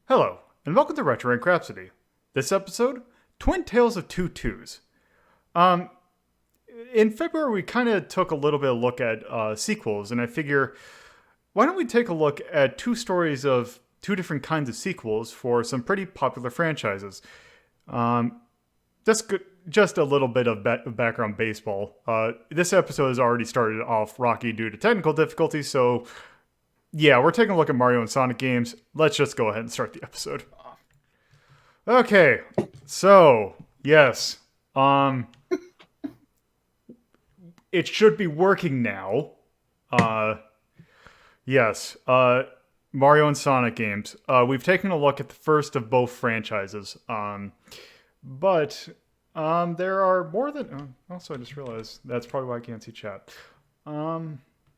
Hello, and welcome to Rhapsody. This episode, Twin Tales of Two Twos. Um, in February, we kind of took a little bit of look at sequels, and I figure, why don't we take a look at two stories of two different kinds of sequels for some pretty popular franchises? Um, just a little bit of background baseball. This episode has already started off rocky due to technical difficulties, so yeah, we're taking a look at Mario and Sonic games. Let's just go ahead and start the episode. Okay, so yes, it should be working now. Yes, Mario and Sonic games. We've taken a look at the first of both franchises. But there are more than. Also, I just realized that's probably why I can't see chat.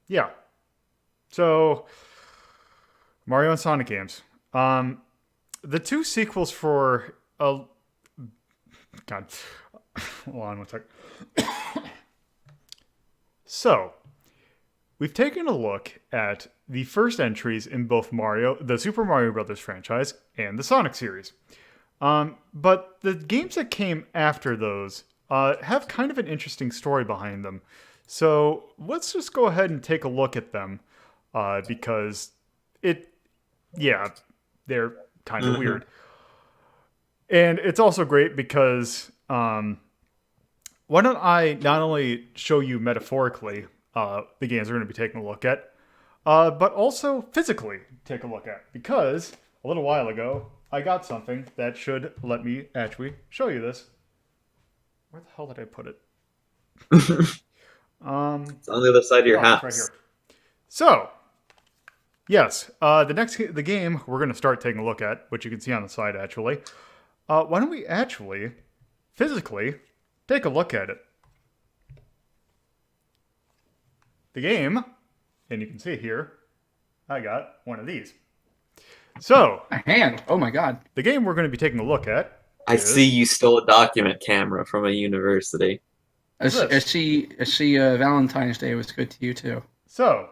Yeah. So, Mario and Sonic games. The two sequels for God, hold on one second. So, we've taken a look at the first entries in both the Super Mario Brothers franchise, and the Sonic series. But the games that came after those have kind of an interesting story behind them. So let's just go ahead and take a look at them because they're kind of weird. And it's also great because why don't I not only show you metaphorically the games we're going to be taking a look at, but also physically take a look at. Because a little while ago, I got something that should let me actually show you this. Where the hell did I put it? It's on the other side of your house. It's right here. So, yes, the game we're going to start taking a look at, which you can see on the side actually. Why don't we actually physically take a look at it? The game, and you can see here, I got one of these. So, a hand. Oh my god. The game we're going to be taking a look at. I see you stole a document camera from a university. I see Valentine's Day was good to you too. So,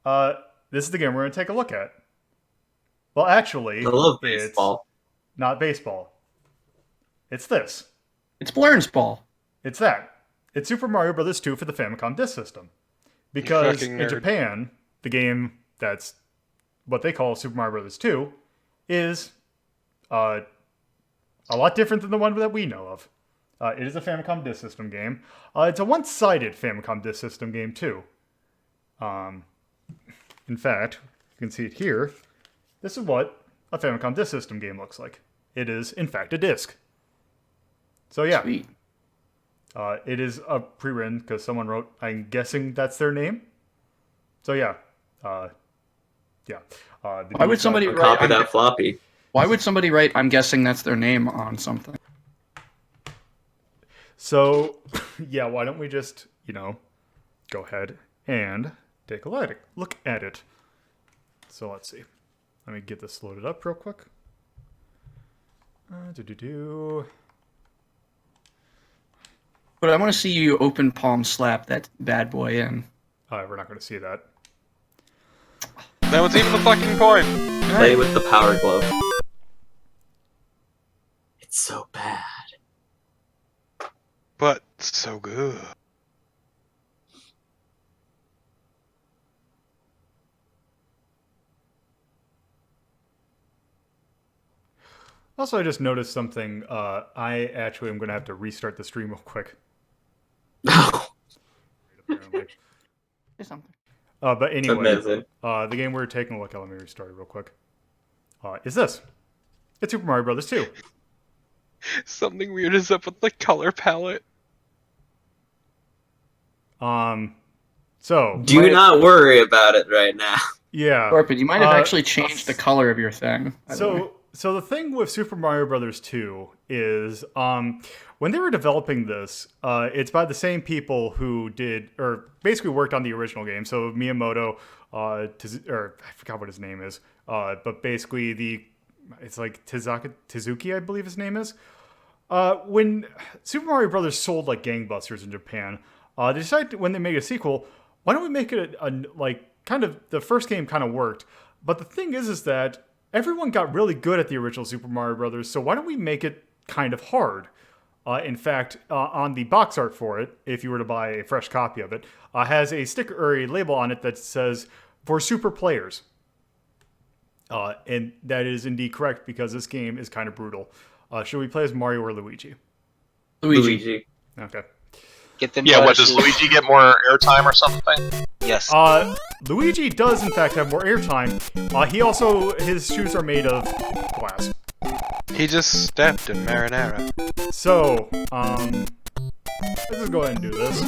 this is the game we're going to take a look at. Well, actually, I love baseball. It's not baseball. It's this. It's Blurns Ball. It's that. It's Super Mario Bros. 2 for the Famicom Disk System. Because in Japan, the game that's what they call Super Mario Bros. 2 is a lot different than the one that we know of. It is a Famicom Disk System game. It's a one-sided Famicom Disk System game, too. In fact, you can see it here. This is what a Famicom Disk System game looks like. It is, in fact, a disc. So, yeah. Sweet. It is a pre-written because someone wrote, I'm guessing that's their name. So, yeah. Why would somebody write copy that floppy? Why would somebody write, I'm guessing that's their name on something? So, yeah, why don't we just, go ahead and take a look at it. So, let's see. Let me get this loaded up real quick. But I want to see you open palm slap that bad boy in. We're not going to see that. That was even the fucking point. Play with the power glove. It's so bad. But so good. Also, I just noticed something. I actually am going to have to restart the stream real quick. Apparently. Say something. But anyway, the game we're taking a look at, let me restart it real quick, is this. It's Super Mario Bros. 2. Something weird is up with the color palette. So... Do not worry about it right now. Yeah. Scorpion, you might have actually changed the color of your thing. So the thing with Super Mario Bros. 2 is, when they were developing this, it's by the same people who did, or basically worked on the original game. So Miyamoto, I forgot what his name is, but basically it's like Tezuki, I believe his name is. When Super Mario Bros. Sold like gangbusters in Japan, they decided when they made a sequel, why don't we make it like kind of the first game kind of worked, but the thing is that everyone got really good at the original Super Mario Brothers, so why don't we make it kind of hard? In fact, on the box art for it, if you were to buy a fresh copy of it, has a sticker or a label on it that says "for super players," and that is indeed correct because this game is kind of brutal. Should we play as Mario or Luigi? Luigi. Okay. Get them. Yeah, what does Luigi get more airtime or something? Yes. Luigi does in fact have more airtime. He also his shoes are made of glass. He just stepped in marinara. So, let's just go ahead and do this.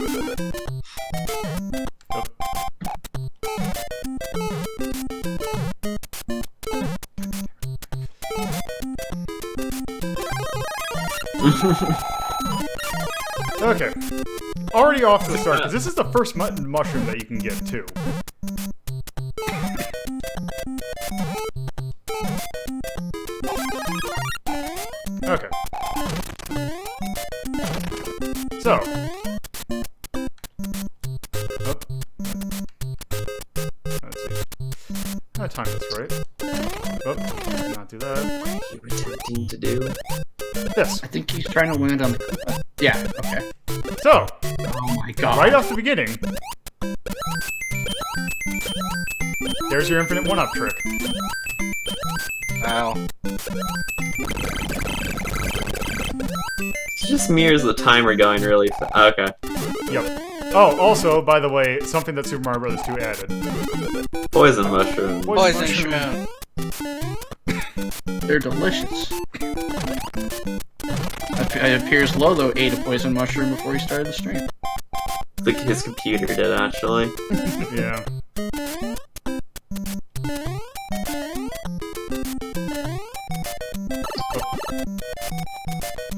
Okay. Already off to the start, because this is the first mushroom that you can get, too. Okay. So. Oh. Let's see. I timed this right. Oh, not do that. You were attempting to do. This. I think he's trying to land on the... yeah, okay. So. Oh my god. Right off the beginning. There's your infinite one-up trick. Wow. It just mirrors the timer going really fast. Okay. Yep. Oh, also, by the way, something that Super Mario Bros. 2 added. Poison mushroom. Poison shroom. They're delicious. It appears Lolo ate a poison mushroom before he started the stream. His computer did, actually. Yeah.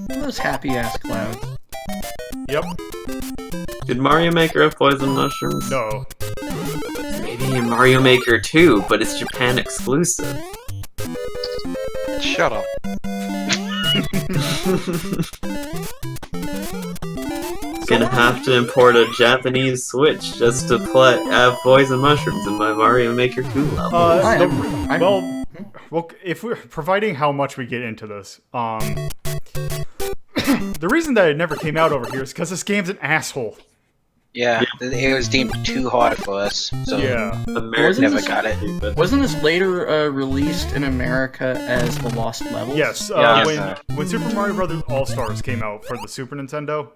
Those happy-ass clouds. Yep. Did Mario Maker have poison mushrooms? No. Maybe in Mario Maker 2, but it's Japan exclusive. Shut up. Gonna have to import a Japanese Switch just to have poison mushrooms in my Mario Maker 2 level. Well, if we're providing how much we get into this, the reason that it never came out over here is because this game's an asshole. Yeah, it was deemed too hard for us, so Yeah. Americans never got it. Wasn't this later released in America as The Lost Levels? Yes. Yes. When Super Mario Bros. All Stars came out for the Super Nintendo,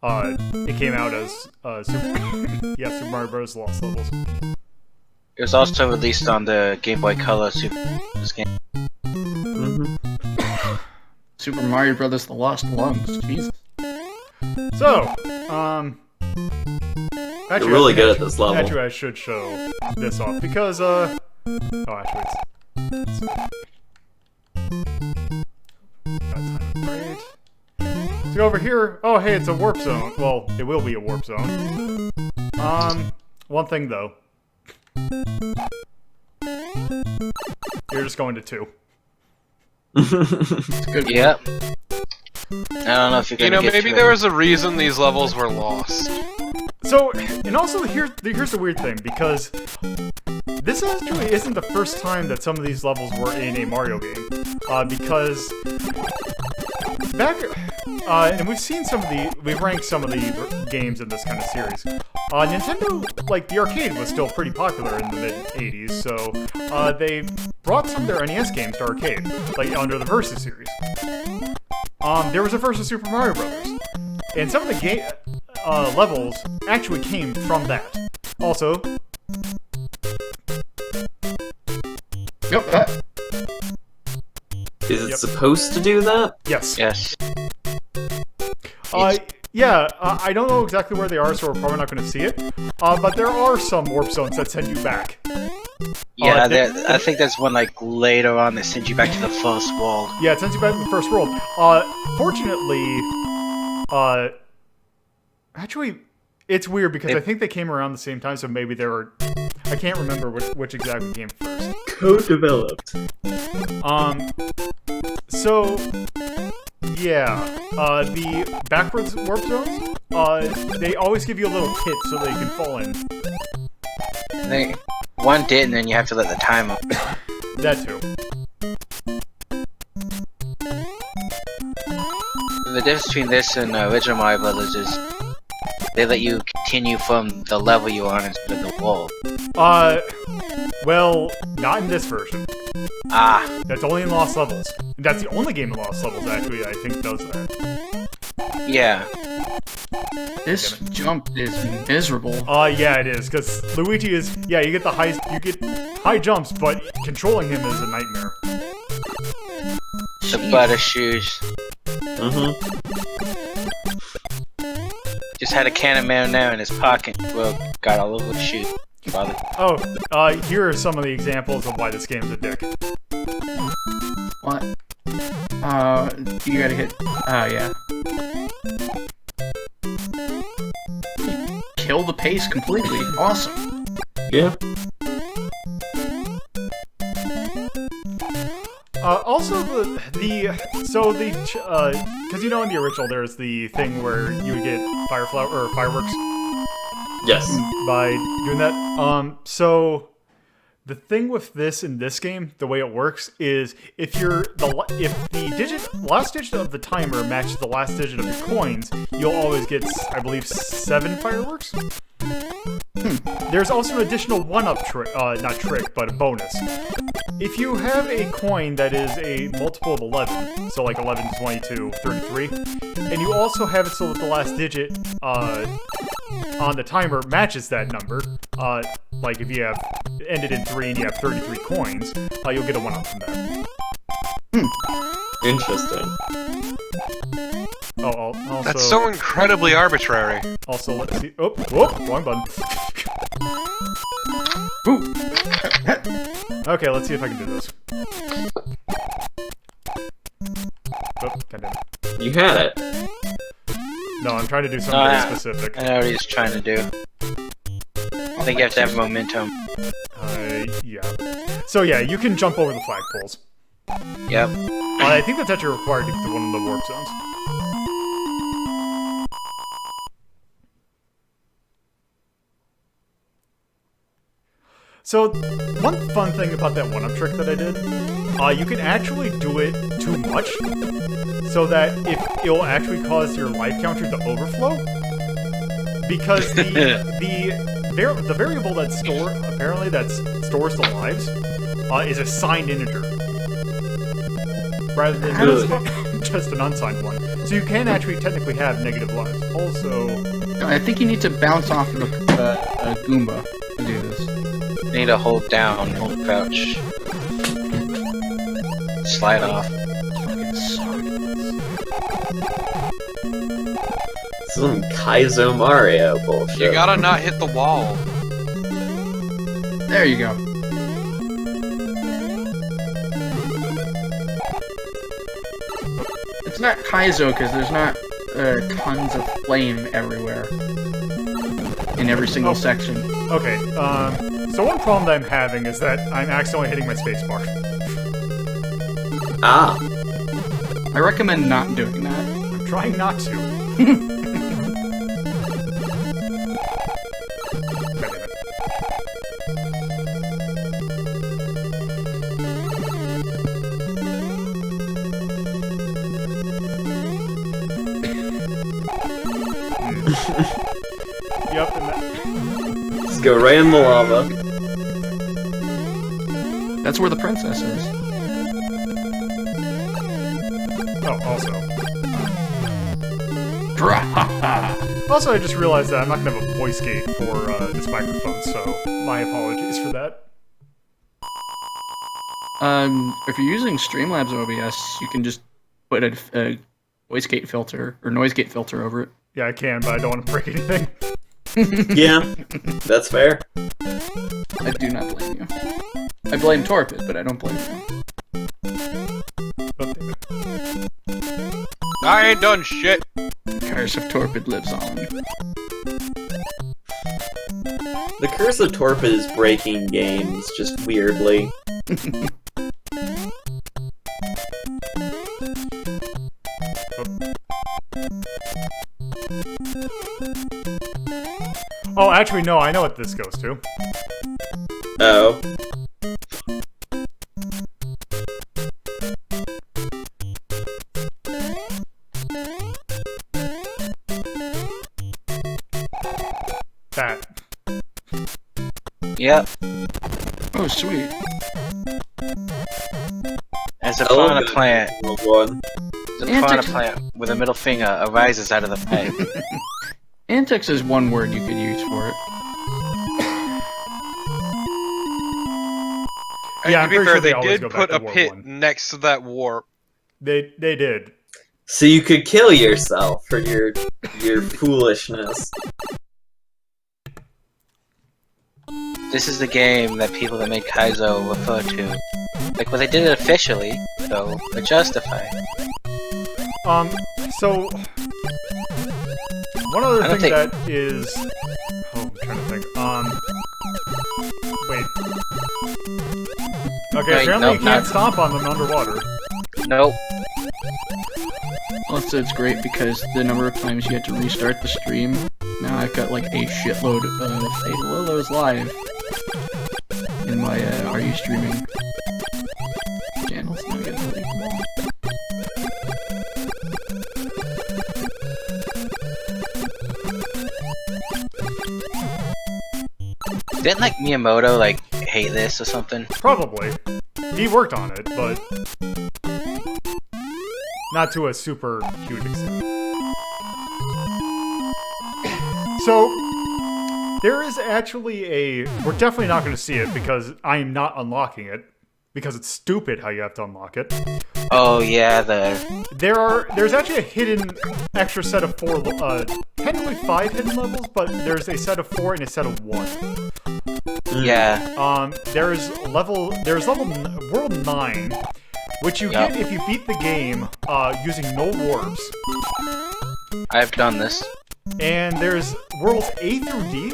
it came out as Super Mario Bros. Lost Levels. It was also released on the Game Boy Color Super game. Super Mario Brothers: The Lost Lungs. Jesus. So, You're really good at this level. Actually, I should show this off because oh, actually, it's got time right. So over here, oh hey, it's a warp zone. Well, it will be a warp zone. One thing though, you're just going to 2. It's good. Yep. I don't know if you're gonna get maybe to there it. was a reason these levels were lost. So, and also here's the weird thing, because this actually isn't the first time that some of these levels were in a Mario game. Because back, and we've ranked some of the games in this kind of series. Nintendo, like, the arcade was still pretty popular in the mid-'80s, so they brought some of their NES games to arcade, like under the Versus series. There was a Versus Super Mario Brothers, and some of the levels actually came from that. Also, Yep. Is it supposed to do that? yes. Yes. Yeah, I don't know exactly where they are, so we're probably not going to see it. But there are some warp zones that send you back. Yeah, I think there's one like later on that sends you back to the first world. Yeah, it sends you back to the first world. Fortunately, actually, it's weird because I think they came around the same time, so maybe there were... I can't remember which exactly came first. Co-developed. So... Yeah, the backwards warp zones, they always give you a little pit so that you can fall in. One did, and then you have to let the timer. That too. the difference between this and original Mario Brothers is they let you continue from the level you're on instead of the wall. Well, not in this version. Ah, That's only in Lost Levels. And that's the only game in Lost Levels, actually, I think does that. yeah. This jump is miserable. Yeah, it is, because Luigi is, yeah, you get high jumps, but controlling him is a nightmare. The butter shoes. Just had a can of marinara in his pocket. Well, got all over the shoe. Father. Oh, here are some of the examples of why this game's a dick. What? You gotta hit. Yeah. Kill the pace completely. Awesome. Yeah. Also, because you know in the original there's the thing where you would get fireworks Yes. by doing that. So the thing with this in this game, the way it works is if the last digit of the timer matches the last digit of your coins, you'll always get, I believe, 7 fireworks. There's also an additional one-up trick, not trick, but a bonus. If you have a coin that is a multiple of 11, so like 11, 22, 33, and you also have it so that the last digit on the timer matches that number, like if you have ended in 3 and you have 33 coins, you'll get a 1-up from that. Interesting. Oh, also... That's so incredibly arbitrary. Also, let's see... Oh, whoop, wrong button. Ooh. Okay, let's see if I can do this. Oh, goddamn it. You had it. No, I'm trying to do something very specific. I know what he's trying to do. I think you have to have momentum. Yeah. So yeah, you can jump over the flagpoles. Yep. I think that's actually required to get to one of the warp zones. So, one fun thing about that one-up trick that I did, you can actually do it too much, so that it'll actually cause your life counter to overflow. Because the variable that stores the lives is a signed integer, rather than just an unsigned one. So you can actually technically have negative lives. Also, I think you need to bounce off of a Goomba to do this. You need to hold down, hold crouch. Slide off. Some Kaizo Mario bullshit. You gotta not hit the wall. There you go. It's not Kaizo because there's not tons of flame everywhere in every single section. okay, so one problem that I'm having is that I'm accidentally hitting my spacebar. Ah. I recommend not doing that. I'm trying not to. God damn it. Yep, and that... Just go right in the lava. That's where the princess is. Oh, also, I just realized that I'm not going to have a voice gate for this microphone, so my apologies for that. If you're using Streamlabs OBS, you can just put a voice gate filter or noise gate filter over it. Yeah, I can, but I don't want to break anything. Yeah, that's fair. I do not blame you. I blame Torpid, but I don't blame you. Oh, damn it. I ain't done shit. Curse of Torpid lives on. The curse of Torpid is breaking games, just weirdly. Oh, actually, no, I know what this goes to. Oh. Yep. Oh, sweet. As a I love piranha that plant, World One. as a piranha plant with a middle finger arises out of the pipe. Antics is one word you could use for it. Yeah, To I'm be pretty fair, sure they they always did go back put to a Warp pit 1. next to that warp. They did. So you could kill yourself for your foolishness. This is the game that people that made Kaizo refer to. Like, well, they did it officially, so they're justified. So one other I don't thing think- that is, I'm trying to think. Wait. Okay, Wait, apparently nope, you can't not- stomp on them underwater. Nope. Also, it's great because the number of times you had to restart the stream, now I've got like a shitload of Fatal Willows live in my Are You Streaming channels. Now I gotta delete them all. Didn't like Miyamoto like hate this or something? Probably. He worked on it, but not to a super huge extent. So, there is actually we're definitely not going to see it because I am not unlocking it, because it's stupid how you have to unlock it. Oh yeah, There's actually a hidden extra set of 4, technically 5 hidden levels, but there's a set of 4 and a set of 1. yeah. There's World 9, which you Yep. get if you beat the game using no warps. I've done this. And there's Worlds A through D.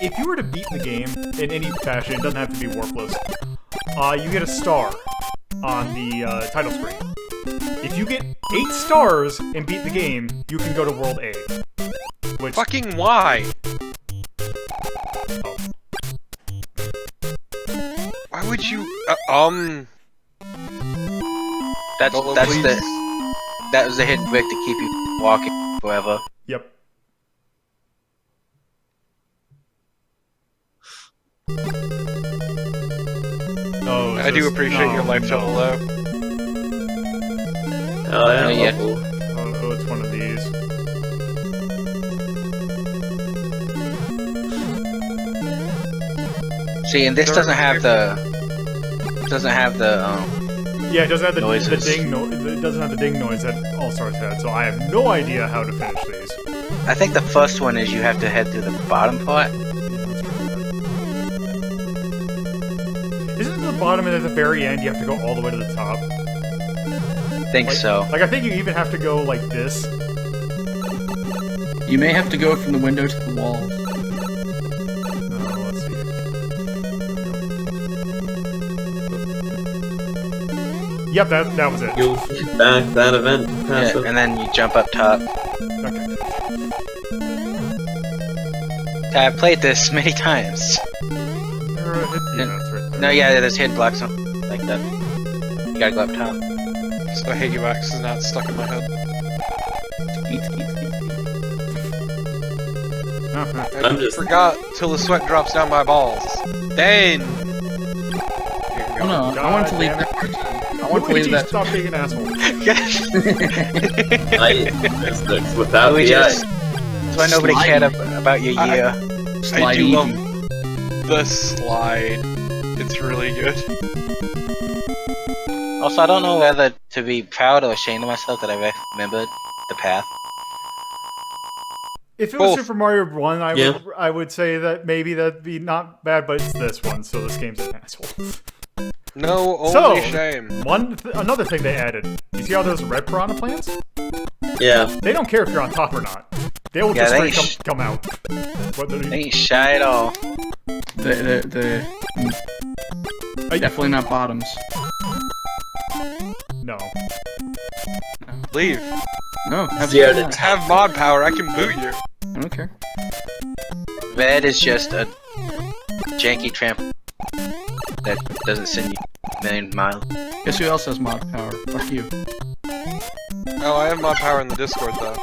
If you were to beat the game in any fashion, it doesn't have to be warpless, you get a star on the title screen. If you get 8 stars and beat the game, you can go to World A. Which, Fucking why? oh, Why would you? That was the hidden brick to keep you walking forever. yep. Oh, I do appreciate your life total though. Oh yeah, Yeah. level. Oh, it's one of these. See, and this doesn't have the Yeah, it doesn't have the Noises. ding it doesn't have the ding noise that All Stars had, so I have no idea how to finish these. I think the first one is you have to head through the bottom part. Isn't it the bottom and at the very end you have to go all the way to the top? I think so. Like I think you even have to go like this. You may have to go from the window to the wall. Let's see. Yep, that was it. You'll get back that event. Pass Yeah, it. and then you jump up top. Okay. I've played this many times. There are hidden events right there. No, yeah, there's hidden blocks on like that. You gotta go up top. So I hate you, X is not stuck in my head. I I'm just- forgot till the sweat drops down my balls. Then. Oh no, I want to leave that. I want to leave Luigi, that. stop being an asshole. It's without We the just. eye. That's why nobody cared about your year. Slide I do easy. love the slide. It's really good. Also, I don't know whether to be proud or ashamed of myself that I remembered the path. If it was Both. Super Mario 1, Yeah. I would say that maybe that'd be not bad, but it's this one, so this game's an asshole. No, only So- shame. Another thing they added. You see all those red piranha plants? Yeah. They don't care if you're on top or not. They will Yeah, just they straight come out. Whether They ain't shy at all. Definitely not bottoms. no. Leave. No, have Zero fun. to Have mod power, I can boot you. I don't care. Red is just a janky tramp that doesn't send you a million miles. Guess who else has mod power? Fuck you. Oh, I have mod power in the Discord though.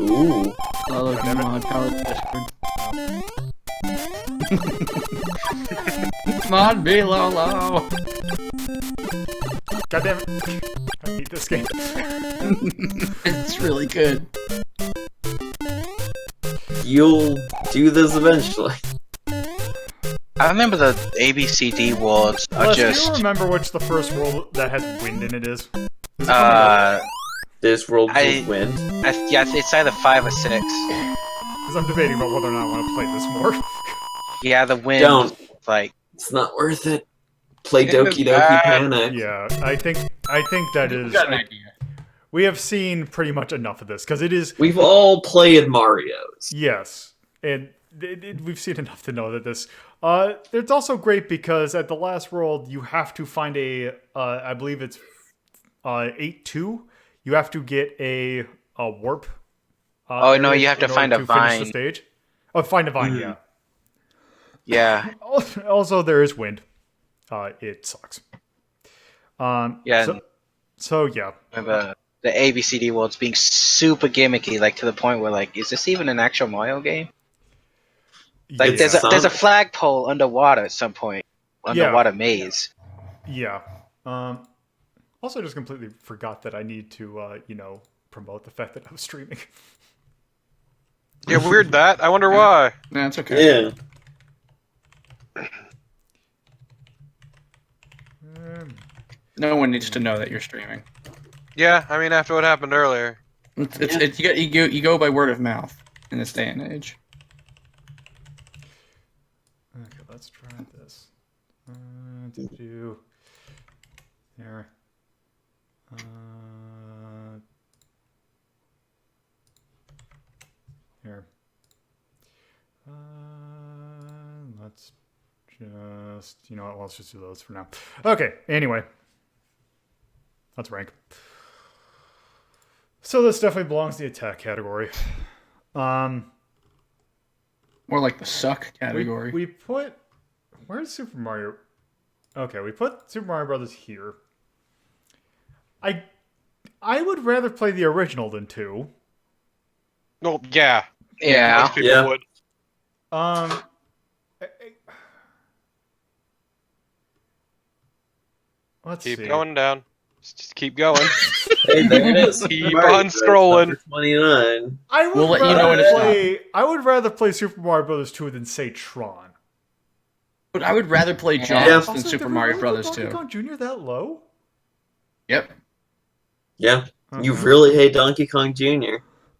Ooh. I love you, mod power Discord. Come on, be low. God damn it. I hate this game. It's really good. You'll do this eventually. I remember the ABCD wards are Les, do you just. remember which the first world that has wind in it is? This world I- will win. Yeah, it's either 5 or 6. Because I'm debating about whether or not I want to play this more. Yeah, the wind. Don't. Like, It's not worth it. Play It Doki is Doki bad. Panic. Yeah, I think that is. Got an idea. We have seen pretty much enough of this because it is. We've all played Mario's. Yes, and we've seen enough to know that this. It's also great because at the last world you have to find a. I believe it's 8-2. You have to get a warp. Oh, no, area you have to in find order a finish the vine. stage. Oh, find a vine. Yeah. yeah. Also, there is wind. It sucks. Yeah. So yeah. Remember the ABCD worlds being super gimmicky, like to the point where, like, is this even an actual Mario game? Like, It's there's a flagpole underwater at some point, underwater maze. Yeah. Also, just completely forgot that I need to, promote the fact that I was streaming. Yeah, weird that. I wonder why. Nah, it's okay. Yeah. No one needs to know that you're streaming. Yeah, I mean, after what happened earlier. You go by word of mouth in this day and age. Okay, let's try this. There. Here. Let's just, let's just do those for now. Okay, anyway. Let's rank. So this definitely belongs to the attack category. More like the suck category. We put... Where's Super Mario? Okay, we put Super Mario Brothers here. I would rather play the original than 2. Well, yeah. Yeah. Most people Yeah. would. Let's Keep see. going down. Just keep going. Hey, there it is. Keep Mario on Bros. scrolling. Number 29. I would We'll let you know when it's I would rather play Super Mario Brothers 2 than say Tron. But I would rather play Jaws Yeah. than Also, Super did we Mario really Brothers put 2. Donkey Kong Jr. that low? Yep. Yeah. You Okay. really hate Donkey Kong Jr.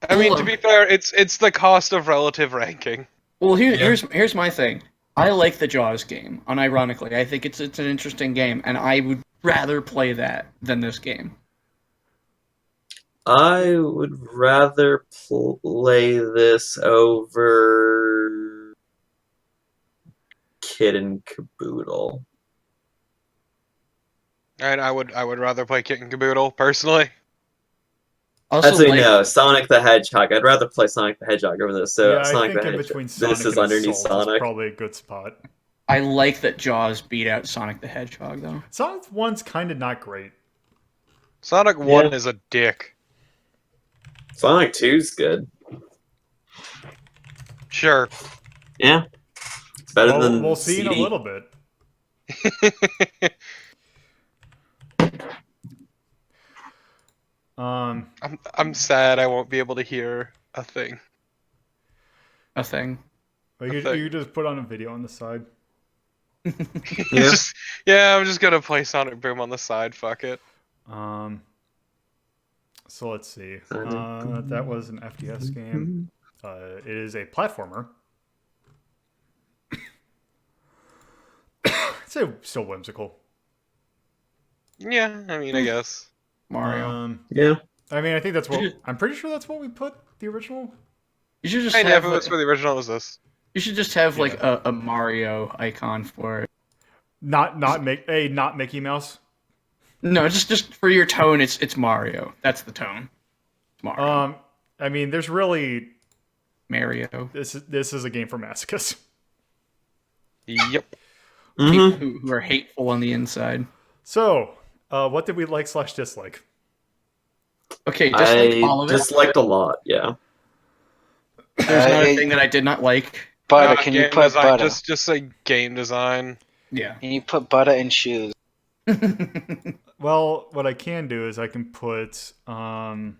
I mean, to be fair, it's the cost of relative ranking. Well, here's my thing. I like the Jaws game, unironically. I think it's an interesting game, and I would rather play that than this game. I would rather play this over Kid and Caboodle. And I would rather play Kit and Caboodle, personally. Also, Actually, like, no, Sonic the Hedgehog. I'd rather play Sonic the Hedgehog over this. So Yeah, I Sonic think the in Hedgehog. between Sonic This is and underneath Assault is Sonic. probably a good spot. I like that Jaws beat out Sonic the Hedgehog, though. Sonic 1's kind of not great. Sonic 1 Yeah. is a dick. Sonic 2's good. Sure. Yeah. It's better Well, than we'll see in a CD. little bit. I'm sad I won't be able to hear a thing. A thing. Like you just put on a video on the side. Yeah. I'm just gonna play Sonic Boom on the side, fuck it. So let's see. That was an FDS game. It is a platformer. It's still whimsical. Yeah, I mean, I guess. Mario. Yeah. I mean, I think that's what I'm pretty sure that's what we put the original. You should just I know, have if it was for the original, it was this. you should just have like a Mario icon for it. Not Mickey Mouse. No, just for your tone, it's Mario. That's the tone. It's Mario. I mean, there's really Mario. this is a game for masochists. Yep. People who are hateful on the inside. So, what did we like / dislike? Okay, just like all I of it. disliked a lot, yeah. There's another thing that I did not like. Butter. Can you game put design, butter? just say game design. Yeah. Can you put butter in shoes? Well, what I can do is I can put, because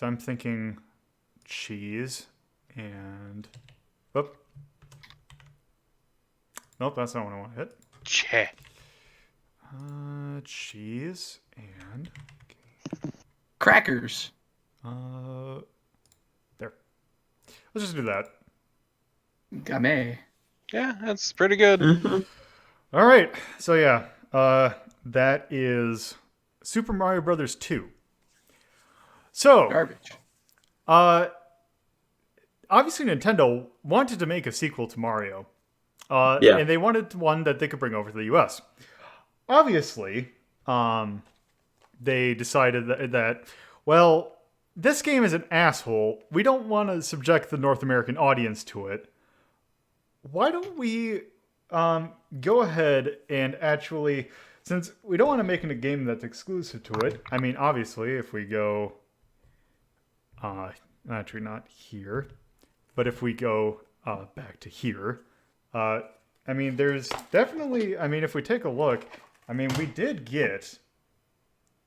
I'm thinking cheese and, whoop. Nope, that's not what I want to hit. Che. Cheese and, Crackers. there. Let's just do that. Game. Yeah, that's pretty good. All right, so yeah, that is Super Mario Brothers 2. So, Garbage. obviously Nintendo wanted to make a sequel to Mario. Yeah. And they wanted one that they could bring over to the US. Obviously, they decided that, well, this game is an asshole. We don't want to subject the North American audience to it. Why don't we go ahead and actually, since we don't want to make a game that's exclusive to it, I mean, obviously, if we go, actually not here, but if we go back to here, I mean, there's definitely, I mean, if we take a look, I mean, we did get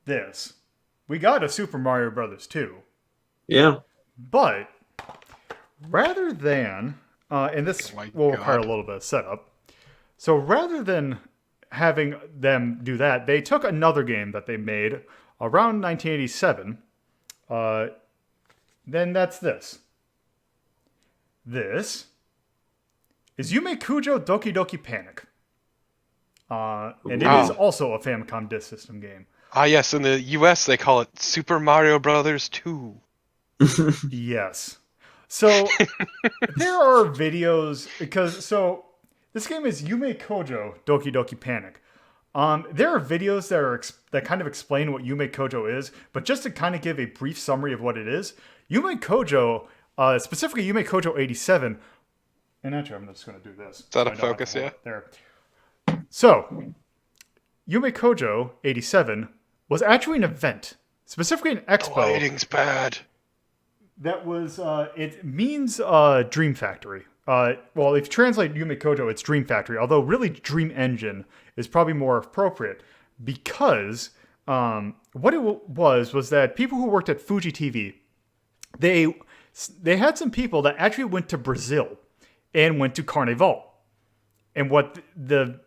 this. We got a Super Mario Brothers 2. Yeah. But rather than, and this Oh my will require a God. little bit of setup. So rather than having them do that, they took another game that they made around 1987. Then that's this. This is Yume Kojo Doki Doki Panic. And it is also a Famicom Disk System game. Ah, yes, in the US they call it Super Mario Brothers 2. Yes. So there are videos because this game is Yume Kojo Doki Doki Panic. There are videos that kind of explain what Yume Kojo is, but just to kind of give a brief summary of what it is, Yume Kojo, specifically Yume Kojo 87, and actually I'm just going to do this. Is that so a I don't have focus, to hold yeah? it there. So, Yume Kojo 87 was actually an event, specifically an expo. The lighting's bad. That was, it means Dream Factory. Well, if you translate Yume Kojo, it's Dream Factory, although really Dream Engine is probably more appropriate because what it was that people who worked at Fuji TV, they had some people that actually went to Brazil and went to Carnival. And what the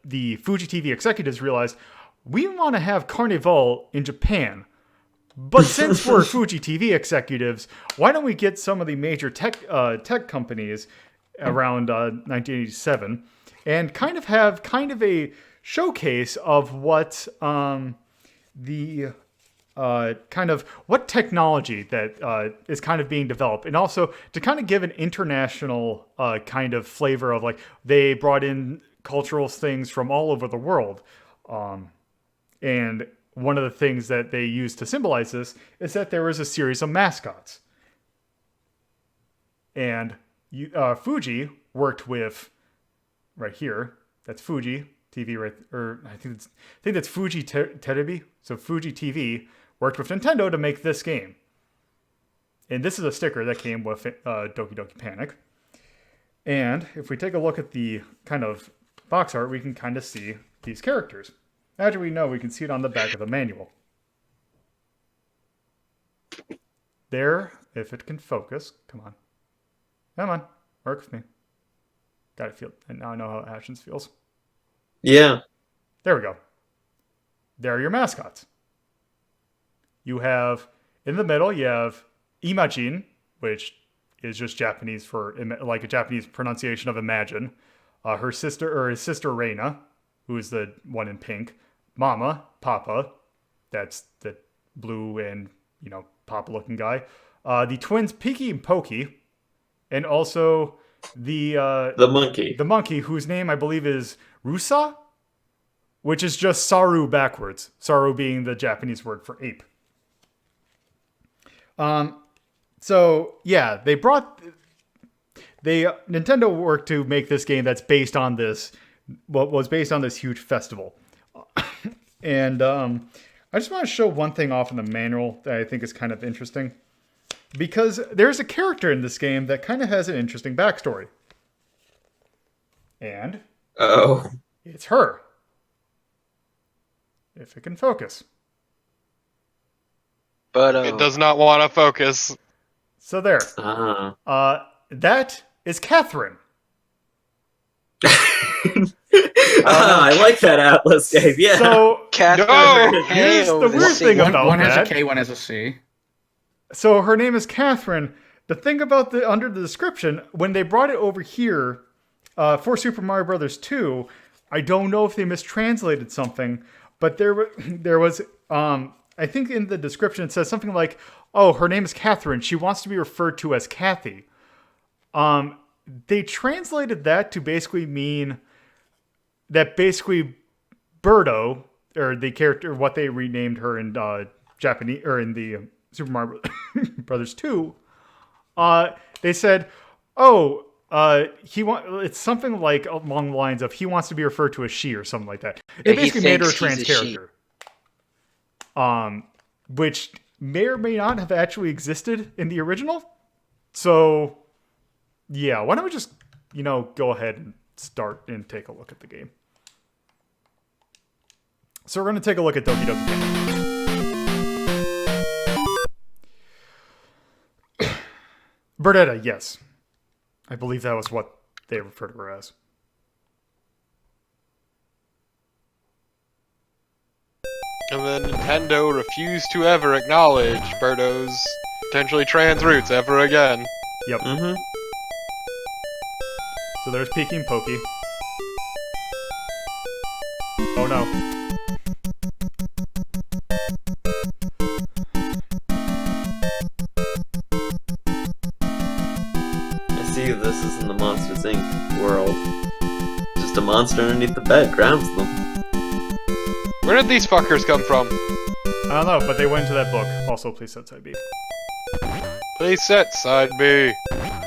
Fuji TV executives realized, we want to have Carnival in Japan. But since we're Fuji TV executives, why don't we get some of the major tech companies around 1987 and kind of have kind of a showcase of what the kind of what technology that is kind of being developed, and also to kind of give an international kind of flavor of like they brought in cultural things from all over the world, and one of the things that they used to symbolize this is that there was a series of mascots, and Fuji worked with right here. That's Fuji TV, right? Or I think that's Fuji Terebi. So Fuji TV worked with Nintendo to make this game. And this is a sticker that came with Doki Doki Panic. And if we take a look at the kind of box art, we can kind of see these characters. Actually, we know we can see it on the back of the manual. There, if it can focus. Come on. Come on. Work with me. Gotta feel. And now I know how actions feels. Yeah. There we go. There are your mascots. You have, in the middle, you have Imagine, which is just Japanese for, like a Japanese pronunciation of imagine. His sister Reina, who is the one in pink. Mama, Papa, that's the blue and, Papa looking guy. The twins Piki and Pokey, and also the monkey. The monkey, whose name I believe is Rusa, which is just Saru backwards. Saru being the Japanese word for ape. So yeah, Nintendo worked to make this game that's based on this, what was based on this huge festival. And I just want to show one thing off in the manual that I think is kind of interesting. because there's a character in this game that kind of has an interesting backstory. And Oh. it's her. If it can focus. But It does not want to focus. So there. That is Catherine. I like that Atlas game. Yeah. So Catherine. No! here's the weird thing about One has a that. K, one has a C. So her name is Catherine. The thing about under the description, when they brought it over here for Super Mario Brothers 2, I don't know if they mistranslated something, but there was I think in the description it says something like, "Oh, her name is Catherine. She wants to be referred to as Kathy." They translated that to basically mean that basically Birdo, or the character, what they renamed her in Japanese or in the Super Mario Brothers 2, they said, "Oh, it's something like along the lines of he wants to be referred to as she or something like that." It basically made her a trans character, which may or may not have actually existed in the original. So, yeah, why don't we just go ahead and start and take a look at the game. So we're going to take a look at Doki Doki Panic. Bernetta, yes. I believe that was what they referred to her as. And then Nintendo refused to ever acknowledge Birdo's potentially trans roots ever again. Yep. Mm-hmm. So there's Peaky and Pokey. Oh no. I see this is in the Monsters Inc. world. Just a monster underneath the bed grounds them. Where did these fuckers come from? I don't know, but they went into that book. Also, please set side B. Please set side B.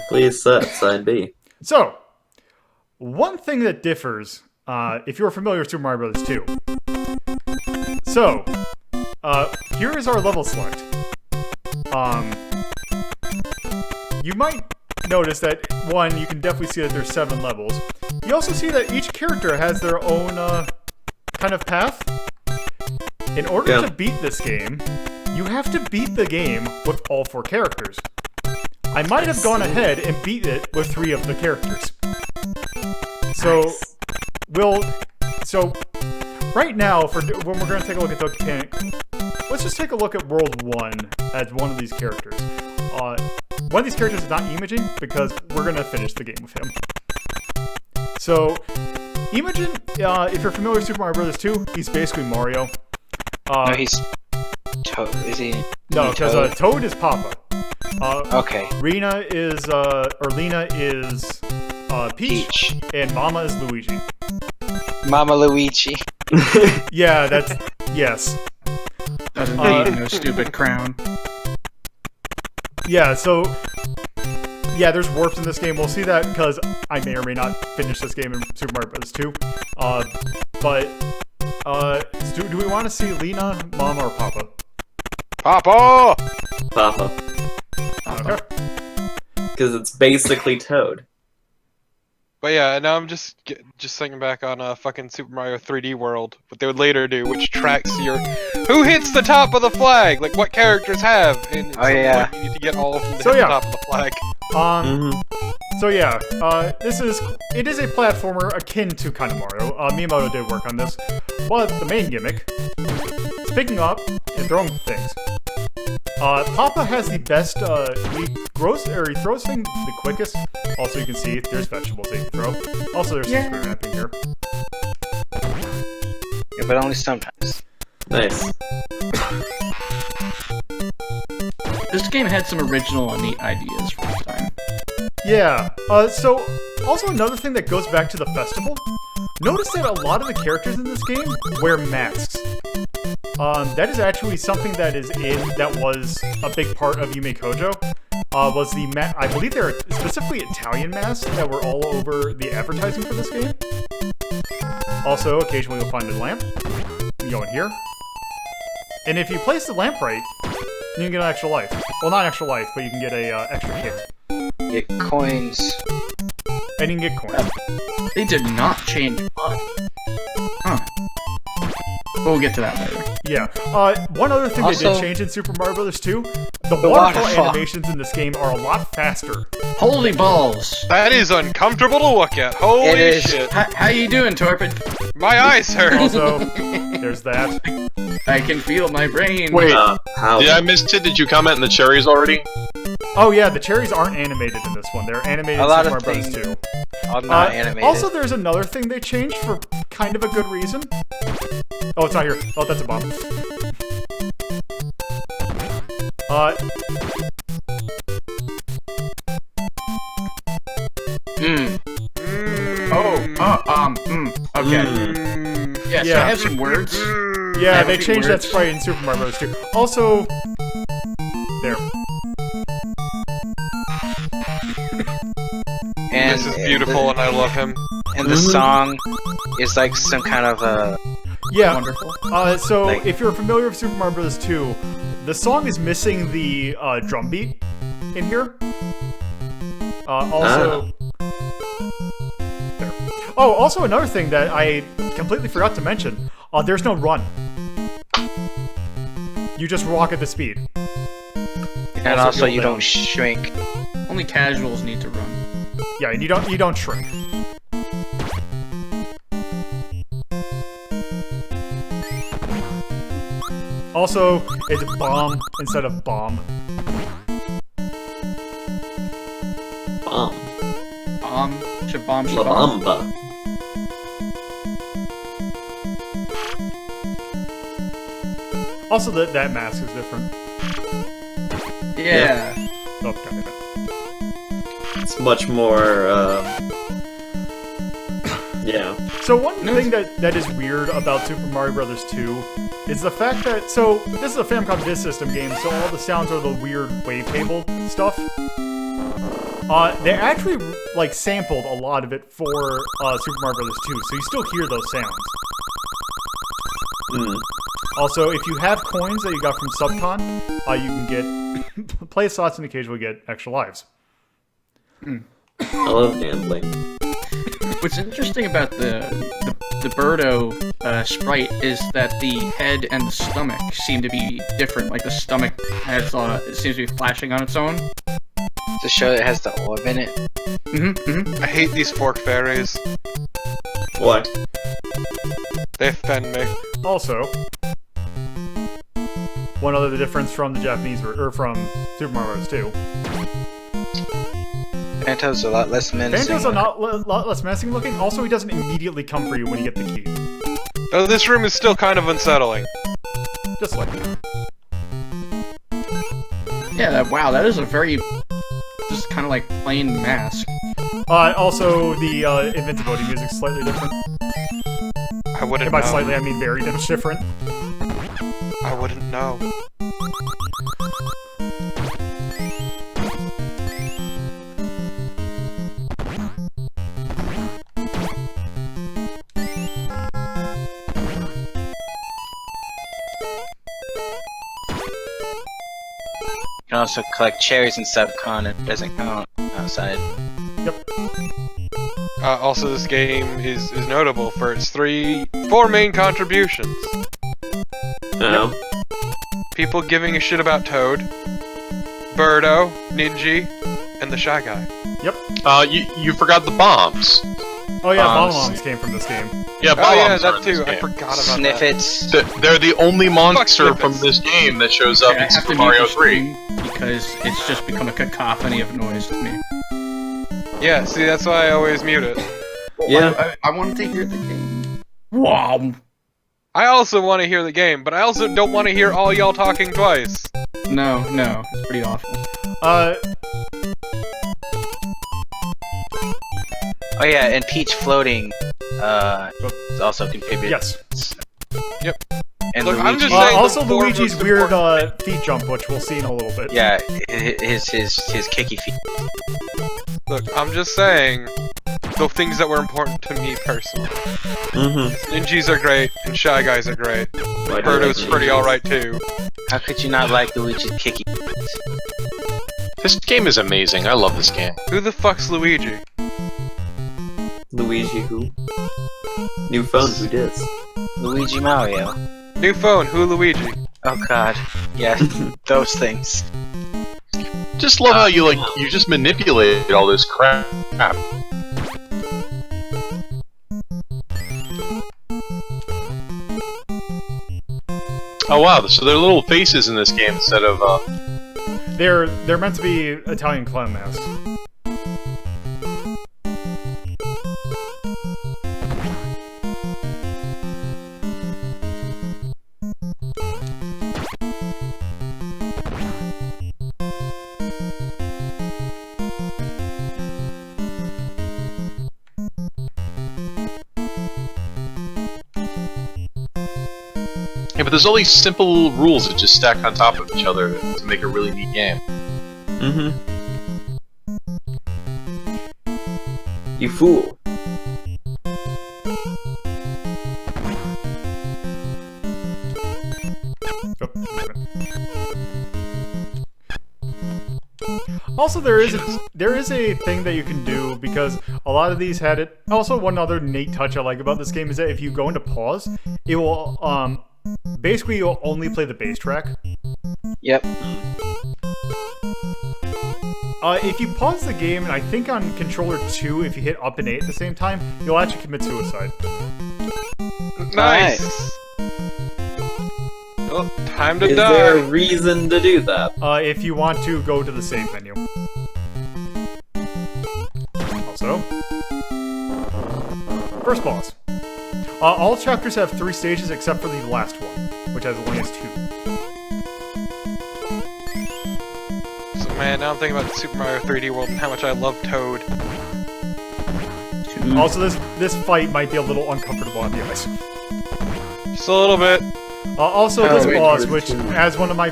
Please set side B. So, one thing that differs, if you're familiar with Super Mario Bros. 2. So, here is our level select. You might notice that, one, you can definitely see that there's 7 levels. You also see that each character has their own, kind of path. In order to beat this game, you have to beat the game with all 4 characters. I might have gone ahead and beat it with 3 of the characters. So, right now, when we're going to take a look at Doki Panic, let's just take a look at World 1 as one of these characters. One of these characters is not Imogen, because we're going to finish the game with him. So, Imogen, if you're familiar with Super Mario Bros. 2, he's basically Mario. No, he's Toad. Is he? No, because Toad is Papa. Okay. Lena is Peach, and Mama is Luigi. Mama Luigi. Yeah, yes. Doesn't need no stupid crown. Yeah, so there's warps in this game. We'll see that because I may or may not finish this game in Super Mario Bros. 2. Do we want to see Lena, Mama, or Papa? Papa! Papa. Okay. Because it's basically Toad. But yeah, now I'm just thinking back on fucking Super Mario 3D World, what they would later do, which tracks your who hits the top of the flag, like what characters have, and at some point you need to get all of them to hit the top of the flag. So yeah, it is a platformer akin to kind of Mario. Miyamoto did work on this, but the main gimmick is picking up and throwing things. Papa has the best, he throws things the quickest. Also, you can see there's vegetables that you can throw. Also, there's some screen wrapping here. Yeah, but only sometimes. Nice. This game had some original and neat ideas for the time. Yeah, so also another thing that goes back to the festival, notice that a lot of the characters in this game wear masks. That is actually something that was a big part of Yume Kojo. Was I believe there are specifically Italian masks that were all over the advertising for this game. Also, occasionally you'll find a lamp. You go in here. And if you place the lamp right, You can get an extra life. Well, not extra life, but you can get a extra hit. Get coins. And you can get coins. They did not change up. Huh. We'll get to that later. Yeah. One other thing they Also- did change in Super Mario Bros. 2, the waterfall waterfall. animations in this game are a lot faster. Holy balls! That is uncomfortable to look at. Holy It is. shit. How you doing, Torpid? My eyes hurt. Also, there's that. I can feel my brain. Wait, How? did I miss it? Did you comment on the cherries already? Oh yeah, the cherries aren't animated in this one. They're animated A in lot Super of Mario Bros. things- 2. All not animated. Also, there's another thing they changed for kind of a good reason. Oh, it's not here. Oh, that's a bomb. Okay. Mm. Yes, Yeah. I have some words. Yeah, have they a few changed that words. sprite in Super Mario Bros. 2. Also, there. And This is beautiful, and I love him. And the song is like some kind of a. Yeah. Wonderful. So Like- if you're familiar with Super Mario Bros. 2, the song is missing the drum beat in here. Also. There. Oh, also another thing that I completely forgot to mention. There's no run. You just walk at the speed. And also, you you'll don't shrink. Only casuals need to run. Yeah, and you don't shrink. Also, it's bomb instead of bomb. Bomb. Shabam. La Bamba. Also, that mask is different. Yeah. Oh, God damn it. It's much more, yeah. So one thing that is weird about Super Mario Bros. 2 is the fact that, so this is a Famicom Disk System game, so all the sounds are the weird wavetable stuff. They actually like sampled a lot of it for Super Mario Bros. 2, so you still hear those sounds. Mm. Also, if you have coins that you got from Subcon, you can get play slots and occasionally get extra lives. I love gambling. What's interesting about the Birdo sprite is that the head and the stomach seem to be different. Like the stomach has it seems to be flashing on its own. To show it has the orb in it. I hate these fork fairies. What? They offend me. Also, one other difference from the Japanese or from Super Mario Bros. 2. Panto's a lot less menacing. Banjo's a lot less menacing looking. Also, he doesn't immediately come for you when you get the key. Though this room is still kind of unsettling. Just like Yeah. Wow. That is a very just kind of like plain mask. also, the invincibility music's slightly different. I wouldn't And by know. slightly, I mean very different. I wouldn't know. You can also collect cherries in Subcon. It doesn't count outside. Also, this game is notable for its four main contributions. No. People giving a shit about Toad, Birdo, Ninja, and the Shy Guy. You forgot the bombs. Oh yeah, Um, Bombs came from this game. Yeah, Oh bombs yeah, are that in this too. I game. forgot about Sniffets. They're the only monster Fuck from snippets. this game that shows up Okay, I in have Super to Mario mute the 3. stream because it's just become a cacophony of noise to me. that. Yeah, see, that's why I always mute it. Yeah. I wanted to hear the game. Wow. I also want to hear the game, but I also don't want to hear all y'all talking twice. No, it's pretty awful. Oh yeah, and Peach floating is also contributed. Yes. Yep. And Look, Luigi. I'm just saying- Also, the four Luigi's most weird important- feet jump, which we'll see in a little bit. Yeah, his kicky feet. Look, I'm just saying, the things that were important to me personally. Mm-hmm. Ninjas are great, and Shy Guys are great. Birdo's pretty alright too. How could you not like Luigi's kicky? This game is amazing. I love this game. Who the fuck's Luigi? Luigi who? New phone, who dis? Luigi Mario. New phone, who Luigi? Oh god. Yeah, those things. Just love how you just manipulate all this crap. Oh wow, so there are little faces in this game instead of They're meant to be Italian clown masks. yeah, but there's all these simple rules that just stack on top of each other to make a really neat game. Mm-hmm. You fool. Also, there is a thing that you can do because a lot of these had it. Also, one other neat touch I like about this game is that if you go into pause, it will basically you'll only play the bass track. Yep. If you pause the game, and I think on controller 2, if you hit up and A at the same time, you'll actually commit suicide. Nice! Well, time to Is die! there a reason to do that? If you want to go to the save menu. Also, first boss. All chapters have 3 stages except for the last one, which has only has 2. So man, now I'm thinking about Super Mario 3D World and how much I love Toad. Also, this fight might be a little uncomfortable on the ice. Just a little bit. Also, this wait, boss, Toad which too. has one of my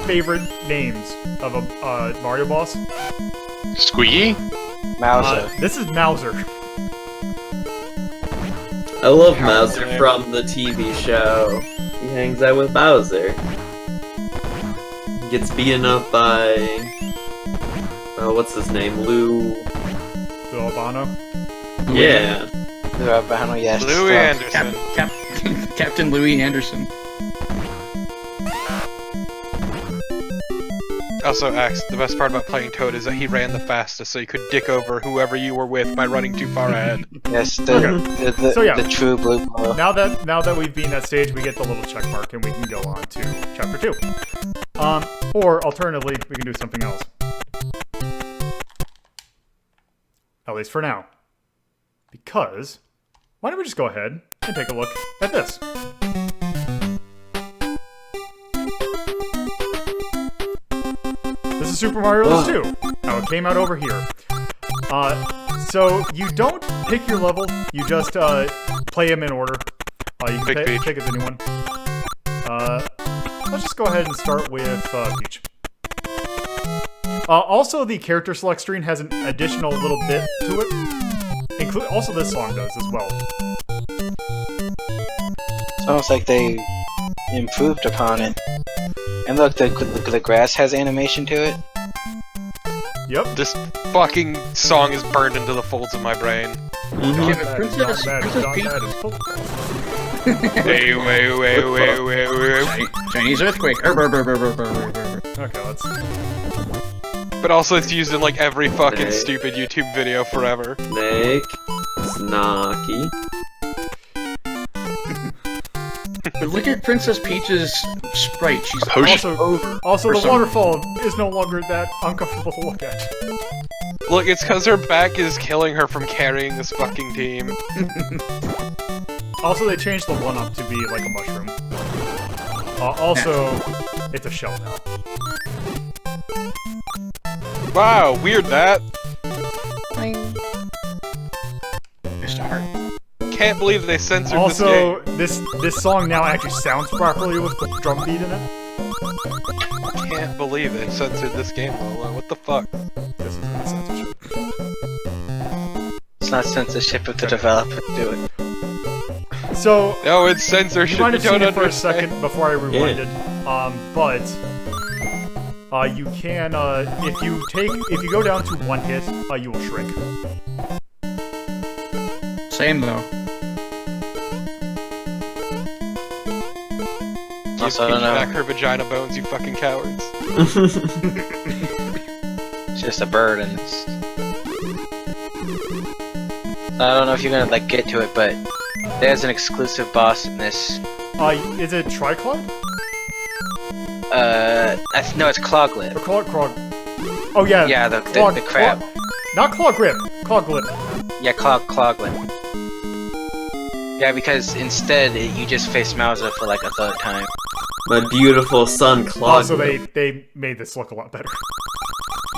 favorite names of a Mario boss. Squeaky? Mauser. This is Mauser. I love Bowser from the TV show. He hangs out with Bowser. Gets beaten up by... what's his name? Lou... The Albano. Yeah. Yes. Louis Anderson. Captain Louis Anderson. Also, Axe, the best part about playing Toad is that he ran the fastest, so you could dick over whoever you were with by running too far ahead. Yes, Okay. So, yeah. the true blue ball. Now that we've beaten that stage, we get the little check mark and we can go on to chapter 2. Or alternatively, we can do something else. At least for now. Because, why don't we just go ahead and take a look at this. This is Super Mario Bros. 2. Now it came out over here. So you don't pick your level, you just play them in order. You can pick as anyone. Let's just go ahead and start with Peach. Also, the character select screen has an additional little bit to it. Also, this song does as well. It's almost like they improved upon it. And look, the grass has animation to it. Yep. This fucking song is burned into the folds of my brain. Yeah, but Princess Peach. Wait. Chinese earthquake. Okay, let's... But also it's used in like every fucking stupid YouTube video forever. Snake. Snocky. But look at Princess Peach's sprite. She's Also, the waterfall is no longer that uncomfortable to look at. Look, it's because her back is killing her from carrying this fucking team. Also, they changed the 1-up to be like a mushroom. Also, it's a shell now. Wow, weird that. Mr. Hart. Can't believe they censored Also, this game. this song now actually sounds properly with the drum beat in it. Can't believe they censored this game, Lola. What the fuck? This is censorship. That's not censorship if the developers do it. So No, it's censorship. you might have don't seen it for a understand. second before I rewinded. But you can if you go down to one hit, you will shrink. Same though. Give Also, I don't Peach know. back her vagina bones, you fucking cowards. It's just a bird, and it's... I don't know if you're gonna like get to it, but there's an exclusive boss in this. Is it Triclod? No, it's Cloglip. Or Clog? Oh yeah. Yeah, the crab. Not Claw Grip. Cloglip. Yeah, Cloglip. Yeah, because instead you just face Mauser for like a third time. My beautiful son, Claude. Also, they made this look a lot better.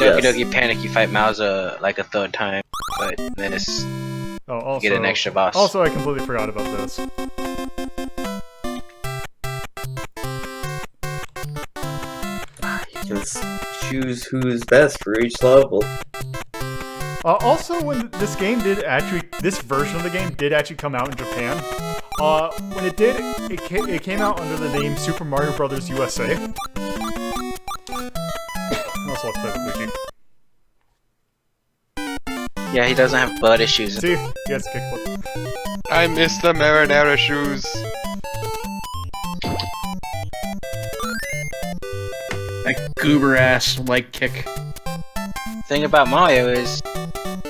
Doki Yes. Doki Panic, you fight Mauser like a third time, but then it's Oh, also, you get an extra boss. Also, I completely forgot about this. You can choose who's best for each level. Also, when this version of the game did actually come out in Japan, when it did, it came out under the name Super Mario Bros. USA. Also, let's play with Luigi. Yeah, he doesn't have blood issues. See, he has a kickflip. I miss the marinara shoes. That goober ass leg kick. Thing about Mario is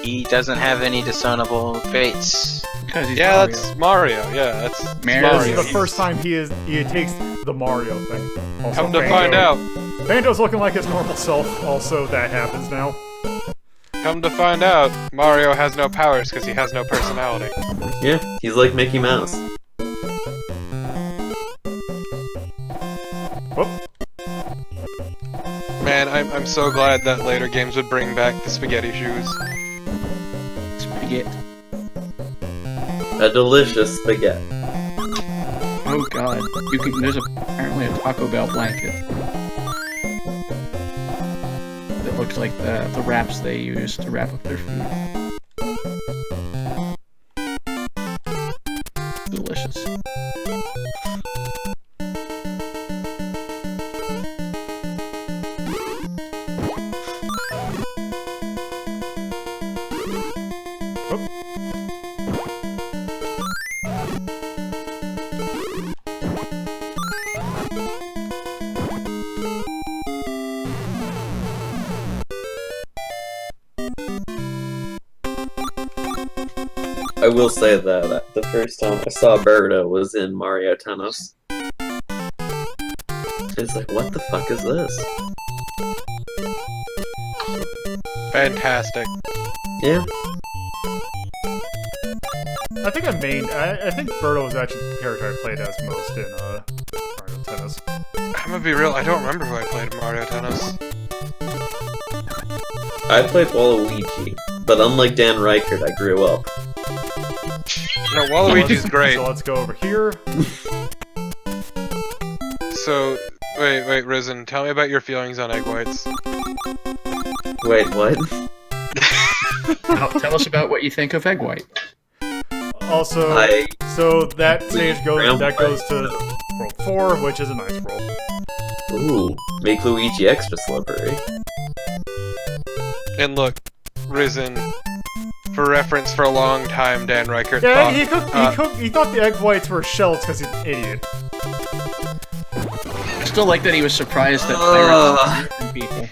he doesn't have any discernible traits. Because he's Yeah, Mario. that's Mario. Yeah, that's Mario. This Mario. is the first time he takes the Mario thing. Also, Come to find out. Banjo's looking like his normal self. Also, that happens now. Come to find out, Mario has no powers because he has no personality. Yeah, he's like Mickey Mouse. Whoop. Man, I'm so glad that later games would bring back the spaghetti shoes. Spaghetti. A delicious spaghetti. Oh god. There's apparently a Taco Bell blanket. That looks like the wraps they use to wrap up their food. Delicious. I will say that the first time I saw Birdo was in Mario Tennis. It's like, what the fuck is this? Fantastic. Yeah. I think I think Birdo was actually the character I played as most in Mario Tennis. I'm gonna be real, I don't remember who I played in Mario Tennis. I played Waluigi, but unlike Dan Reichert, I grew up. No, Waluigi's great. So let's go over here. So, wait, Risen, tell me about your feelings on egg whites. Wait, what? Now, tell us about what you think of Egg White. Also, so that stage goes to World 4, which is a nice roll. Ooh, make Luigi extra slippery. And look, Risen, for reference, for a long time, Dan Reichert Yeah, thought... he thought the egg whites were shells because he's an idiot. I still like that he was surprised that pirates and people.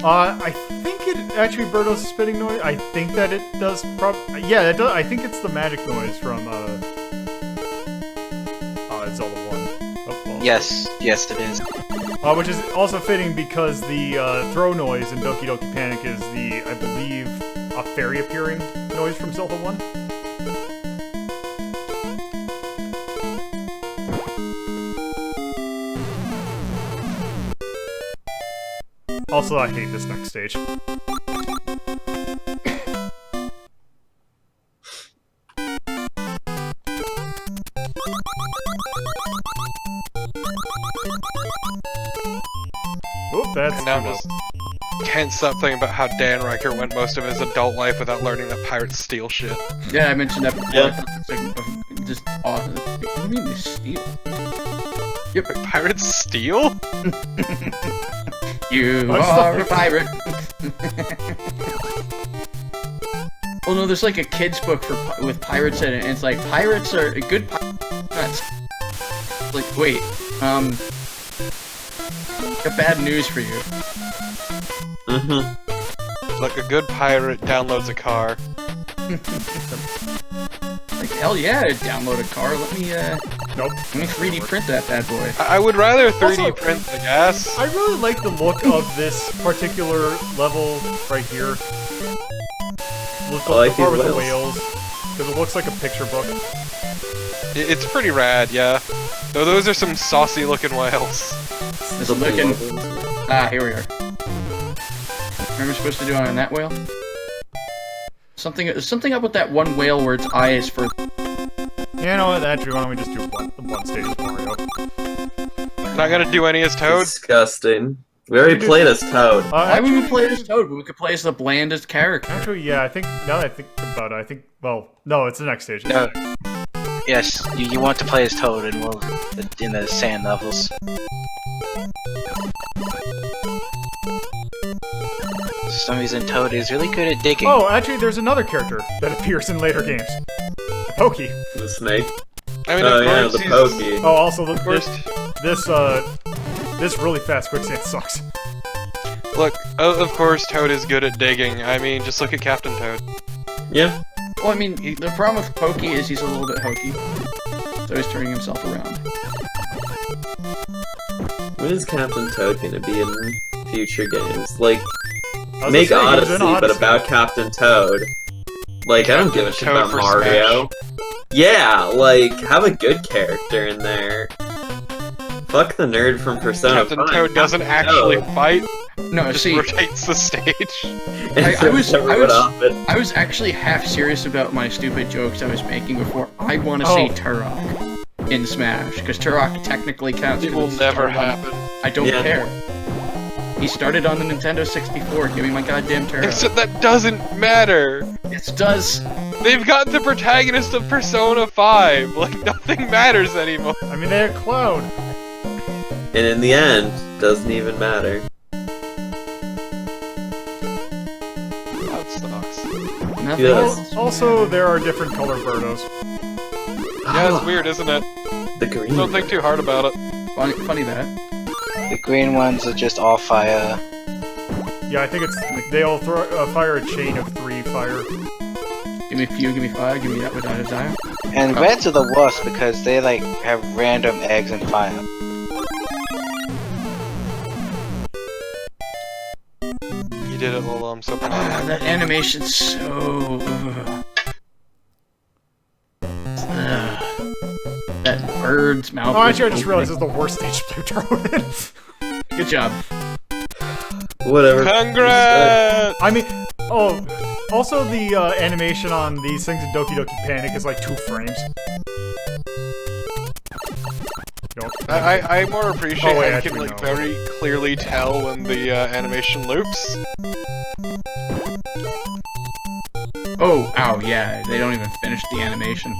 I think it actually Birdo's spitting noise. I think that it does. Yeah, it does. I think it's the magic noise from Zelda 1. Oh, well. Yes, it is. Which is also fitting because the throw noise in Doki Doki Panic is I believe, a fairy appearing noise from Zelda 1. Also, I hate this next stage. Whoop, that's And now too low. just can't stop thinking about how Dan Riker went most of his adult life without learning that pirates steal shit. Yeah, I mentioned that before. Yeah. It's like, just awesome. What do you mean they steal? Yep, pirates steal? You I'm are a pirate. Oh no, there's like a kid's book with pirates in it, and it's like pirates are good pirates. Like, wait, got bad news for you. Like a good pirate downloads a car. Like, hell yeah, I'd download a car. Nope. Let me 3D print that bad boy. I would rather 3D Also- print the gas. I really like the look of this particular level right here. Look I like the part these with the whales. whales, because it looks like a picture book. It's pretty rad, yeah. Though those are some saucy looking whales. This looking. Ah, here we are. Remember supposed to do on that whale? Something up with that one whale where its eye is for. You know what, actually, why don't we just do one stage of Mario? Not gonna do any as Toad. Disgusting. We already played as Toad. Why would we play as Toad? But we could play as the blandest character. Actually, yeah, I think, now that I think about it, well, no, it's the next stage. No. Yes, you want to play as Toad in the sand levels. For some reason, Toad is really good at digging. Oh, actually, there's another character that appears in later games. Pokey. The snake. I mean, Oh of yeah, course, the he's- pokey. Oh, also, look, First, this really fast quicksand sucks. look, of course Toad is good at digging. I mean, just look at Captain Toad. Yeah. Well, I mean, the problem with Pokey is he's a little bit hokey. So he's turning himself around. When is Captain Toad gonna be in future games? Like, I was make gonna say, he was Odyssey, in but Odyssey. about Captain Toad. Like, I don't give a shit Toad about for Mario. Yeah, like, have a good character in there. Fuck the nerd from Persona Captain 5. Toad doesn't Captain actually Toad. fight, No, just see, rotates the stage. I was- Everyone off it. I was actually half serious about my stupid jokes I was making before. I want to see Turok in Smash, because Turok technically counts. It 'cause will he never started on- happen. I don't Yeah. care. He started on the Nintendo 64. Give me my goddamn Turok. Except that doesn't matter. It does. They've got the protagonist of Persona 5. Like, nothing matters anymore. I mean, they had Cloud. And in the end, doesn't even matter. That sucks. Nothing Yes. else. Also, there are different color Birdos. Yeah, it's weird, isn't it? The green. Don't think too hard about it. Funny that. The green ones are just all fire. Yeah, I think it's, they all fire a chain of 3 fire. Give me fuel, give me fire, give me that without a die. And reds are the worst because they like have random eggs and fire. You did it, Lola. I'm so proud. That animation's so. That bird's mouth. Oh, actually, I was just realized this is the worst stage to play Toad in. Good job. Whatever. Congrats! I mean, oh, also the animation on these things in Doki Doki Panic is like 2 frames. Nope. I more appreciate Oh, wait, how you can actually, like no. very clearly tell when the animation loops. Oh, ow, yeah. They don't even finish the animation.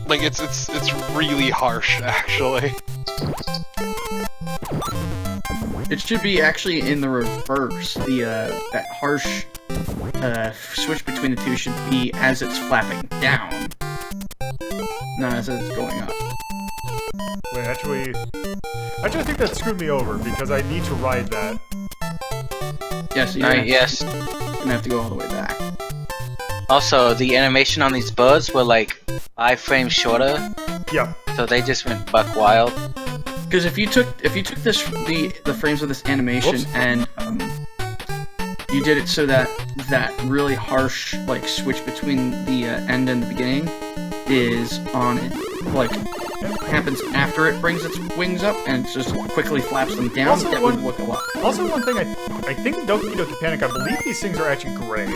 Like it's really harsh actually. It should be actually in the reverse. The that harsh switch between the two should be as it's flapping down, not as it's going up. Wait, actually, I think that screwed me over because I need to ride that. Yes, you're Yes. gonna have to go all the way back. Also, the animation on these birds were like 5 frames shorter, Yeah. so they just went buck wild. Because if you took the frames of this animation Whoops. and you did it so that that really harsh like switch between the end and the beginning is on it, like happens after it brings its wings up and it just quickly flaps them down, Also, that would look a lot. Also, one thing I think Doki Doki Panic, I believe these things are actually gray.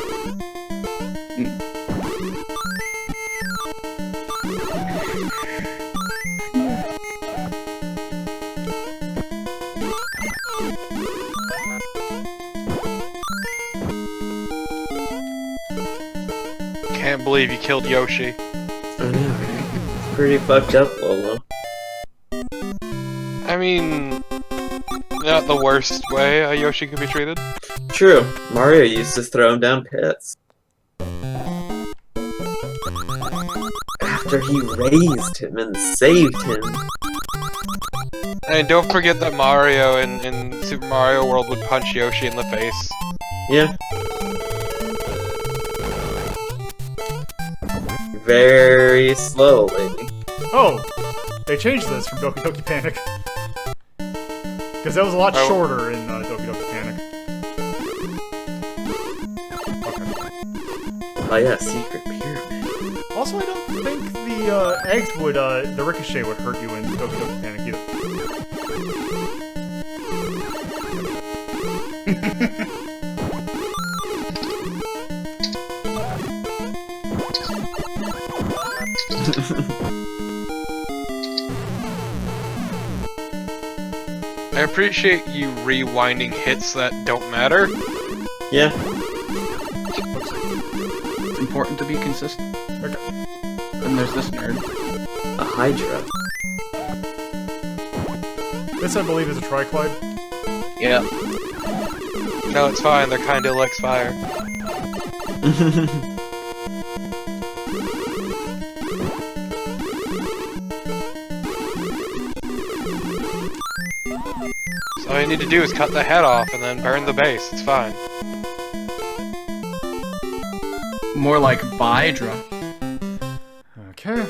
can't believe you killed Yoshi. I know. Pretty fucked up, Lolo. I mean, not the worst way a Yoshi could be treated. True. Mario used to throw him down pits. After he raised him and saved him. And don't forget that Mario in Super Mario World would punch Yoshi in the face. Yeah. Very slowly. Oh, they changed this from Doki Doki Panic. Because that was a lot shorter in Doki Doki Panic. Oh yeah, secret pyramid. Also, I don't think the eggs would, the ricochet would hurt you in Doki Doki Panic either. I appreciate you rewinding hits that don't matter. Yeah. It's important to be consistent. Okay. Then there's this nerd. A Hydra. This, I believe, is a Triclide. Yeah. No, it's fine. They're kinda like fire. So all you need to do is cut the head off and then burn the base. It's fine. More like Bydra. Okay.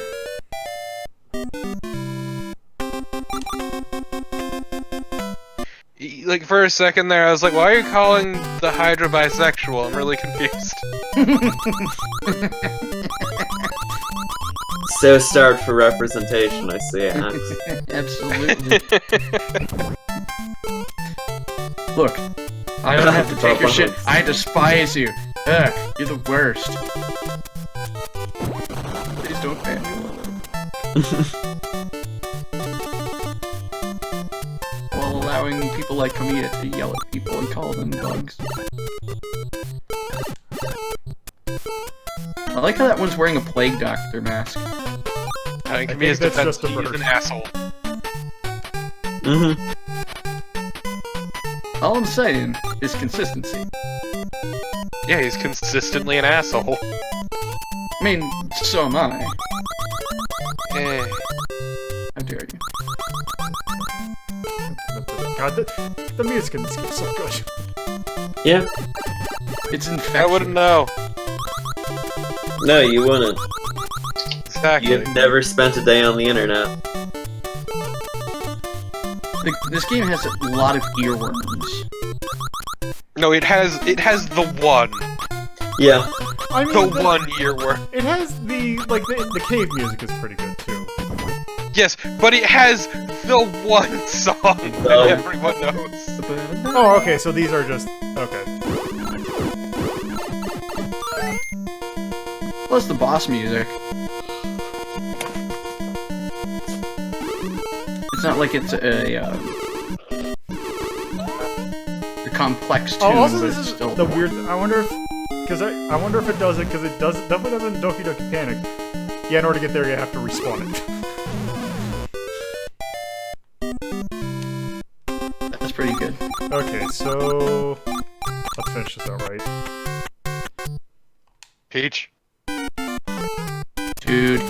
Like, for a second there, I was like, why are you calling the Hydra bisexual? I'm really confused. So starved for representation, I see it. Absolutely. Look, I don't have to take your shit. I despise you. Ugh, you're the worst. Please don't ban me, Lolo. While allowing people like Kamita to yell at people and call them bugs. I like how that one's wearing a Plague Doctor mask. I think think Kamiya's that's defense, just a he's bird. an asshole. Mm-hmm. All I'm saying is consistency. Yeah, he's consistently an asshole. I mean, so am I. Eh. How dare you? God, the music in this game is so good. Yeah. It's infectious. I wouldn't know. No, you wouldn't. Exactly. You've never spent a day on the internet. This game has a lot of earworms. No, it has the one. Yeah. I mean, The one earworm. It has the cave music is pretty good too. Yes, but it has the one song that everyone knows. Oh, okay, so these are just okay. Plus the boss music. It's not like it's a complex tune, Oh, also but this it's is still... the weird. I wonder if I wonder if it does it because it definitely does it in Doki Doki Panic. Yeah, in order to get there, you have to respawn it. That's pretty good. Okay, so let's finish this out right. Peach. Dude.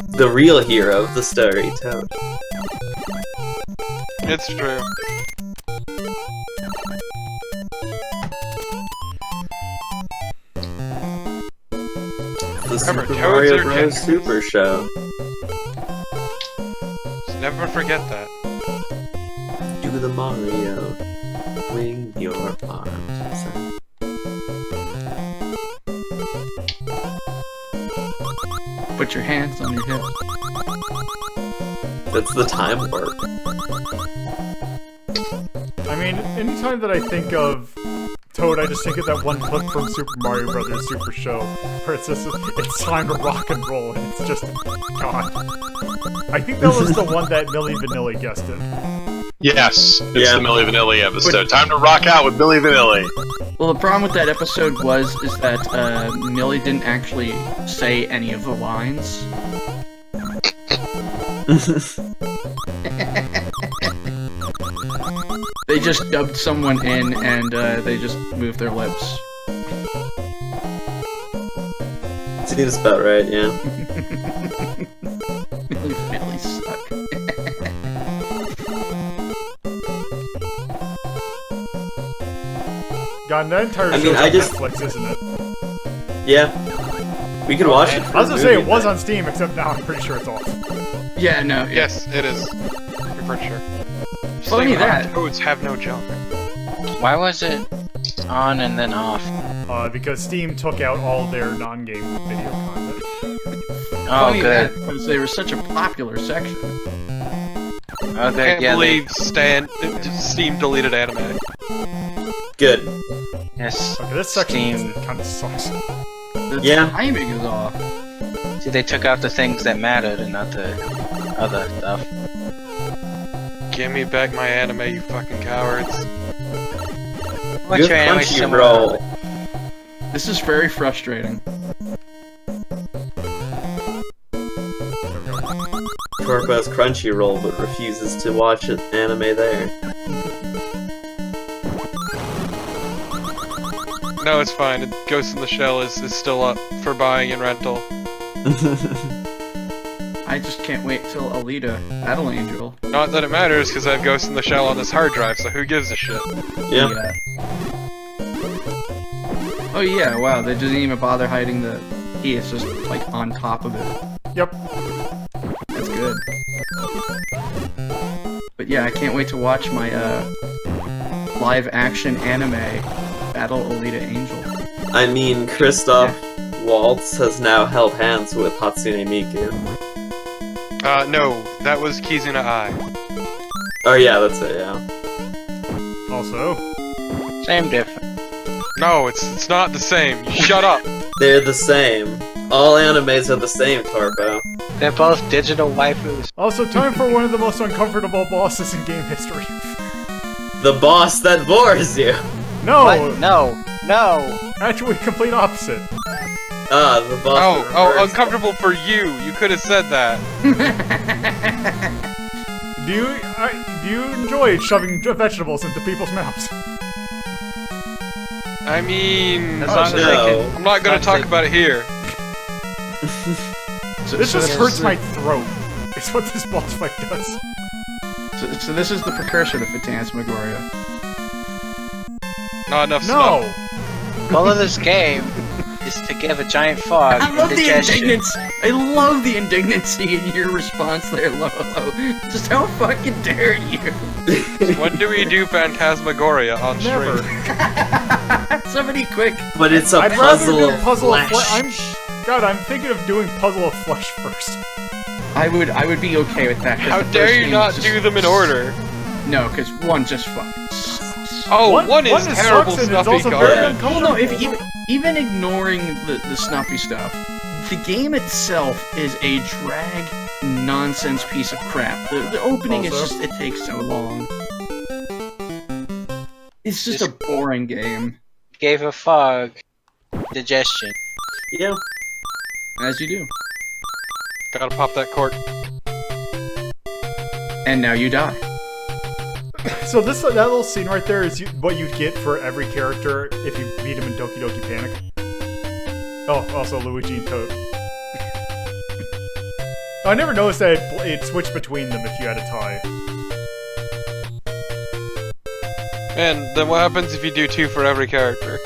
The real hero of the story, Toad. It's true. The Remember, Super Toads Mario are Bros. gentlemen. Super Show. Just never forget that. Do the Mario. Wing your arms. Put your hands on your hip. That's the time warp. I mean, anytime that I think of Toad, I just think of that one clip from Super Mario Brothers Super Show, where it says it's time to rock and roll, and it's just God. I think that was the one that Milli Vanilli guessed in. Yes, it's Yeah. the Milli Vanilli episode. Time to rock out with Milli Vanilli. Well, the problem with that episode is that Millie didn't actually say any of the lines. They just dubbed someone in and they just moved their lips. Seems about right, yeah. Millie suck. God, that entire I show's mean, on I just- Netflix, isn't it? Yeah. We can watch it. I was gonna say it was on Steam, except now I'm pretty sure it's off. Yeah, no. Yes, it is. I'm pretty sure. Funny that. Toads have no junk. Why was it on and then off? Because Steam took out all their non-game video content. Oh, Funny good. that, because they were such a popular section. Oh, I good. can't Yeah, believe Steam deleted anime. Good. yes. Okay, this section Steam. kind of sucks. The Yeah. timing is off. See, they took out the things that mattered and not the other stuff. Give me back my anime, you fucking cowards. What's Good your anime Crunchyroll. This is very frustrating. Torpo's Crunchyroll, but refuses to watch an anime there. No, it's fine. Ghost in the Shell is still up for buying and rental. I just can't wait till Alita, Battle Angel. Not that it matters, because I have Ghost in the Shell on this hard drive, so who gives a shit? Yeah. Oh yeah, wow, they didn't even bother hiding the key, it's just like on top of it. Yep. That's good. But yeah, I can't wait to watch my live action anime Battle Alita Angel. I mean, Christoph Waltz has now held hands with Hatsune Miku. No, that was Kizuna Ai. Oh yeah, that's it, yeah. Also, Same difference. No, it's not the same. You shut up. They're the same. All animes are the same, Torpo. They're both digital waifus. also time for one of the most uncomfortable bosses in game history. The boss that bores you! No, What? No. No. actually, complete opposite. The boss that Oh, reversed. uncomfortable for you. You could have said that. Do you enjoy shoving vegetables into people's mouths? I mean, As long as they no. I'm not gonna as talk they- about it here. This just this hurts is my throat. It's what this boss fight does. So this is the precursor to Phantasmagoria. Not enough No. snuff. The goal of this game is to give a giant fog I love the indigestion. indignancy. I love the indignancy in your response there, Lolo. Just how fucking dare you? When do we do Phantasmagoria on Never. stream? Somebody quick. But it's a I'd rather puzzle do of puzzle of flesh. I'm thinking of doing Puzzle of Flesh first. I would be okay with that. 'cause How the first dare you game not just- do them in order? No, because one just fucking sucks. Oh, One- one is one is terrible sucks and it's snuffy also very garbage. Well, no, if even ignoring the snuffy stuff, the game itself is a drag nonsense piece of crap. The opening is Also- just, it takes so long. It's just a boring game, Gave a fog digestion. Yeah. as you do. Gotta pop that cork. And now you die. So that little scene right there is what you'd get for every character if you beat him in Doki Doki Panic. Oh, also Luigi and Toad. I never noticed that it switched between them if you had a tie. Man, then what happens if you do two for every character?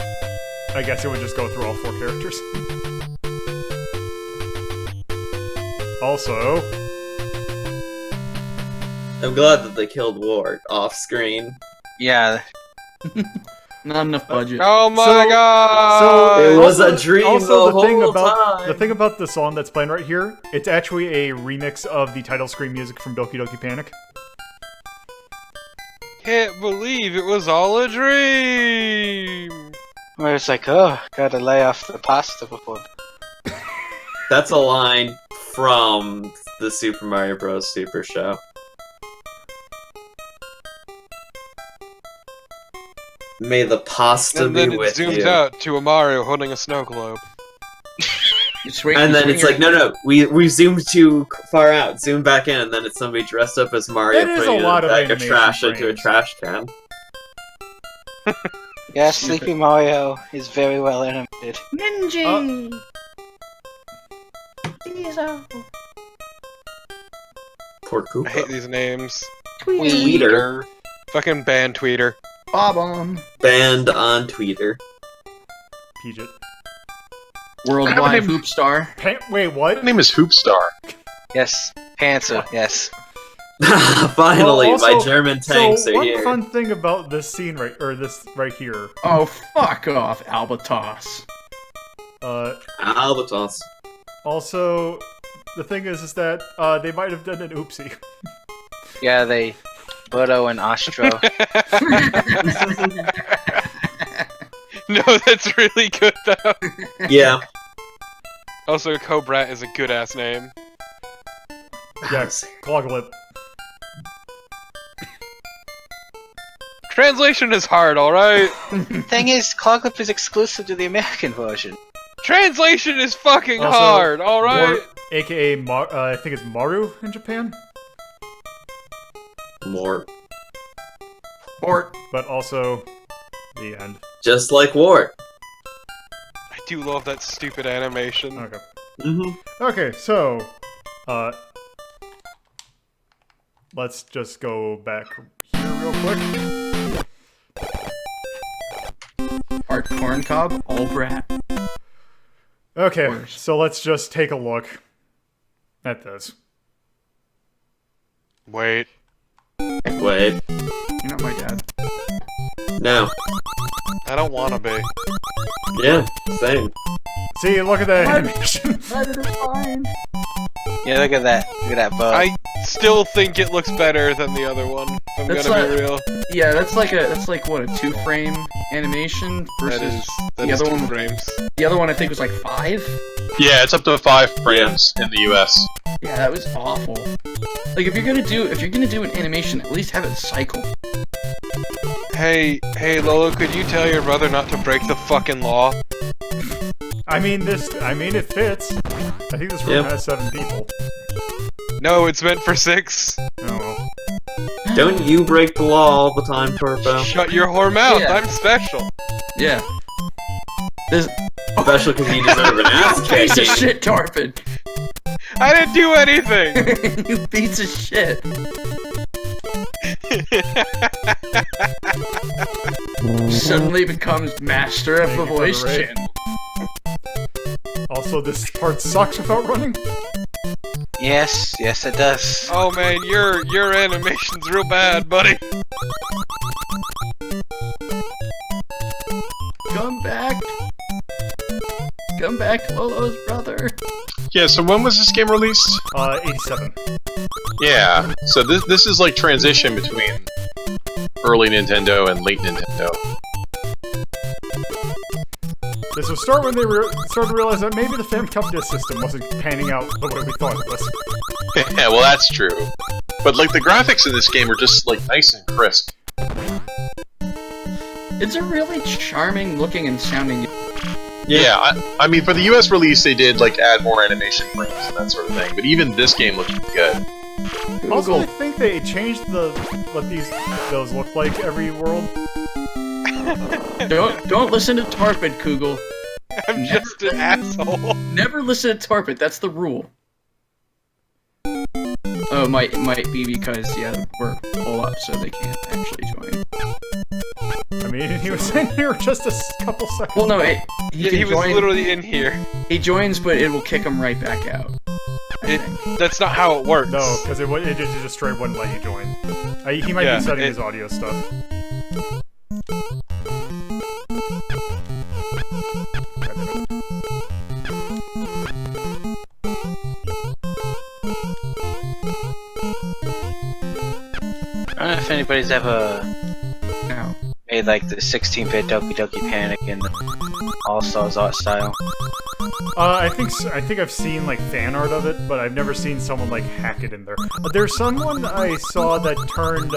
I guess it would just go through all 4 characters. Also, I'm glad that they killed Ward off screen. Yeah. Not enough budget. Oh my So- god! It was also- a dream also the thing whole about time. the thing about the song that's playing right here, it's actually a remix of the title screen music from Doki Doki Panic. Can't believe it was all a dream! Where it's like, oh, gotta lay off the pasta before. That's a line from the Super Mario Bros. Super Show. May the pasta And then be it with zooms you. out to a Mario holding a snow globe. And then it's like, no, we zoomed too far out, zoom back in, and then it's somebody dressed up as Mario That is putting a lot a of bag of animation trash into a frames. trash can. Yeah, Sleepy Mario is very well animated. Ninja! Poor I hate Koopa. these names. Tweeter. Fucking ban Tweeter. Bob-omb. Banned on Tweeter. Peach. Worldwide Hoop Star. Wait, what? My name is Hoopstar. Yes, Panther, yes. Finally, Well, also- my German tanks so are one here. fun thing about this scene this right here, Oh, fuck off, Albatos. Albatos. also, the thing is that they might have done an oopsie. Yeah, they... Bodo and Ostro. No, that's really good though. Yeah. Also, Cobrat is a good ass name. Yes, Cloglip. Translation is hard, alright? Thing is, Cloglip is exclusive to the American version. Translation is fucking Also, hard, alright? AKA, I think it's Maru in Japan, More. Or but also the end. Just like Wart. I do love that stupid animation. Okay. Mm-hmm. Okay, so, let's just go back here real quick. Art Corncob, all brat. Okay, Worse. so let's just take a look at this. Wait. Wait. You're not my dad. No. I don't wanna be. Yeah, same. See, look at that animation. Yeah, look at that. Look at that bow. I still think it looks better than the other one, if I'm That's gonna be not- real. Yeah, that's like what, a 2-frame animation versus That the is other 2 one. frames. The other one I think was like 5. Yeah, it's up to 5 frames in the US. Yeah, that was awful. Like if you're gonna do an animation, at least have it cycle. Hey, Lolo, could you tell your brother not to break the fucking law? I mean, it fits. I think this room Yep. has 7 people. No, it's meant for 6. Oh well. Don't you break the law all the time, Torpo. Shut your whore mouth, Yeah. I'm special. Yeah. This Especially because you deserve an ass piece of kicking. shit, Torpid. I didn't do anything! You piece of shit. Suddenly becomes master of Thank the you for the voice raid. channel. Also, this part sucks without running. Yes, it does. Oh man, your animation's real bad, buddy. Come back. Come back, Lolo's brother. Yeah, so when was this game released? 87. Yeah, so this is like transition between early Nintendo and late Nintendo. This will start when they started to realize that maybe the Famicom Disk system wasn't panning out the way we thought it was. Yeah, well that's true. But like the graphics in this game are just like nice and crisp. It's a really charming looking and sounding game. Yeah, I mean for the US release they did like add more animation frames and that sort of thing, but even this game looks good. Also, I Google. think they changed what those look like every world. Don't listen to Torpid, Kugel. I'm just an asshole. Never listen to Torpid, that's the rule. Oh, it might be because, yeah, we're full up, so they can't actually join. I mean, he was in here just a couple seconds. Well, no, ago. He was literally in here. He joins, but it will kick him right back out. That's not how it works. No, because it just straight wouldn't let you join. He might Yeah, be setting his audio stuff. I don't know if anybody's ever No. made like the 16-bit Doki Doki Panic in the All-Stars art style. I think I've seen like fan art of it, but I've never seen someone like hack it in there. There's someone I saw that turned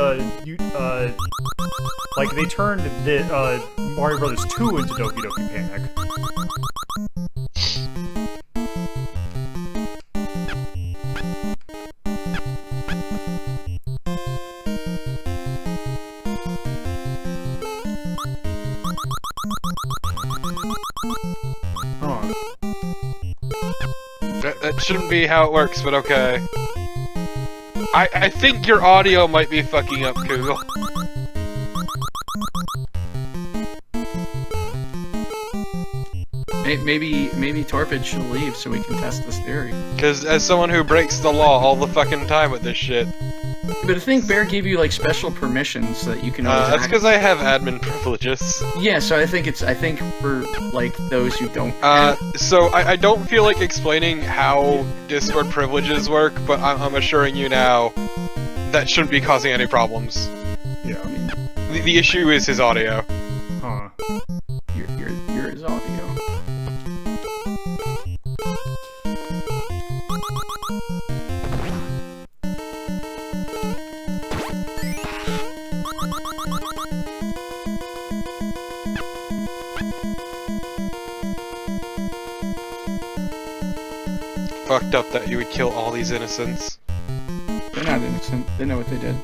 like they turned the Mario Brothers 2 into Doki Doki Panic. That shouldn't be how it works, but okay. I think your audio might be fucking up, Kugel. Maybe Torpid should leave so we can test this theory. Because as someone who breaks the law all the fucking time with this shit. But I think Bear gave you like special permissions so that you can always that's because I have admin privileges. Yeah, so I think for like those who don't so I don't feel like explaining how Discord privileges work, but I'm assuring you now that shouldn't be causing any problems. Yeah. The issue is his audio. Huh. You're his audio. Fucked up that you would kill all these innocents. They're not innocent. They know what they did.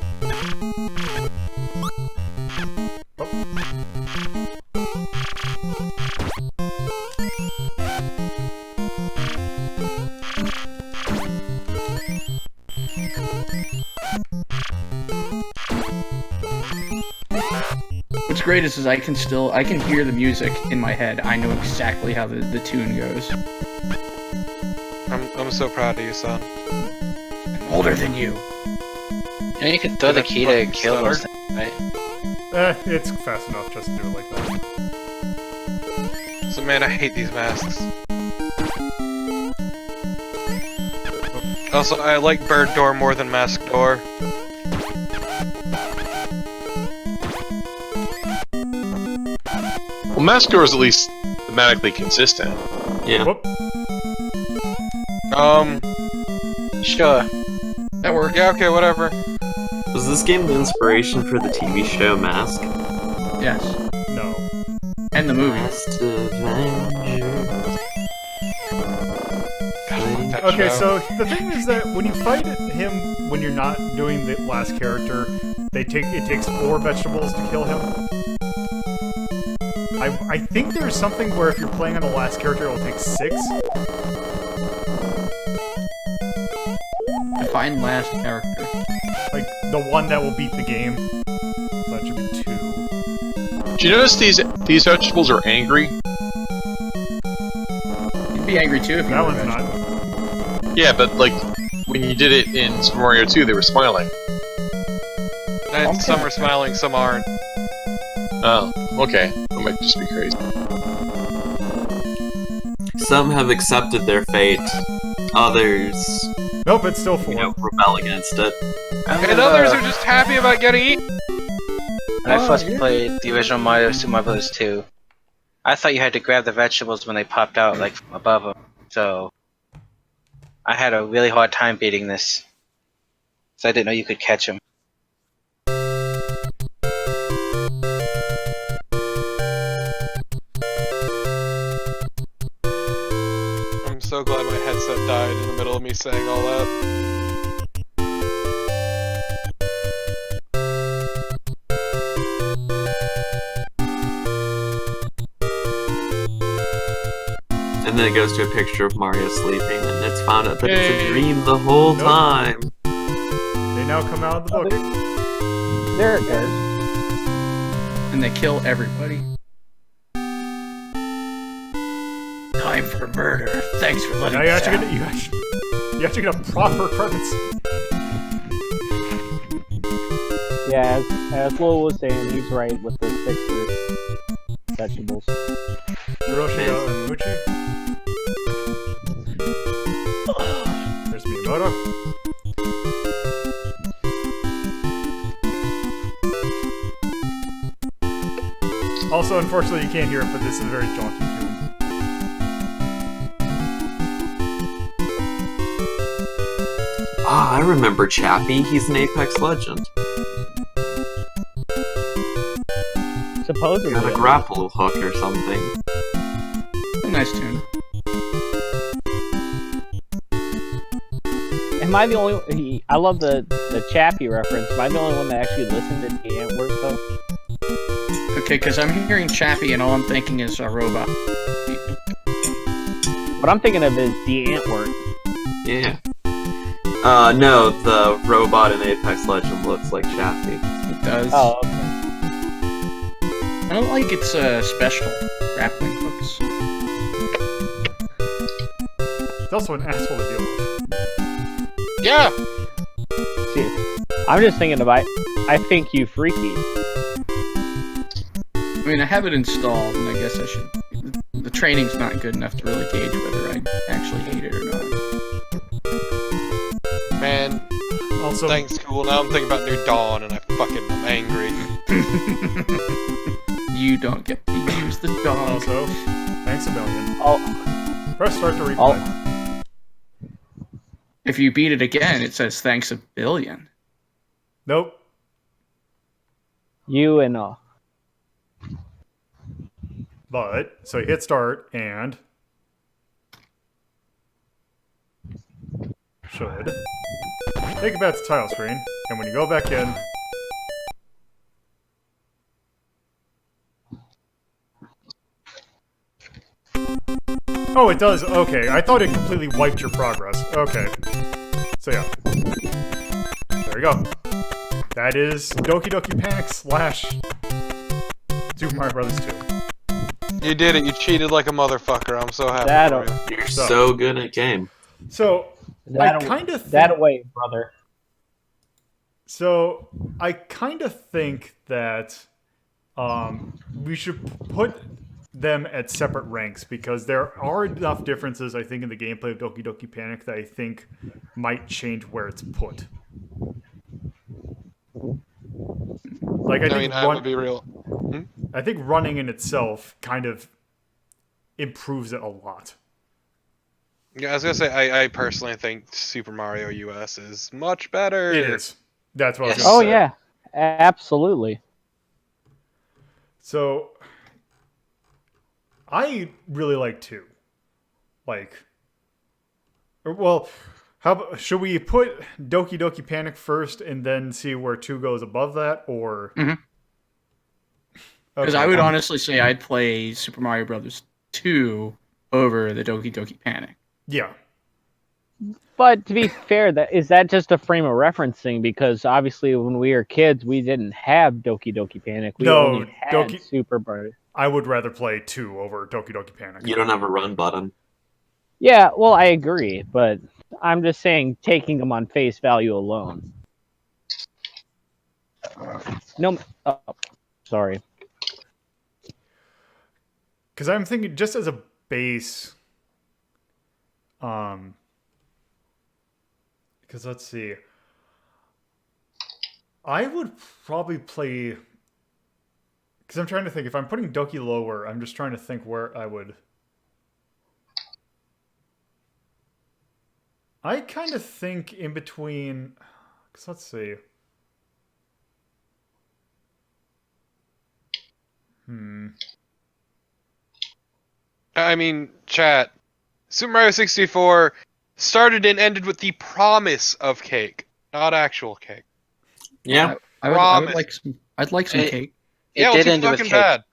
What's great is I can hear the music in my head. I know exactly how the tune goes. I'm so proud of you, son. I'm older than you. Yeah, you could throw the key to kill those things, right? It's fast enough just to do it like that. So man, I hate these masks. Also, I like Bird Door more than Mask Door. Well, Mask Door is at least thematically consistent. Yeah. Whoop. Sure. That worked. Yeah, okay, whatever. Was this game the inspiration for the TV show Mask? Yes. No. And the movie. Masked Avengers. Okay, so the thing is that when you fight him, when you're not doing the last character, it takes 4 vegetables to kill him. I think there's something where if you're playing on the last character, it'll take 6. Define last character. Like, the one that will beat the game. So that should be 2. Do you notice these vegetables are angry? You'd be angry too if you That were one's not. Yeah, but like when you did it in Super Mario 2, they were smiling. And some are smiling, some aren't. Oh, okay. I might just be crazy. Some have accepted their fate. Others, Nope, it's still 4. rebel against it. And others are just happy about getting eaten. When I first played the original Mario Super Mario Bros. 2, I thought you had to grab the vegetables when they popped out, like, from above them. So, I had a really hard time beating this. So I didn't know you could catch them. I'm so glad my headset died in the middle of me saying all that. And then it goes to a picture of Mario sleeping, and it's found out that it's Yay. a dream the whole Nope. time. They now come out of the book. There it goes. And they kill everybody. Time for murder. Thanks for letting Now you us actually out. you actually get a proper credits. Yeah, as Lowell was saying, he's right with the texture vegetables. Hiroshi and Muchi. There's Miyamoto. Also, unfortunately, you can't hear it, but this is a very jaunty tune. I remember Chappie. He's an Apex legend. Supposedly. Got a grapple hook or something. A nice tune. Am I the only? I love the Chappie reference. Am I the only one that actually listened to the Antwerp though? Okay, because I'm hearing Chappie and all I'm thinking is a robot. What I'm thinking of is the Antwerp. Yeah. No, the robot in Apex Legend looks like Chappie. It does. Oh, okay. I don't like its special grappling hooks. It's also an asshole to deal with. Yeah. See, I'm just thinking about. I think you freaky. I mean, I have it installed, and I guess I should. The training's not good enough to really gauge whether I actually hate it or not. Man, Also, thanks, cool. Now I'm thinking about New Dawn, and I'm angry. You don't get to use the dog. also, thanks a million. Oh, Press start to replay. If you beat it again, it says thanks a billion. Nope. you and But, so you hit start and should take it back to the title screen. And when you go back in, oh, it does. Okay, I thought it completely wiped your progress. Okay. So yeah. There you go. That is Doki Doki Panic / Super Mario Bros. 2. You did it. You cheated like a motherfucker. I'm so happy That for you. You're so good at game. So that I kind of that away, brother. So I kind of think that we should put them at separate ranks because there are enough differences, I think, in the gameplay of Doki Doki Panic that I think might change where it's put. Like I think I'm gonna be real. I think running in itself kind of improves it a lot. Yeah, I was gonna say I personally think Super Mario US is much better. It is. That's what I was Yes. going Oh to say. yeah, absolutely. So I really like 2. Like, well, should we put Doki Doki Panic first and then see where 2 goes above that, or? Mhm. Because I would honestly say I'd play Super Mario Bros. 2 over the Doki Doki Panic. Yeah. But to be fair, that just a frame of reference thing? Because obviously, when we were kids, we didn't have Doki Doki Panic. We No, only had Super Mario. I would rather play 2 over Doki Doki Panic. You don't have a run button. Yeah, well, I agree, but I'm just saying, taking them on face value alone. No, sorry. Because I'm thinking just as a base, because let's see, I would probably play, because I'm trying to think, if I'm putting Doki lower, I'm just trying to think where I would. I kind of think in between, because let's see. I mean, chat. Super Mario 64 started and ended with the promise of cake, not actual cake. Yeah. I'd like some cake. Yeah, It it did was end with fucking cake. bad.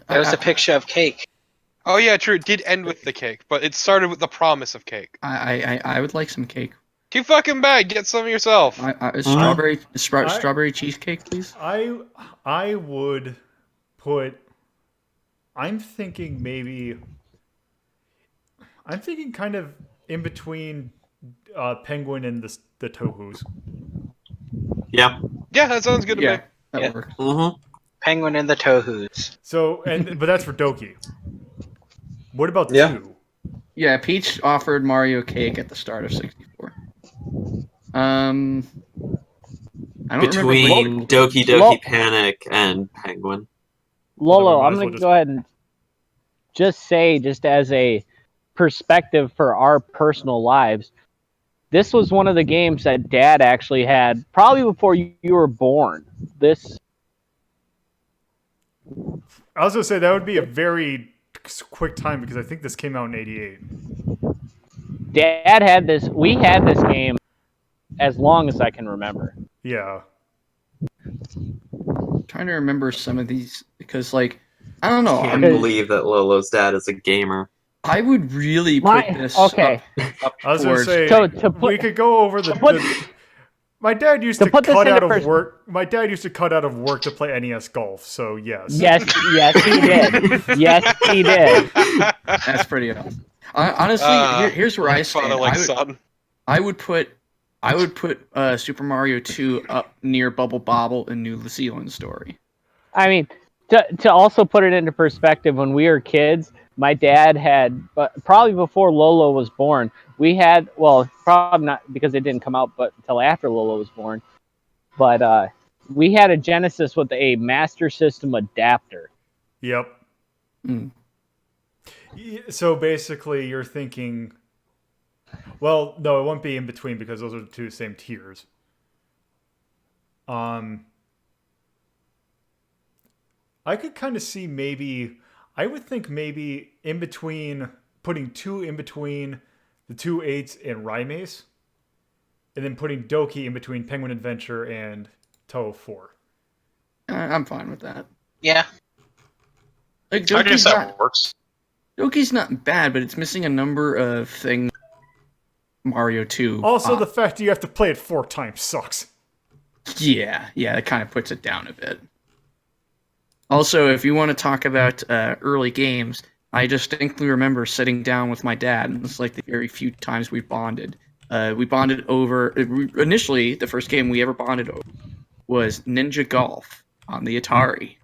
There was a picture of cake. Oh yeah, true. It did end with the cake, but it started with the promise of cake. I would like some cake. Too fucking bad. Get some yourself. Strawberry cheesecake, please. I would put. I'm thinking kind of in between Penguin and the Tohus. Yeah. Yeah, that sounds good to me. That Yeah. works. Mm-hmm. Penguin and the Tohus. So but that's for Doki. What about Yeah. 2? Yeah, Peach offered Mario cake at the start of 64. I don't remember. Between Doki Doki Panic and Penguin. Lolo, might I'm as well going to just- go ahead and just say, just as a perspective for our personal lives, this was one of the games that Dad actually had probably before you were born. This. I was gonna say that would be a very quick time because I think this came out in '88. Dad had this. We had this game as long as I can remember. Yeah. I'm trying to remember some of these because, like, I don't know. I can't believe that Lolo's dad is a gamer. I would really put this up I was gonna towards. say we could go over my dad used to cut out of work. My dad used to cut out of work to play NES golf. So yes. Yes, he did. Yes, he did. That's pretty awesome. Honestly, here's where I stand. I would put Super Mario 2 up near Bubble Bobble and New Zealand Story. I mean, to also put it into perspective, when we were kids, my dad had, probably before Lolo was born, we had, well, probably not because it didn't come out but until after Lolo was born, but we had a Genesis with a Master System adapter. Yep. Mm. So basically you're thinking, well, no, it won't be in between because those are the two same tiers. I could kind of see I would think maybe in between, putting 2 in between the 2 8s and Rhymace, and then putting Doki in between Penguin Adventure and Toe 4. I'm fine with that. Yeah. Like, I guess that works. Doki's not bad, but it's missing a number of things. Mario 2. Also, the fact that you have to play it 4 times sucks. Yeah, it kind of puts it down a bit. Also, if you want to talk about early games, I distinctly remember sitting down with my dad, and it's like the very few times we've bonded. We bonded over... Initially, the first game we ever bonded over was Ninja Golf on the Atari.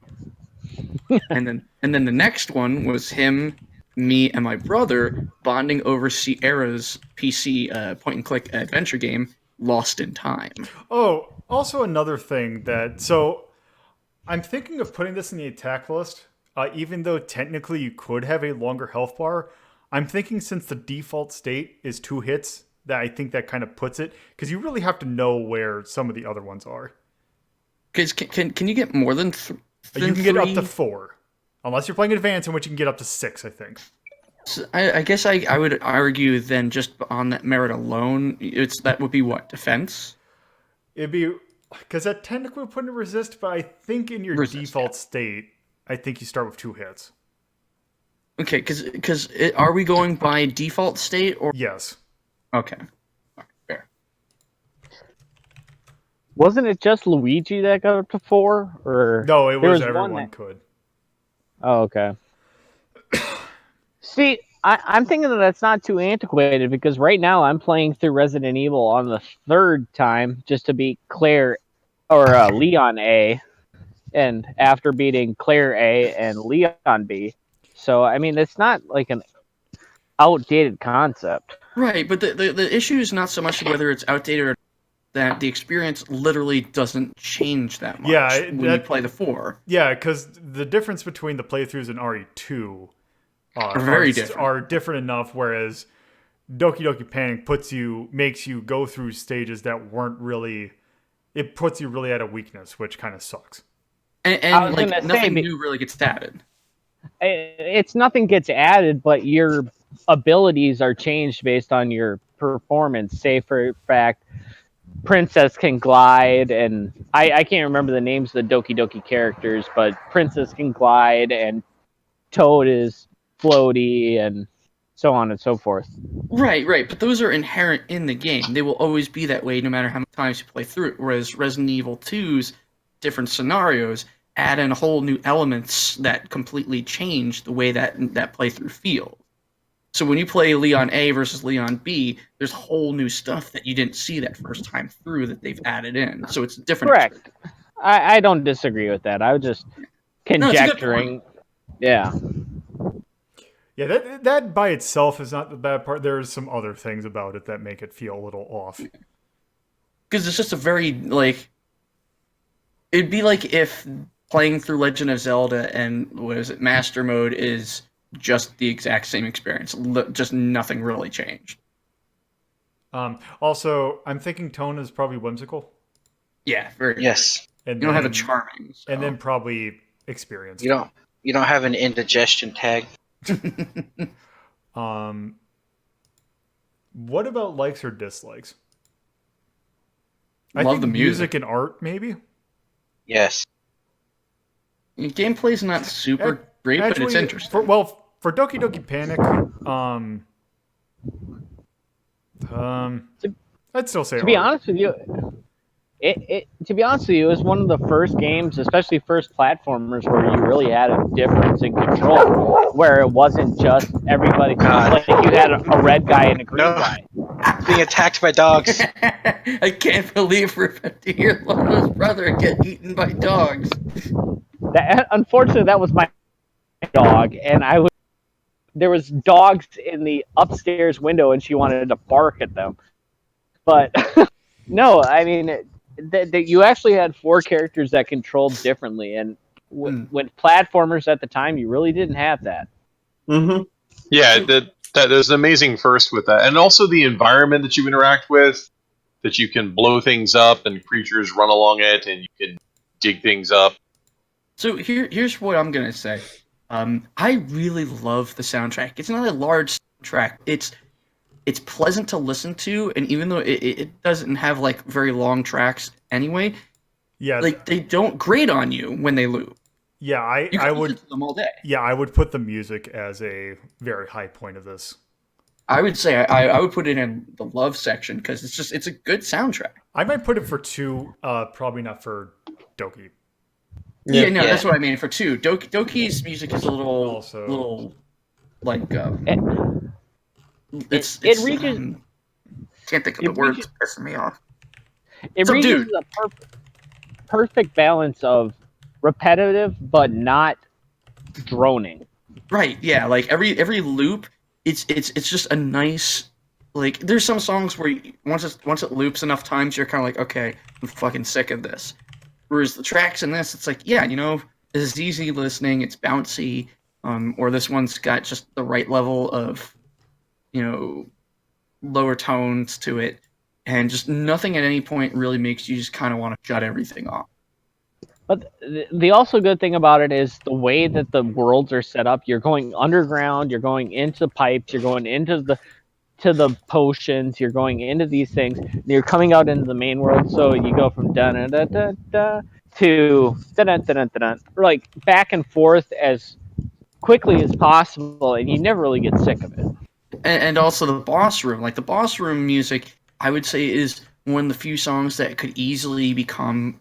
and then the next one was him, me, and my brother bonding over Sierra's PC point-and-click adventure game, Lost in Time. Oh, also another thing so I'm thinking of putting this in the attack list, even though technically you could have a longer health bar. I'm thinking since the default state is 2 hits, that I think that kind of puts it, because you really have to know where some of the other ones are. Because can you get more than 3? You can get up to 4. Unless you're playing advanced, in which you can get up to 6, I think. So I guess I would argue then just on that merit alone, that would be what? Defense? It'd be... Because that technically would put in resist, but I think in your default state, I think you start with 2 hits. Okay, because are we going by default state or... Yes. Okay. All right, fair. Wasn't it just Luigi that got up to 4? Or no, it was everyone could. Oh, okay. See, I'm thinking that's not too antiquated because right now I'm playing through Resident Evil on the 3rd time just to beat Claire or Leon A, and after beating Claire A and Leon B. So I mean, it's not like an outdated concept. Right, but the issue is not so much whether it's outdated or that the experience literally doesn't change that much when you play the 4. Yeah, because the difference between the playthroughs in RE2 are different enough, whereas Doki Doki Panic makes you go through stages that weren't really... It puts you really at a weakness, which kind of sucks. And like, nothing new really gets added. It's nothing gets added, but your abilities are changed based on your performance. Say, for fact, Princess can glide, and I can't remember the names of the Doki Doki characters, but Princess can glide, and Toad is floaty, and so on and so forth. Right, but those are inherent in the game. They will always be that way no matter how many times you play through it, whereas Resident Evil 2's different scenarios add in whole new elements that completely change the way that playthrough feels. So when you play Leon A versus Leon B, there's whole new stuff that you didn't see that first time through that they've added in. So it's different. Correct. I don't disagree with that. I was just conjecturing. Yeah. Yeah, that by itself is not the bad part. There's some other things about it that make it feel a little off. Because it's just a very, like... It'd be like if playing through Legend of Zelda and, Master Mode is just the exact same experience. Just nothing really changed. Also, I'm thinking tone is probably whimsical. Yeah, very. Yes. And You don't have a then- charming. So. And then probably experience. You don't have an indigestion tag. What about likes or dislikes? Love the music and art, maybe. Yes. Gameplay's not super great, but it's interesting. For Doki Doki Panic, I'd still say To be art. honest with you, it was one of the first games, especially first platformers, where you really had a difference in control, where it wasn't just everybody. Like you had a red guy and a green guy. Being attacked by dogs. I can't believe we're about to hear Lolo's brother get eaten by dogs. Unfortunately, that was my dog, and there was dogs in the upstairs window, and she wanted to bark at them. But no, I mean, you actually had 4 characters that controlled differently, and when platformers at the time, you really didn't have that. Mm-hmm. Yeah, that is an amazing first with that, and also the environment that you interact with, that you can blow things up and creatures run along it, and you can dig things up. So here's what I'm gonna say. I really love the soundtrack. It's not a large soundtrack. It's pleasant to listen to, and even though it doesn't have like very long tracks anyway, like they don't grate on you when they loop. Yeah, I would listen to them all day. Yeah, I would put the music as a very high point of this. I would say I would put it in the love section because it's a good soundtrack. I might put it for 2, probably not for Doki. Yeah, that's what I mean for 2. Doki's music is a little like it reaches. Can't think of the words pissing me off. It reaches a perfect balance of repetitive but not droning. Right? Yeah, like every loop, it's just a nice. Like there's some songs where once it loops enough times, you're kind of like, okay, I'm fucking sick of this. Whereas the tracks in this, it's like, yeah, this is easy listening, it's bouncy, or this one's got just the right level of, lower tones to it, and just nothing at any point really makes you just kind of want to shut everything off. But the also good thing about it is the way that the worlds are set up. You're going underground, you're going into pipes, you're going into the potions, you're going into these things, you're coming out into the main world, so you go from da da da da da to da da da da da, like back and forth as quickly as possible, and you never really get sick of it. And also the boss room, like the boss room music, I would say is one of the few songs that could easily become,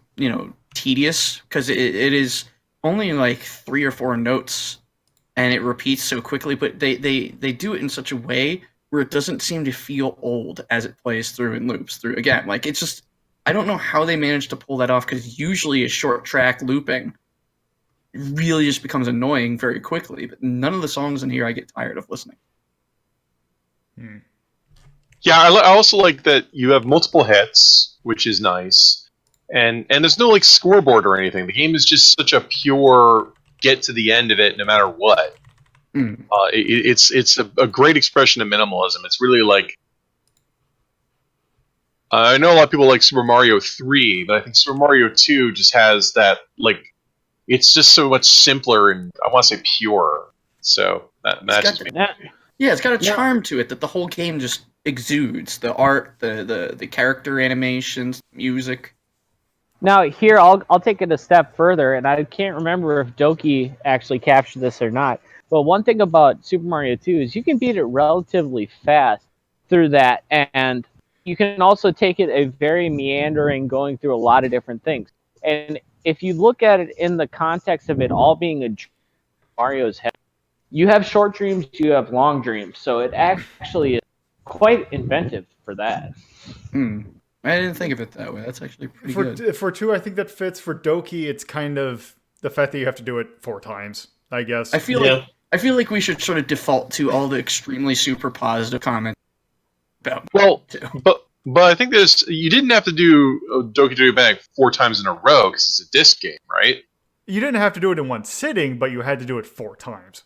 tedious, because it is only like 3 or 4 notes, and it repeats so quickly, but they do it in such a way where it doesn't seem to feel old as it plays through and loops through. Again, like it's just, I don't know how they managed to pull that off, because usually a short track looping really just becomes annoying very quickly, but none of the songs in here I get tired of listening. Yeah, I also like that you have multiple hits, which is nice, and there's no like scoreboard or anything. The game is just such a pure get to the end of it, no matter what. It's a great expression of minimalism. It's really like, I know a lot of people like Super Mario 3, but I think Super Mario 2 just has that, like, it's just so much simpler and I want to say pure. So that's yeah, it's got a charm to it that the whole game just exudes. The art, the character animations, music. Now here, I'll take it a step further, and I can't remember if Doki actually captured this or not. But one thing about Super Mario 2 is you can beat it relatively fast through that, and you can also take it a very meandering, going through a lot of different things. And if you look at it in the context of it all being a Mario's head, you have short dreams, you have long dreams. So it actually is quite inventive for that. I didn't think of it that way. That's actually pretty good. For 2, I think that fits. For Doki, it's kind of the fact that you have to do it 4 times, I guess. I feel like we should sort of default to all the extremely super positive comments about. Well, but I think you didn't have to do Doki Doki Panic 4 times in a row because it's a disc game, right? You didn't have to do it in one sitting, but you had to do it 4 times.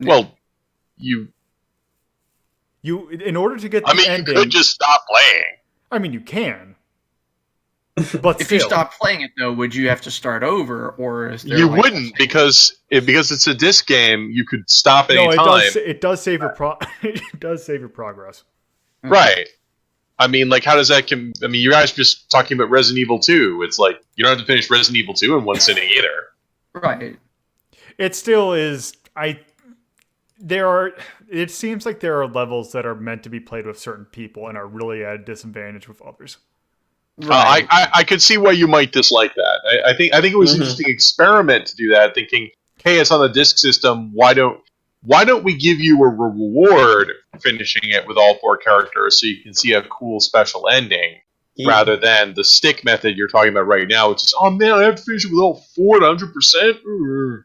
Well, you in order to get the I mean, ending, you could just stop playing. I mean, you can. But If you stop playing it, though, would you have to start over, or is there You like wouldn't because it's a disc game. You could stop no, anytime. it does save your it does save your progress. Right. I mean, like, how does that? I mean, you guys are just talking about Resident Evil 2. It's like you don't have to finish Resident Evil 2 in one sitting either. Right. It still is. It seems like there are levels that are meant to be played with certain people and are really at a disadvantage with others. Right. I could see why you might dislike that. I think it was an interesting experiment to do that. Thinking, hey, it's on the disc system. Why don't we give you a reward for finishing it with all 4 characters so you can see a cool special ending, rather than the stick method you're talking about right now, which is, oh man, I have to finish it with all 4 to 100%.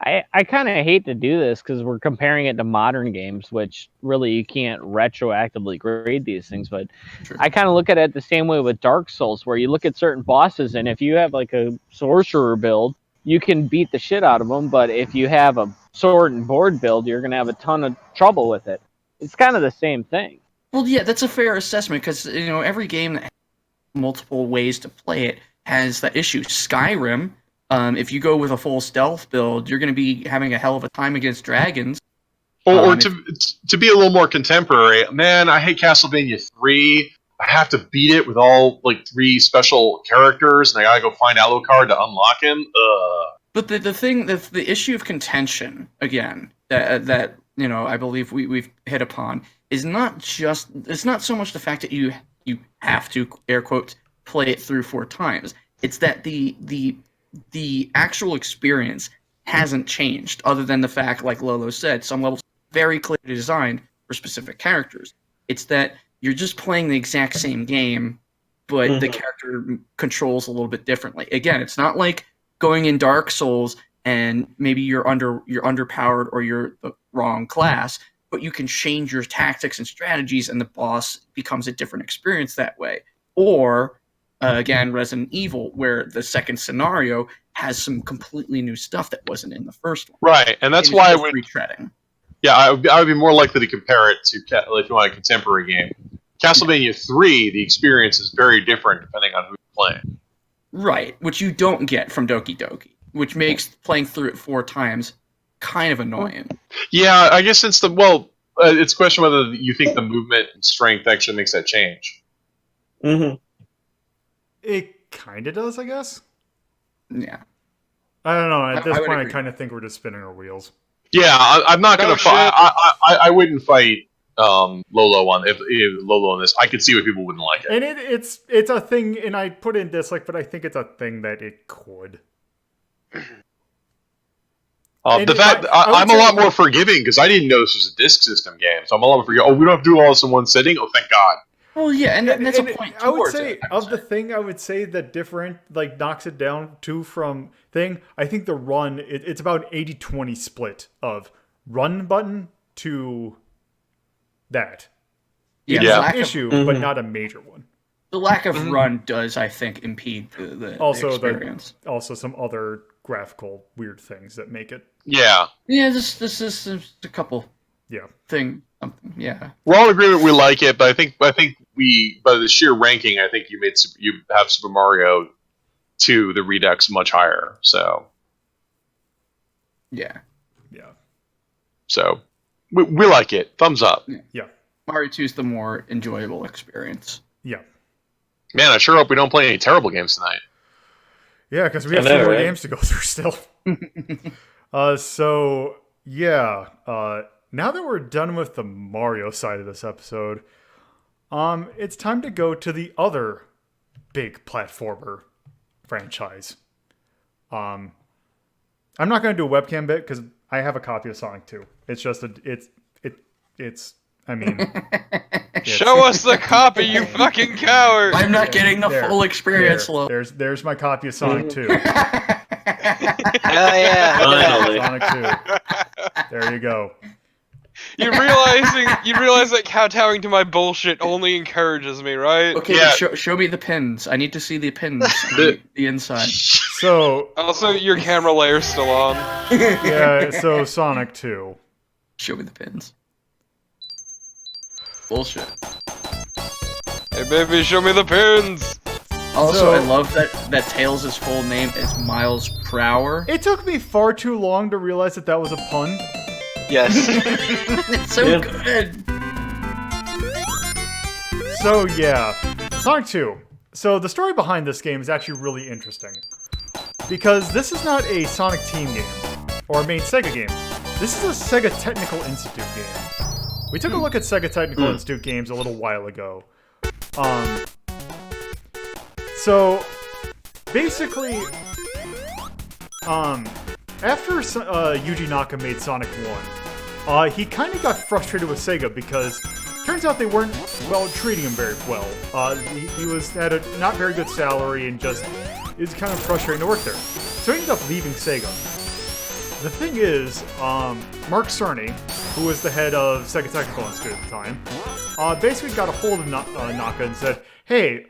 I kind of hate to do this because we're comparing it to modern games, which really you can't retroactively grade these things. But Sure. I kind of look at it the same way with Dark Souls, where you look at certain bosses, and if you have like a sorcerer build, you can beat the shit out of them. But if you have a sword and board build, you're gonna have a ton of trouble with it. It's kind of the same thing. Well, yeah, that's a fair assessment because every game that has multiple ways to play it has that issue. Skyrim. If you go with a full stealth build, you're going to be having a hell of a time against dragons. Or to be a little more contemporary, man, I hate Castlevania 3. I have to beat it with all 3 special characters, and I gotta go find Alucard to unlock him. But the issue of contention again that I believe we've hit upon is it's not so much the fact that you have to, air quotes, play it through 4 times. It's that the actual experience hasn't changed, other than the fact, like Lolo said, some levels are very clearly designed for specific characters. It's that you're just playing the exact same game, but the character controls a little bit differently. Again, it's not like going in Dark Souls and maybe you're underpowered or you're the wrong class, but you can change your tactics and strategies, and the boss becomes a different experience that way. Or again, Resident Evil, where the second scenario has some completely new stuff that wasn't in the first one. Right, and that's why I would retreading. Yeah, I would be more likely to compare it to, if you want a contemporary game, Castlevania 3. The experience is very different depending on who you're playing. Right, which you don't get from Doki Doki, which makes playing through it 4 times kind of annoying. Yeah, I guess it's it's a question whether you think the movement and strength actually makes that change. Mm-hmm. It kind of does, I guess. Yeah. I don't know. At this point, agree. I kind of think we're just spinning our wheels. Yeah, I'm not going to fight. I wouldn't fight Lolo on this. I could see why people wouldn't like it. And it's a thing, and I put in dislike, but I think it's a thing that it could. The fact I'm a lot more forgiving because I didn't know this was a disc system game, so I'm a lot more forgiving. Oh, we don't have to do all this in one sitting. Oh, thank God. Well, yeah, and that's a point. I would say the thing I would say that different knocks it down to from thing. I think the run it's about 80-20 split of run button to that. Yeah, it's an issue, but not a major one. The lack of run does, I think, impede the experience. Also, some other graphical weird things that make it. Yeah. Yeah, this is a couple. Yeah. Yeah. We're all in agreement we like it, but I think we, by the sheer ranking, I think you have Super Mario 2, the Redux, much higher. So. Yeah. Yeah. So, we like it. Thumbs up. Yeah. Mario 2 is the more enjoyable experience. Yeah. Man, I sure hope we don't play any terrible games tonight. Yeah, because we have 2 more games to go through still. So, yeah. Now that we're done with the Mario side of this episode, it's time to go to the other big platformer franchise. I'm not going to do a webcam bit because I have a copy of Sonic 2. It's just I mean... Show us the copy, you fucking coward! I'm not getting the full experience, Lo. There's my copy of Sonic 2. Hell yeah! Finally. Sonic 2. There you go. You realize that kowtowing to my bullshit only encourages me, right? Okay, Yeah. show me the pins. I need to see the pins on the inside. So... Also, your camera layer's still on. Yeah, so Sonic 2. Show me the pins. Bullshit. Hey baby, show me the pins! Also, So- I love that Tails' full name is Miles Prower. It took me far too long to realize that was a pun. Yes. It's so Yeah. good. So yeah, Sonic 2. So the story behind this game is actually really interesting. Because this is not a Sonic Team game, or a main Sega game. This is a Sega Technical Institute game. We took a look at Sega Technical Institute games a little while ago. So, basically, after Yuji Naka made Sonic 1, he kind of got frustrated with Sega because turns out they weren't, well, treating him very well. He had a not very good salary and just, it was kind of frustrating to work there. So he ended up leaving Sega. The thing is, Mark Cerny, who was the head of Sega Technical Institute at the time, basically got a hold of Naka and said, hey,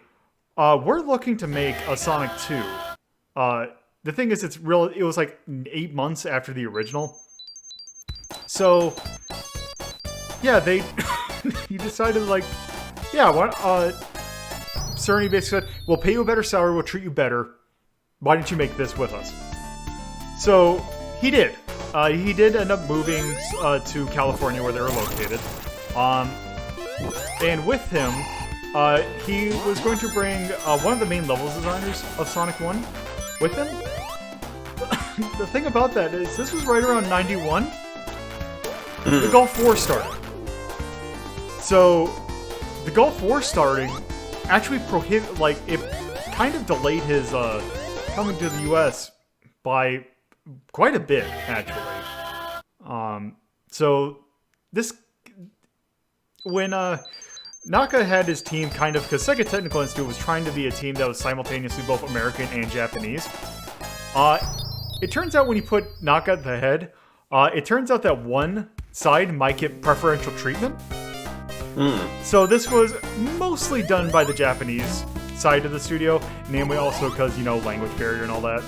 we're looking to make a Sonic 2. The thing is, it was like 8 months after the original. So, yeah, he decided, like, yeah, Cerny basically said, we'll pay you a better salary, we'll treat you better. Why didn't you make this with us? So, he did. He did end up moving to California where they were located. And with him, he was going to bring one of the main levels designers of Sonic 1 with him. The thing about that is, this was right around 91. The Gulf War started. So, the Gulf War starting actually it kind of delayed his coming to the US by quite a bit, actually. So, when Naka had his team kind of, because Sega Technical Institute was trying to be a team that was simultaneously both American and Japanese. It turns out when you put Naka at the head, it turns out that one side might get preferential treatment. So this was mostly done by the Japanese side of the studio, namely also because, language barrier and all that.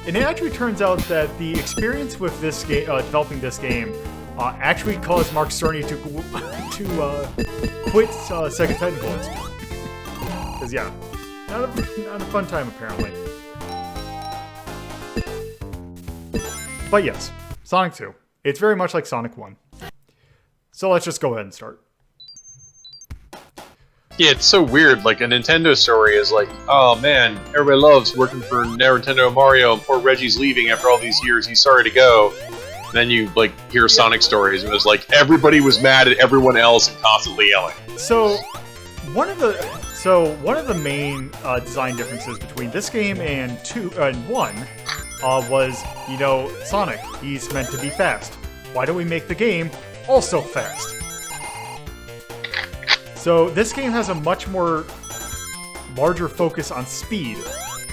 And it actually turns out that the experience with this game, developing this game, actually caused Mark Cerny to quit Sega Technical Institute. Because, yeah, not a fun time, apparently. But yes, Sonic 2. It's very much like Sonic 1. So let's just go ahead and start. Yeah, it's so weird. Like, a Nintendo story is like, oh man, everybody loves working for Nintendo Mario, and poor Reggie's leaving after all these years, he's sorry to go. And then you, hear Sonic stories, and it was like, everybody was mad at everyone else and constantly yelling. So, one of the main design differences between this game and 1 was, Sonic, he's meant to be fast. Why don't we make the game also fast? So this game has a much more larger focus on speed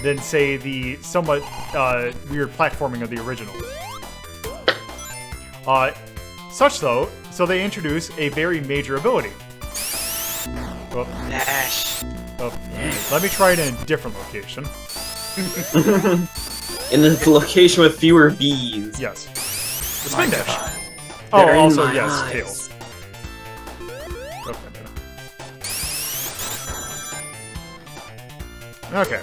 than, say, the somewhat weird platforming of the original. So they introduce a very major ability. Dash. Let me try it in a different location. In the location with fewer bees. Yes. The spin dash. They're in Also, my yes, eyes. Tails. Okay.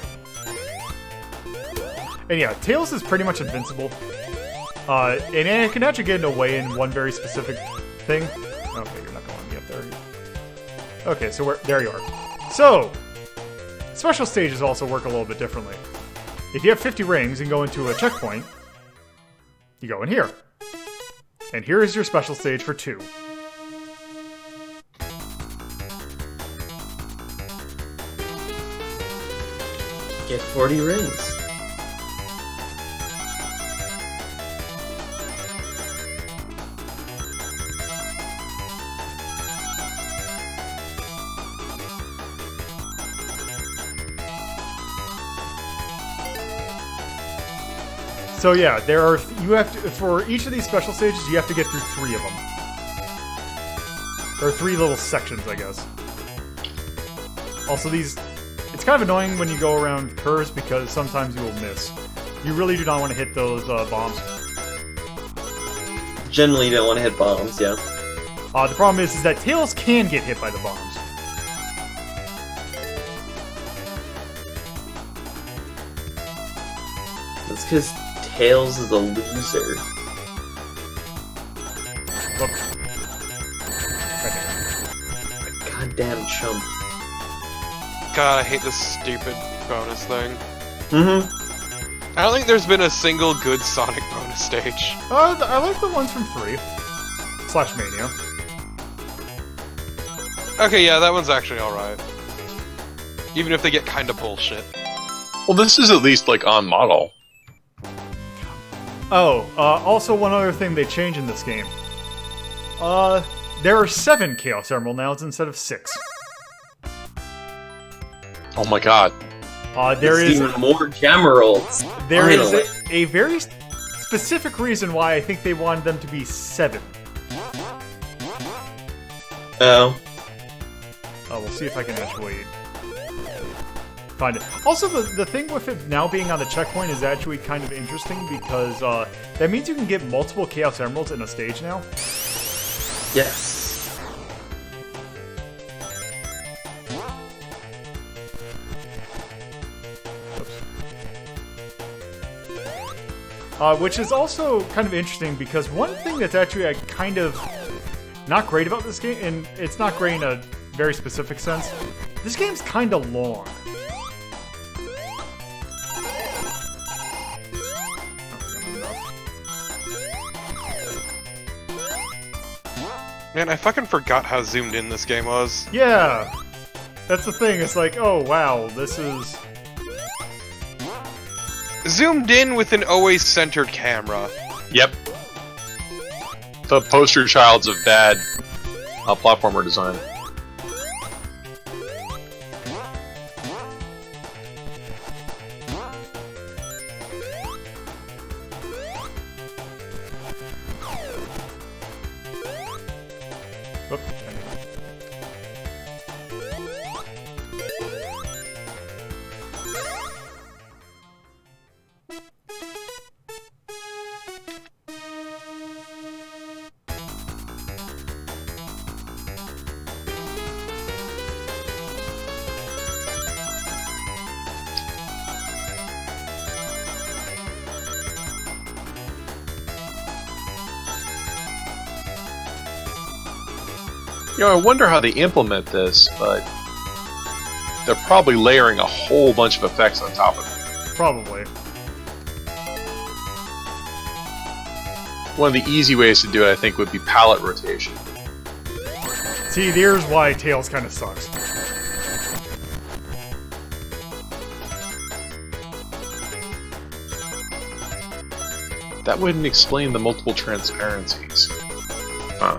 And yeah, Tails is pretty much invincible. And it can actually get in a way in one very specific thing. Okay, you're not going yet there. Okay, so there you are. So, special stages also work a little bit differently. If you have 50 rings and go into a checkpoint, you go in here. And here is your special stage for 2. Get 40 rings. So yeah, for each of these special stages, you have to get through 3 of them. Or 3 little sections, I guess. Also, it's kind of annoying when you go around curves because sometimes you will miss. You really do not want to hit those bombs. Generally, you don't want to hit bombs, yeah. The problem is that Tails can get hit by the bombs. That's because Tails is a loser. Look. Goddamn chump. God, I hate this stupid bonus thing. Mm-hmm. I don't think there's been a single good Sonic bonus stage. I like the ones from 3. / Mania. Okay, yeah, that one's actually alright. Even if they get kinda bullshit. Well, this is at least like on model. Oh, also one other thing they changed in this game. There are 7 Chaos Emerald now instead of 6. Oh my god. There is even more Gemeralds. There is Finally. a very specific reason why I think they wanted them to be 7. Oh. We'll see if I can actually find it. Also, the thing with it now being on the checkpoint is actually kind of interesting because that means you can get multiple Chaos Emeralds in a stage now. Yes. Which is also kind of interesting because one thing that's actually kind of not great about this game, and it's not great in a very specific sense, this game's kind of long. Man, I fucking forgot how zoomed in this game was. Yeah, that's the thing. It's like, oh wow, this is Zoomed in with an always centered camera. Yep. The poster childs of bad platformer design. Oop. You know, I wonder how they implement this, but they're probably layering a whole bunch of effects on top of it. Probably. One of the easy ways to do it, I think, would be palette rotation. See, there's why Tails kind of sucks. That wouldn't explain the multiple transparencies. Huh.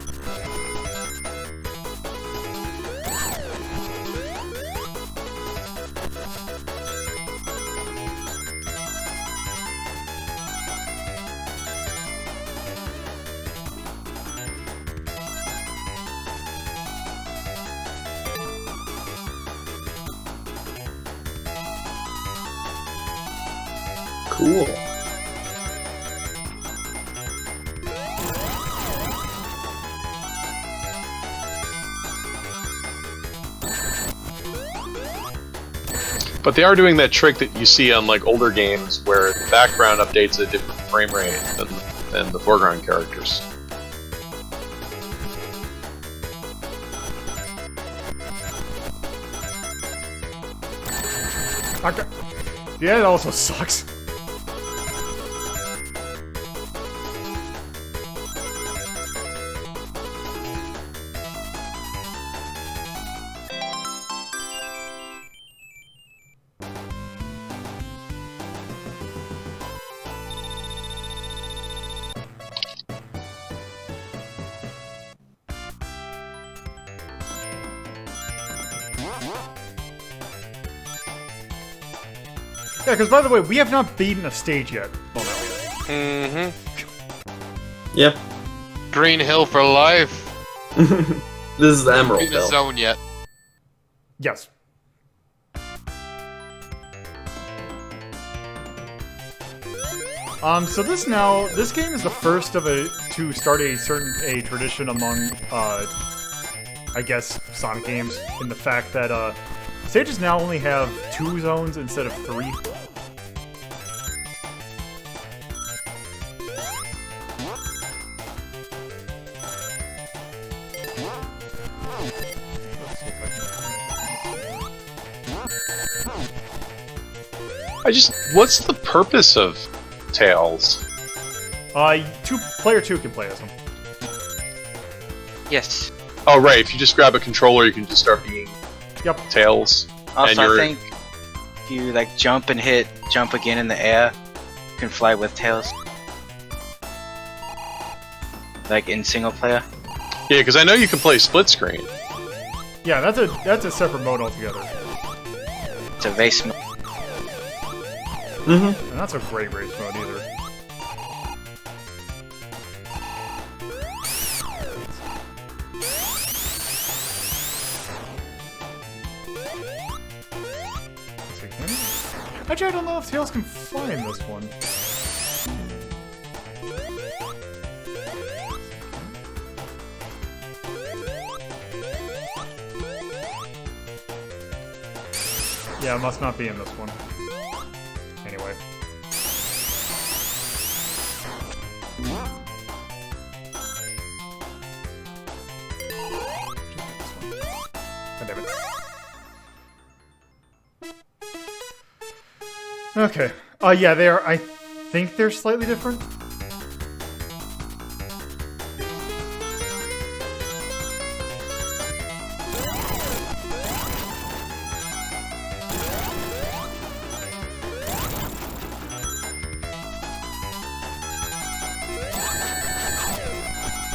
Cool. But they are doing that trick that you see on like older games where the background updates at a different frame rate than the foreground characters. Okay. Yeah, it also sucks. Yeah, because by the way, we have not beaten a stage yet. Well, no, we haven't. Mm-hmm. Yep. Green Hill for life. This is Emerald In the Hill. zone yet. Yes. So this game is the first to start a tradition among, I guess, Sonic games, in the fact that, stages now only have 2 zones instead of 3. What's the purpose of Tails? Player 2 can play as them. Yes. Oh, right. If you just grab a controller, you can just start being Tails. Also, I think if you like jump and jump again in the air, you can fly with Tails. Like in single player. Yeah, because I know you can play split screen. Yeah, that's a separate mode altogether. It's a race mode. And that's a great race mode either. Actually, I don't know if Tails can fly in this one. Yeah, it must not be in this one. Anyway. God damn it. Okay. Yeah, they are. I think they're slightly different.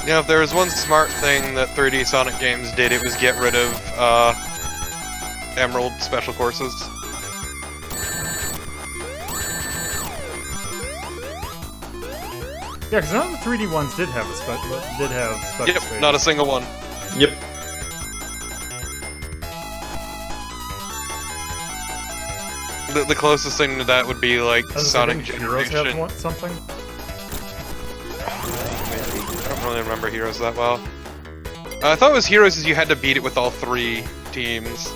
You know, if there was one smart thing that 3D Sonic games did, it was get rid of Emerald special courses. Yeah, because none of the 3D ones did have special Yep, stages. not a single one. Yep. The closest thing to that would be like Sonic Heroes Generation. have something. I don't really remember Heroes that well. I thought it was Heroes is you had to beat it with all 3 teams.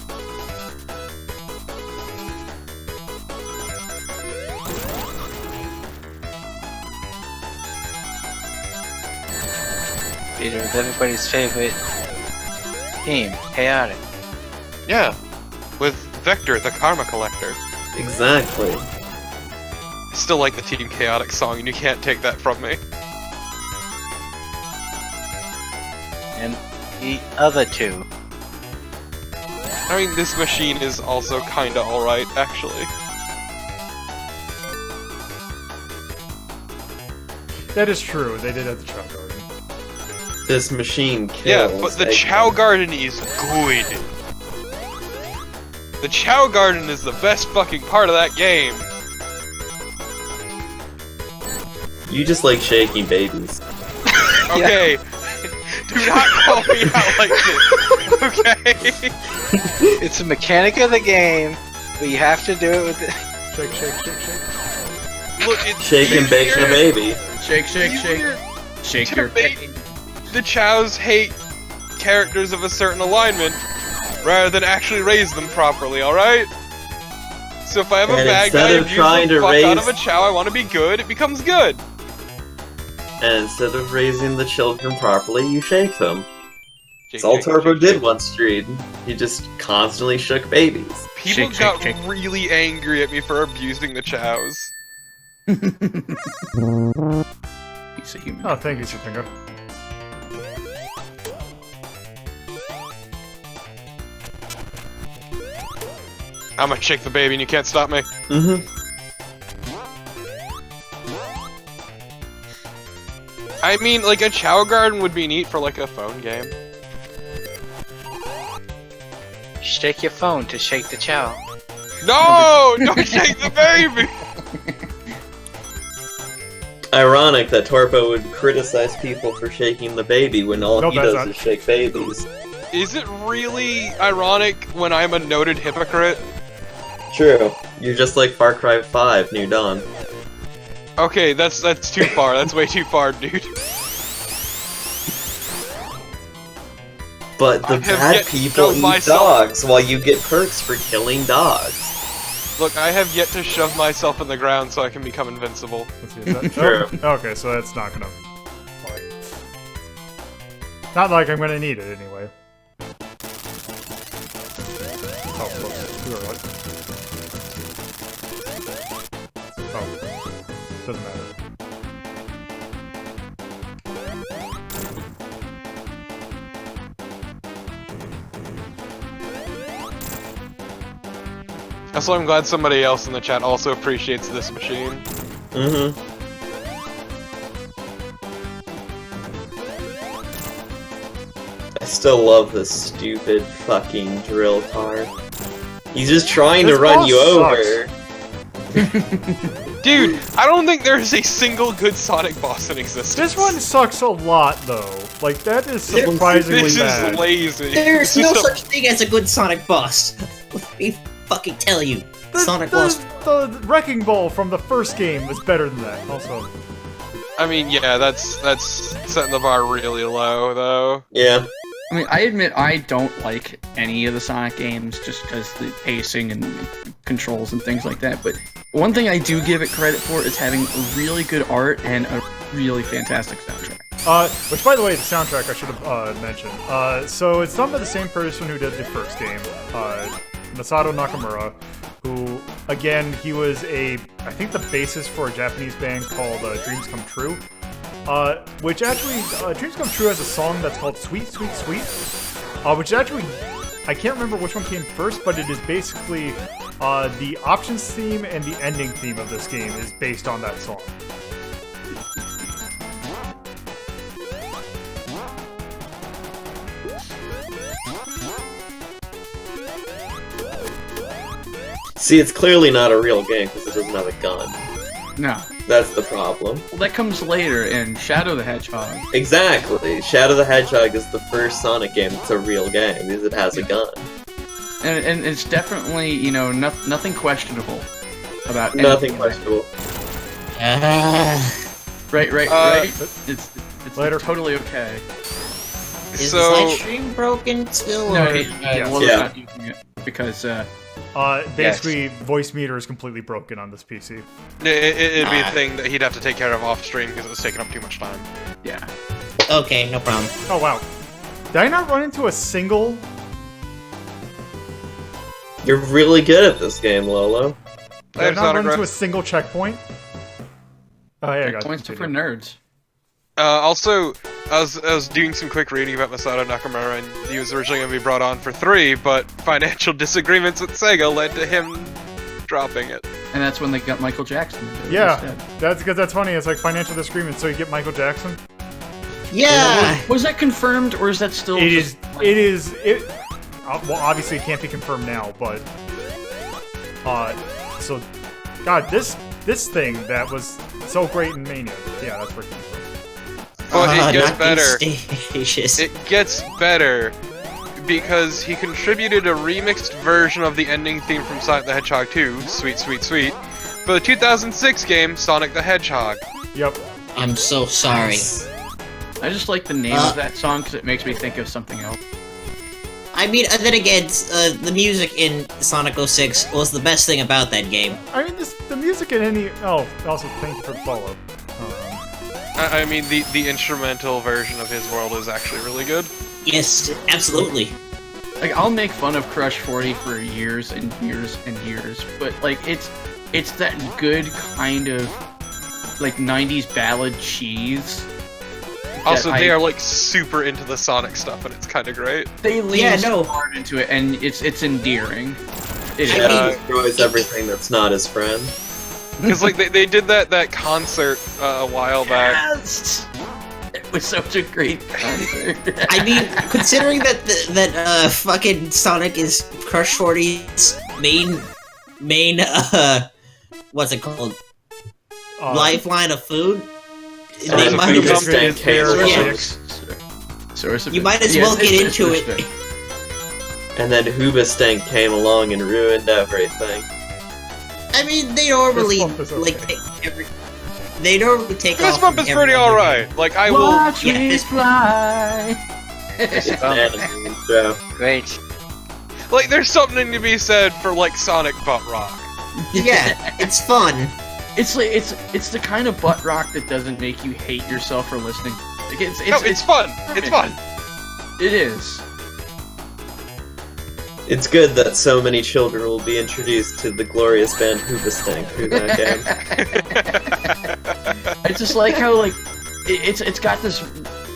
Peter, everybody's favorite team, Chaotic. Yeah, with Vector, the Karma Collector. Exactly. I still like the Team Chaotic song, and you can't take that from me. And the other 2. I mean, this machine is also kinda alright, actually. That is true. They did have the Chow Garden. This machine kills. Yeah, but the Chow Garden is good. The Chow Garden is the best fucking part of that game. You just like shaking babies. Okay. Do not call me out like this. Okay. It's a mechanic of the game, but you have to do it with it. Shake, shake, shake, shake. Look, it's Shake and bake your baby. Shake, shake, shake. Shake your baby. The Chows hate characters of a certain alignment rather than actually raise them properly, alright? So if I have a And bad instead guy of abuse trying the to fuck out of raise- a Chow, I want to be good, it becomes good. And instead of raising the children properly, you shake them. Shake, That's all shake, Turbo shake, did shake. one street. He just constantly shook babies. People Shake, got shake, shake. really angry at me for abusing the Chows. Piece of human. Oh, thank you, Sutinga. I'm gonna shake the baby and you can't stop me. Mm-hmm. I mean, like, a Chow Garden would be neat for, like, a phone game. Shake your phone to shake the chow. No! Don't shake the baby! Ironic that Torpo would criticize people for shaking the baby when all No, he that's does not- is shake babies. Is it really ironic when I'm a noted hypocrite? True. You're just like Far Cry 5 New Dawn. Okay, that's too far. That's way too far, dude. But the I have bad yet to people shove eat myself- dogs while you get perks for killing dogs. Look, I have yet to shove myself in the ground so I can become invincible. Let's see, is that True. oh, okay, so that's not gonna work. Not like I'm gonna need it anyway. Oh, whoops. You were right. Oh. Doesn't matter. Also, I'm glad somebody else in the chat also appreciates this machine. Mm-hmm. I still love this stupid fucking drill car. He's just trying This to run boss you sucks. over. Dude, I don't think there's a single good Sonic boss in existence. This one sucks a lot, though. Like, that is surprisingly This bad. is lazy. There's This no is a- such thing as a good Sonic boss. Let me fucking tell you. Sonic boss. The Wrecking Ball from the first game was better than that, also. I mean, yeah, that's setting the bar really low, though. Yeah. I mean, I admit I don't like any of the Sonic games just because the pacing and controls and things like that, but one thing I do give it credit for is having really good art and a really fantastic soundtrack. Which, by the way, the soundtrack I should have mentioned. So it's done by the same person who did the first game, Masato Nakamura, who, again, he was I think the bassist for a Japanese band called Dreams Come True. Which actually, Dreams Come True has a song that's called Sweet, Sweet, Sweet, which actually, I can't remember which one came first, but it is basically, the options theme and the ending theme of this game is based on that song. See, it's clearly not a real game because it doesn't have a gun. No. That's the problem. Well, that comes later in Shadow the Hedgehog. Exactly. Shadow the Hedgehog is the first Sonic game that's a real game because it has a gun. And it's definitely, you know, nothing questionable about Nothing anything. questionable. Right. It's Later. totally okay. Is So, the slide stream broken still? No, or- he was Yeah. not using it because Basically, voice meter is completely broken on this PC. it'd be a thing that he'd have to take care of off stream because it was taking up too much time. yeah. Okay, no problem. Oh, wow. Did I not run into a single? You're really good at this game, Lolo. Did I Later, not run Sonic into a Run. single checkpoint? Oh, yeah, I got Points it. for nerds. Also, I was doing some quick reading about Masato Nakamura, and he was originally going to be brought on for 3, but financial disagreements with Sega led to him dropping it. And that's when they got Michael Jackson. to do it Yeah, instead. that's because that's funny. It's like financial disagreement, so you get Michael Jackson. Yeah! Was that confirmed, or is that still? It just, is. Well, obviously, it can't be confirmed now, but so, God, this thing that was so great in Mania. Yeah, that's where it came from. But it gets not better. Contagious. It gets better because he contributed a remixed version of the ending theme from Sonic the Hedgehog 2, Sweet Sweet Sweet, for the 2006 game Sonic the Hedgehog. Yep. I'm so sorry. I just like the name of that song because it makes me think of something else. I mean, then again, the music in Sonic 06 was the best thing about that game. I mean, the music in any. Oh, also thank you for the follow. I mean, the instrumental version of his world is actually really good. Yes, absolutely. Like, I'll make fun of Crush 40 for years and years and years, but like it's that good kind of like 90s ballad cheese. Also, that they are like super into the Sonic stuff, and it's kind of great. They lean Yeah, so no. hard into it, and it's endearing. It I is. mean- Destroys everything that's not his friend. Because like they did that concert a while back. Yes! It was such a great concert. I mean, considering that fucking Sonic is Crush 40's main what's it called? Lifeline of food. They the might food as- stank Source of You might as well get it's into it. interesting. And then Hoobastank came along and ruined everything. I mean, they normally This one was okay. like every. they don't take off. Goosebump is pretty alright. Like, I will. Watch me fly. Yeah. Great. Like, there's something to be said for, like, Sonic butt rock. Yeah, it's fun. It's like it's the kind of butt rock that doesn't make you hate yourself for listening. Like, It's fun. It's fun. It is. It's good that so many children will be introduced to the glorious band Hoobastank through that game. I just like how like it's got this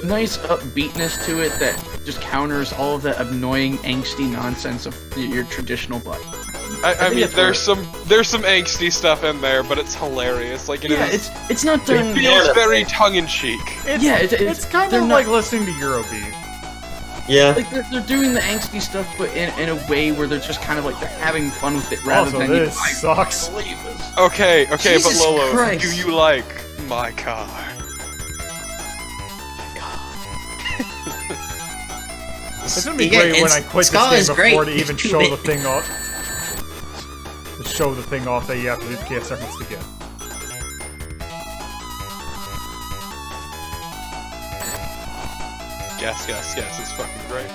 nice upbeatness to it that just counters all of the annoying angsty nonsense of your traditional butt. I mean, there's some angsty stuff in there, but it's hilarious. Like, it's not done. It feels very tongue in cheek. It's kind of like listening to Eurobeat. Yeah. Like they're doing the angsty stuff, but in a way where they're just kind of like they're having fun with it rather than this sucks. Okay, Jesus but Lolo, Christ. do you like my car? It's gonna be great when I quit Ska this is game great. before to even show the thing off. To show the thing off that you have to do the KS seconds to get. Yes, it's fucking great.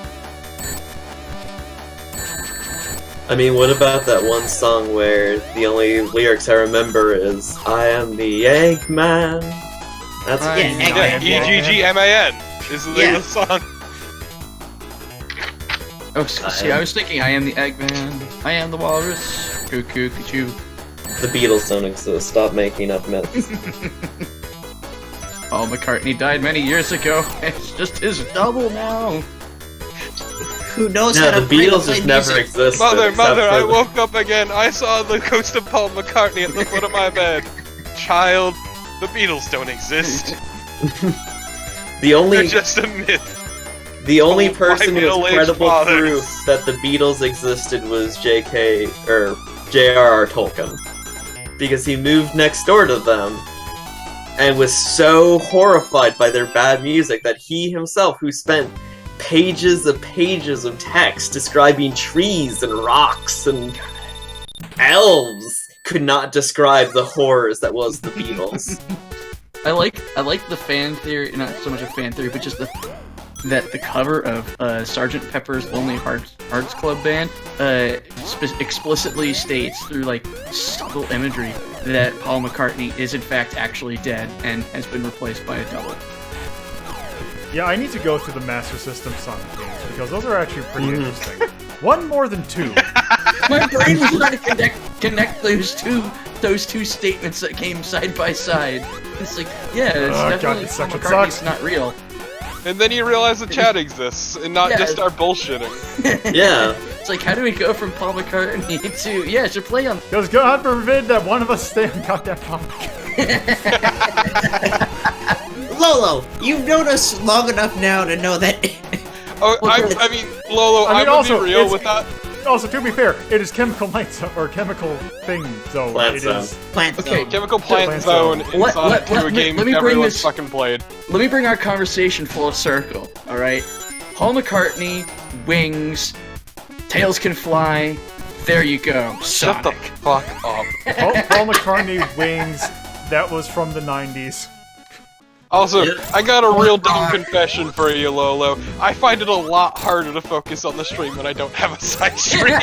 I mean, what about that one song where the only lyrics I remember is "I am the Eggman"? That's Yeah, EGGMAN is the name of the song. Oh, see, I was thinking I am the Eggman, I am the Walrus, cuckoo, cuckoo. The Beatles don't exist. Stop making up myths. Paul McCartney died many years ago. It's just his double now. Who knows No, how the to Beatles play just never music? existed. Mother, except for I the- woke up again. I saw the ghost of Paul McCartney at the foot of my bed. Child, the Beatles don't exist. The only They're just a myth. The only Oh, person my with middle-aged credible fathers. proof that the Beatles existed was J.K. or J.R.R. Tolkien, because he moved next door to them and was so horrified by their bad music that he himself, who spent pages of text describing trees and rocks and elves, could not describe the horrors that was the Beatles. I like the fan theory, not so much a fan theory, but just that the cover of Sgt. Pepper's Lonely Hearts Club Band explicitly states through like subtle imagery that Paul McCartney is in fact actually dead and has been replaced by a double. Yeah, I need to go through the Master System Sonic games because those are actually pretty interesting. One more than two. My brain was trying to connect those two statements that came side by side. It's like, yeah, it's God, definitely this Paul section McCartney's sucks. not real. And then you realize the chat exists, and not Yeah. just our bullshitting. Yeah. It's like, how do we go from Paul McCartney to yeah, it should play on. Because God forbid that one of us stay on goddamn topic. Lolo, you've known us long enough now to know that. Oh, I mean, Lolo, I mean, I would also, be real it's- with that. Also, to be fair, it is chemical light zone, or chemical thing zone. Plant It zone. is. Plant Okay. zone. Chemical Plant Plant Zone Zone. in Let- Sonic let- 2, let a me- game let me bring everyone's this- fucking played. Let me bring our conversation full circle, alright? Paul McCartney, wings, tails can fly, there you go, Shut the Sonic. fuck up. Paul McCartney wings. That was from the 90s. Also, Yeah. I got a real dumb confession for you, Lolo. I find it a lot harder to focus on the stream when I don't have a side stream.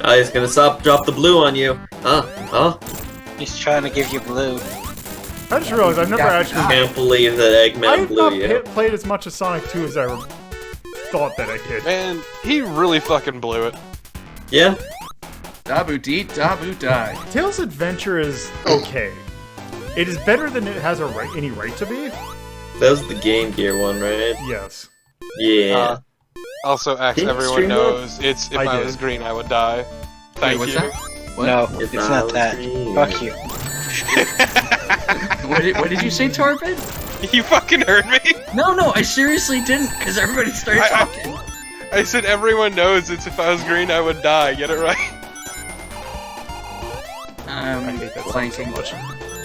Oh, he's gonna drop the blue on you. He's trying to give you blue. I just realized I've never actually. Can't believe that Eggman I've blew not you. played as much as Sonic 2 as I thought that I did. Man, he really fucking blew it. Yeah. Dabu dee, dabu die. Tails' Adventure is okay. It is better than it has any right to be. That was the Game Gear one, right? Yes. Yeah. Also, Axe, Didn't you everyone stream that? knows it's if I I did. was green, I would die. Thank what's you. that? What? No, If it's I not was that. green. Fuck you. What did you say, Torvin? You fucking heard me? No, I seriously didn't, because everybody started talking. I said everyone knows it's if I was green, I would die. Get it right? I'm hate that song blanking. so much.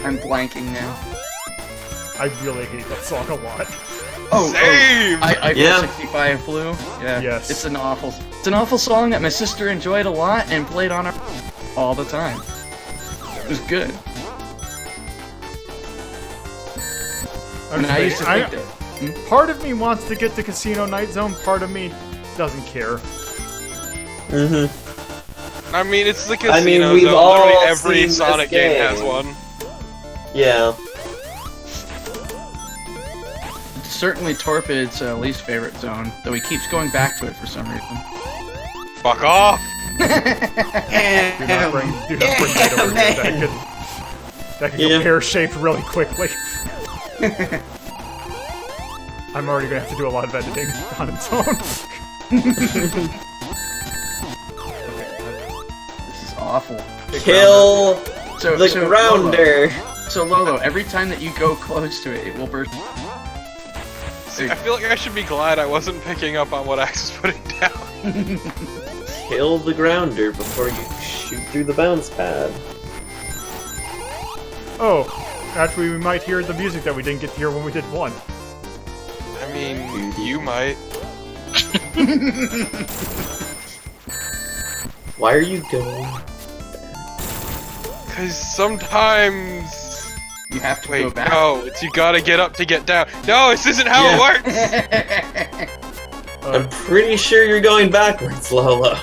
I'm blanking now. I really hate that song a lot. Same! I Yeah. 65 Blue. Yeah. Yes. It's an awful song that my sister enjoyed a lot and played on her all the time. It was good. I'm I used to saying, think that. part of me wants to get the Casino Night Zone, part of me doesn't care. I mean, it's the casino. I mean, we've zone. all Literally every seen this Sonic game has game. one. Yeah. It's certainly Torpid's least favorite zone, though he keeps going back to it for some reason. Fuck off! Do not bring that over here. That could go pear-shaped really quickly. I'm already gonna have to do a lot of editing on its own. This is awful. Kill So, the so grounder. So Lolo, every time that you go close to it, it will burst. See, I feel like I should be glad I wasn't picking up on what Axe was putting down. Kill the grounder before you shoot through the bounce pad. Oh, actually, we might hear the music that we didn't get to hear when we did 1. I mean, you might. Why are you going? Cause sometimes... You have to go Wait, back. no, it's you gotta get up to get down. No, this isn't how it works! I'm pretty sure you're going backwards, Lolo.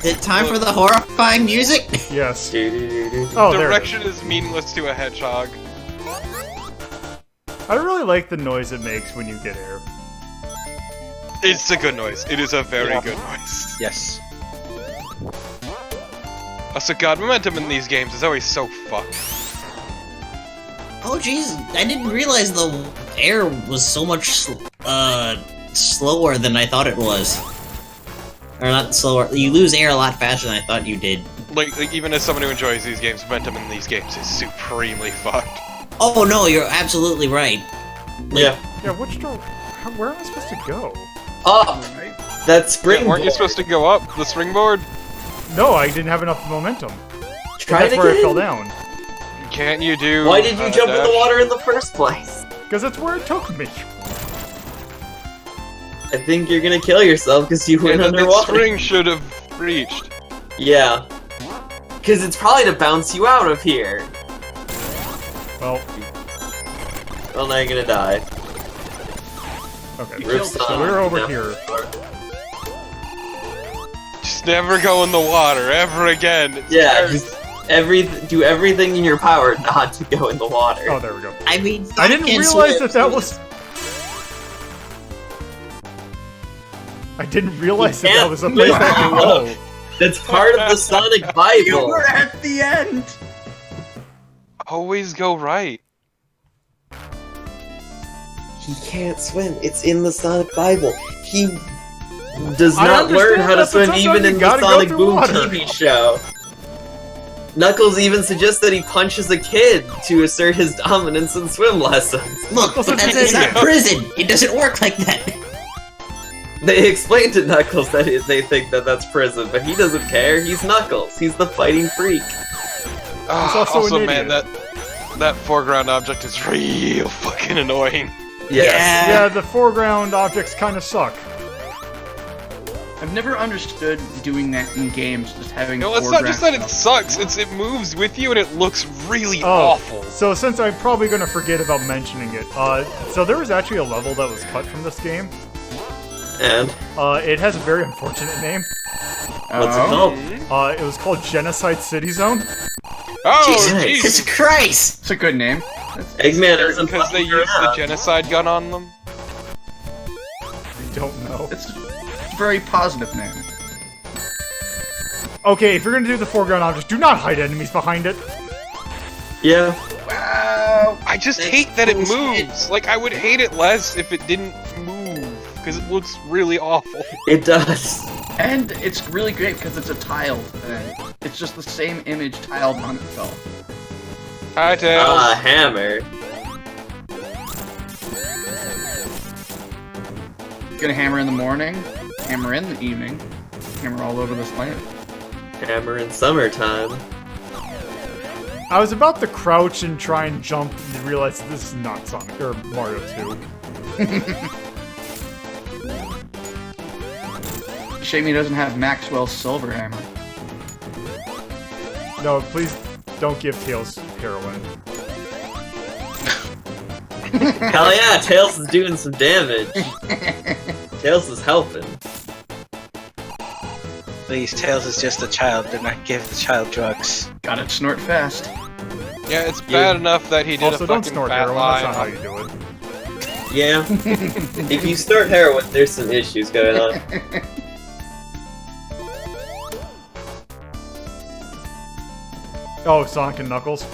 Is it time for the horrifying music? Yes. Do-do-do-do. Oh, there it is. Direction is meaningless to a hedgehog. I really like the noise it makes when you get air. It's a good noise. It is a very good noise. Yes. Also, God, momentum in these games is always so fucked. Oh jeez, I didn't realize the air was so much slower than I thought it was. Or not slower. You lose air a lot faster than I thought you did. Like even as someone who enjoys these games, momentum in these games is supremely fucked. Oh no, you're absolutely right. Yeah. Yeah, where am I supposed to go? Up! That Yeah, springboard. weren't you supposed to go up the springboard? No, I didn't have enough momentum. Try That's it where I again. fell down. Can't you do? Why did you jump in the dash? water in the first place? Because that's where it took me. I think you're gonna kill yourself because you went Yeah, the underwater. spring should have reached. Yeah. Because it's probably to bounce you out of here. Well, Well, now you're gonna die. okay. Rip So Sonic, we're over yeah. here. Just never go in the water ever again. It's Yeah, cursed. just do everything in your power not to go in the water. Oh, there we go. I mean, I didn't Sonic realize and that was... I didn't realize that can't was a place that could go. That's part of the Sonic Bible. at the end! Always go right. He can't swim. It's in the Sonic Bible. He does I not learn understand how to that, but swim sometimes even you in the gotta go Sonic through Boom water. TV show. Knuckles even suggests that he punches a kid to assert his dominance in swim lessons. Look, Doesn't that's mean- not prison. It doesn't work like that. They explain to Knuckles that they think that that's prison, but he doesn't care. He's Knuckles. He's the fighting freak. Ah, also an man, idiot. that foreground object is real fucking annoying. Yes. Yeah, the foreground objects kind of suck. I've never understood doing that in games, just having No, it's not just that foreground it stuff. sucks. It moves with you and it looks really Oh, awful. so since I'm probably going to forget about mentioning it, so there was actually a level that was cut from this game. And It has a very unfortunate name. what's it Oh. called? It was called Genocide City Zone. Oh, Jesus jeez. Christ! It's a good name. Eggman isn't Because they fucking used the around. genocide gun on them. I don't know. It's a very positive name. Okay, if you're going to do the foreground objects, do not hide enemies behind it. Yeah. Wow! I just That's hate that it bullshit. moves. Like, I would hate it less if it didn't move. Because it looks really awful. It does. And it's really great because it's a tiled thing. It's just the same image tiled on itself. Hi, Tails. Hammer. Gonna hammer in the morning, hammer in the evening, hammer all over this land. Hammer in summertime. I was about to crouch and try and jump and realize this is not Sonic or Mario 2. Shame he doesn't have Maxwell's silver hammer. No, please don't give Tails heroin. Hell yeah, Tails is doing some damage. Tails is helping. Please, Tails is just a child. Do not give the child drugs. Gotta snort fast. Yeah, it's bad enough that he did Also, a don't fucking snort fat heroin. lie. That's not how you do it. Yeah. If you start heroin, there's some issues going on. Oh, Sonic and Knuckles?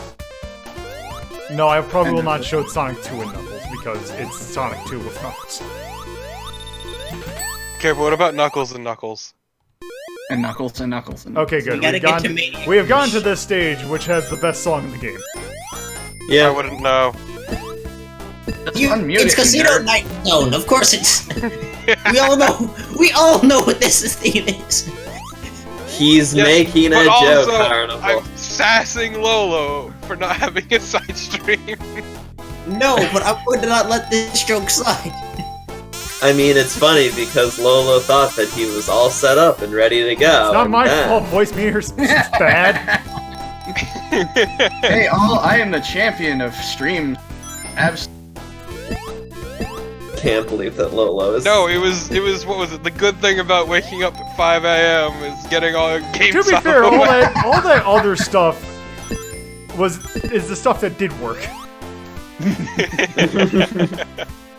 No, I probably will not show Sonic 2 and Knuckles because it's Sonic 2 with Knuckles. Okay, but what about Knuckles and Knuckles? And Knuckles and Knuckles and Knuckles. Okay, good. We gotta get to Maniac We have gone to Rush. this stage, which has the best song in the game. I Yeah. wouldn't know. Unmute It's it, you Casino nerd. Night Zone. Of course it's. We all know what this theme is. He's Yes, making a but joke, also, Carnival. I'm sassing Lolo for not having a side stream. No, but I would not let this joke slide. I mean, it's funny because Lolo thought that he was all set up and ready to go. It's not and my then- fault voice meter's bad. Hey, I am the champion of streams. Can't believe that Lolo is. No, it was what was it? The good thing about waking up at 5 a.m. is getting all your games To be out fair, of the all way. that other stuff is the stuff that did work.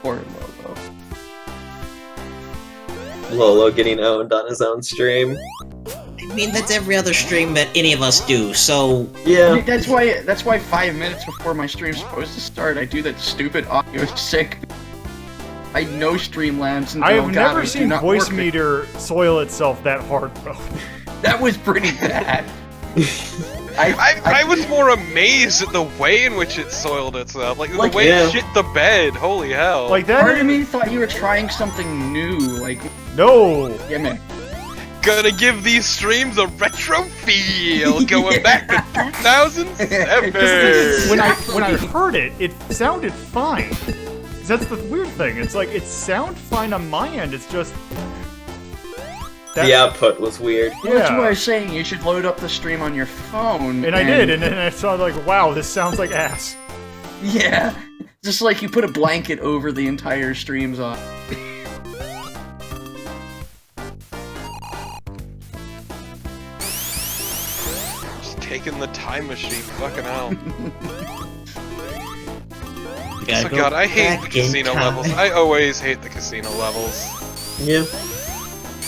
Poor Lobo. Lolo getting owned on his own stream. I mean, that's every other stream that any of us do. So Yeah. That's why 5 minutes before my stream's supposed to start, I do that stupid audio sync. I know Streamlabs and I oh have God, never they do seen not voice work. meter soil itself that hard, bro. That was pretty bad. I was more amazed at the way in which it soiled itself. Like, Like, the way yeah. it shit the bed. Holy hell. Like Part of that? me thought you were trying something new, like No. gimmick. Gonna give these streams a retro feel going back to 2007. When I heard it, it sounded fine. That's the weird thing. It's like it sound fine on my end. It's just that, The output was weird. Well, that's why I yeah. was saying you should load up the stream on your phone. And I did, and then I saw like, wow, this sounds like ass. Yeah, just like you put a blanket over the entire streams on. Just taking the time machine. Fucking hell. gotta So go God, I hate the back in casino time. levels. I always hate the casino levels. Yeah.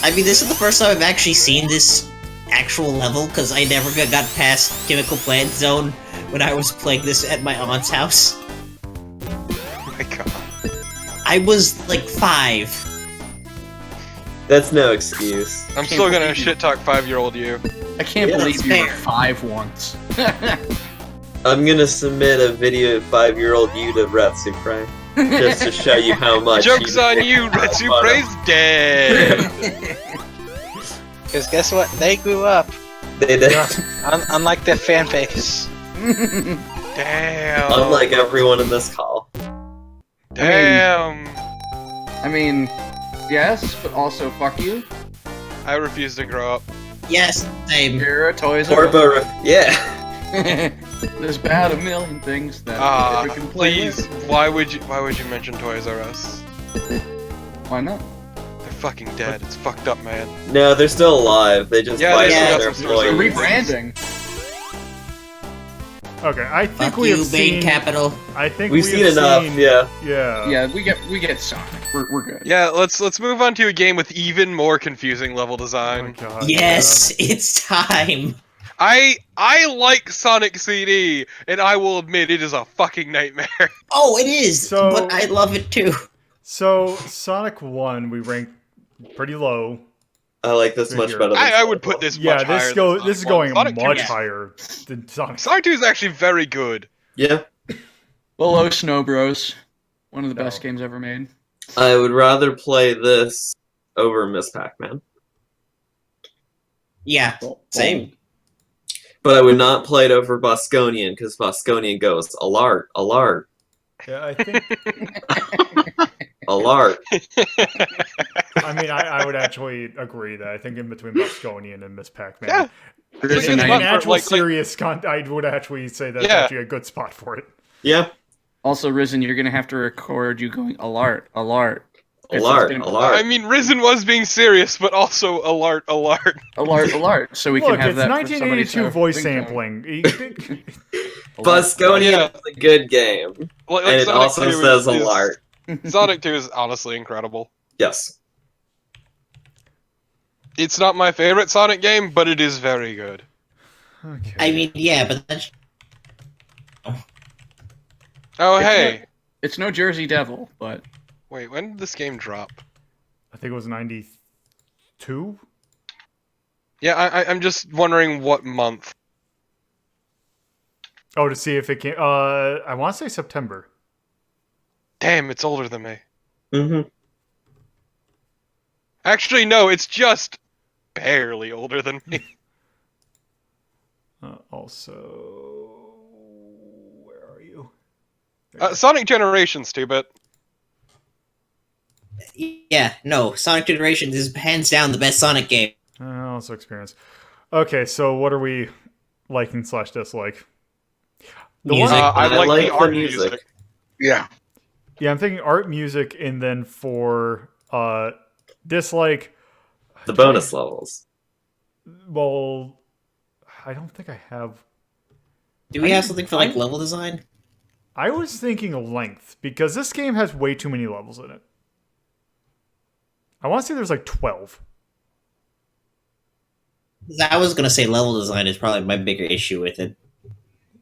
I mean, this is the first time I've actually seen this actual level because I never got past Chemical Plant Zone when I was playing this at my aunt's house. Oh my God. I was like 5. That's no excuse. I'm still gonna shit talk 5-year-old you. I can't Yeah, believe that's you were fair. 5 once. I'm gonna submit a video of 5-year-old you to Rhapsody, just to show you how much. Joke's on you, Retsu Praise dead. Because guess what? They grew up. They did. Unlike their fan base. Damn. Unlike everyone in this call. Damn. I mean, yes, but also fuck you. I refuse to grow up. Yes, same. You're a Toys R Us. Corbo, yeah. There's about a million things that we can play Please, with. why would you mention Toys R Us? Why not? They're fucking dead. It's fucked up, man. No, they're still alive. They just Yeah, fight they all still their got some stores. They're employees. rebranding. Okay, I think Fuck we you, have Bane seen. Capital. I think We've we seen have enough, seen- yeah. Yeah. Yeah, we get Sonic. We're good. Yeah, let's move on to a game with even more confusing level Oh my design. God, Yes, it's time. I like Sonic CD, and I will admit it is a fucking nightmare. Oh, it is, So- but I love it too. So Sonic 1, we ranked pretty low. I like this much Figure. better than I would Sonic put one. this Yeah, much higher. this than is Sonic going 1. Sonic 2 much is- higher than Sonic. Sonic 2 is actually very good. Yeah. Below Snow Bros. One of the No. best games ever made. I would rather play this over Miss Pac-Man. Yeah, same. But I would not play it over Bosconian, because Bosconian goes, alart, alart, Yeah, I think. alart. I mean, I would actually agree that I think in between Bosconian and Miss Pac-Man. Yeah. It's In a an good spot for, actual serious I would actually say that's actually a good spot for it. Yeah. Also, Risen, you're gonna have to record you going alert, alert. Alert. I mean, Risen was being serious, but also alert. Alert, so we Look, can have it's that 1982 voice ringtone. sampling. Busconian is a good game. Like And it Sonic also 2 says is- alert. Sonic 2 is honestly incredible. Yes. It's not my favorite Sonic game, but it is very good. Okay. I mean, yeah, but that's Oh, It's hey! It's no Jersey Devil, but Wait, when did this game drop? I think it was 92. Yeah, I'm just wondering what month. Oh, to see if it came. I want to say September. Damn, it's older than me. Mm-hmm. Actually, no, it's just barely older than me. Also, where are you? Sonic Generations, 2-bit. yeah, no. Sonic Generations is hands down the best Sonic game. Also experience. Okay, so what are we liking / dislike? The Music. I like like the the art music. music. Yeah. Yeah, I'm thinking art, music, and then for dislike. The bonus levels. Well, I don't think I have. Do we have something for like level design? I was thinking length because this game has way too many levels in it. I want to say there's like 12. I was gonna say level design is probably my bigger issue with it.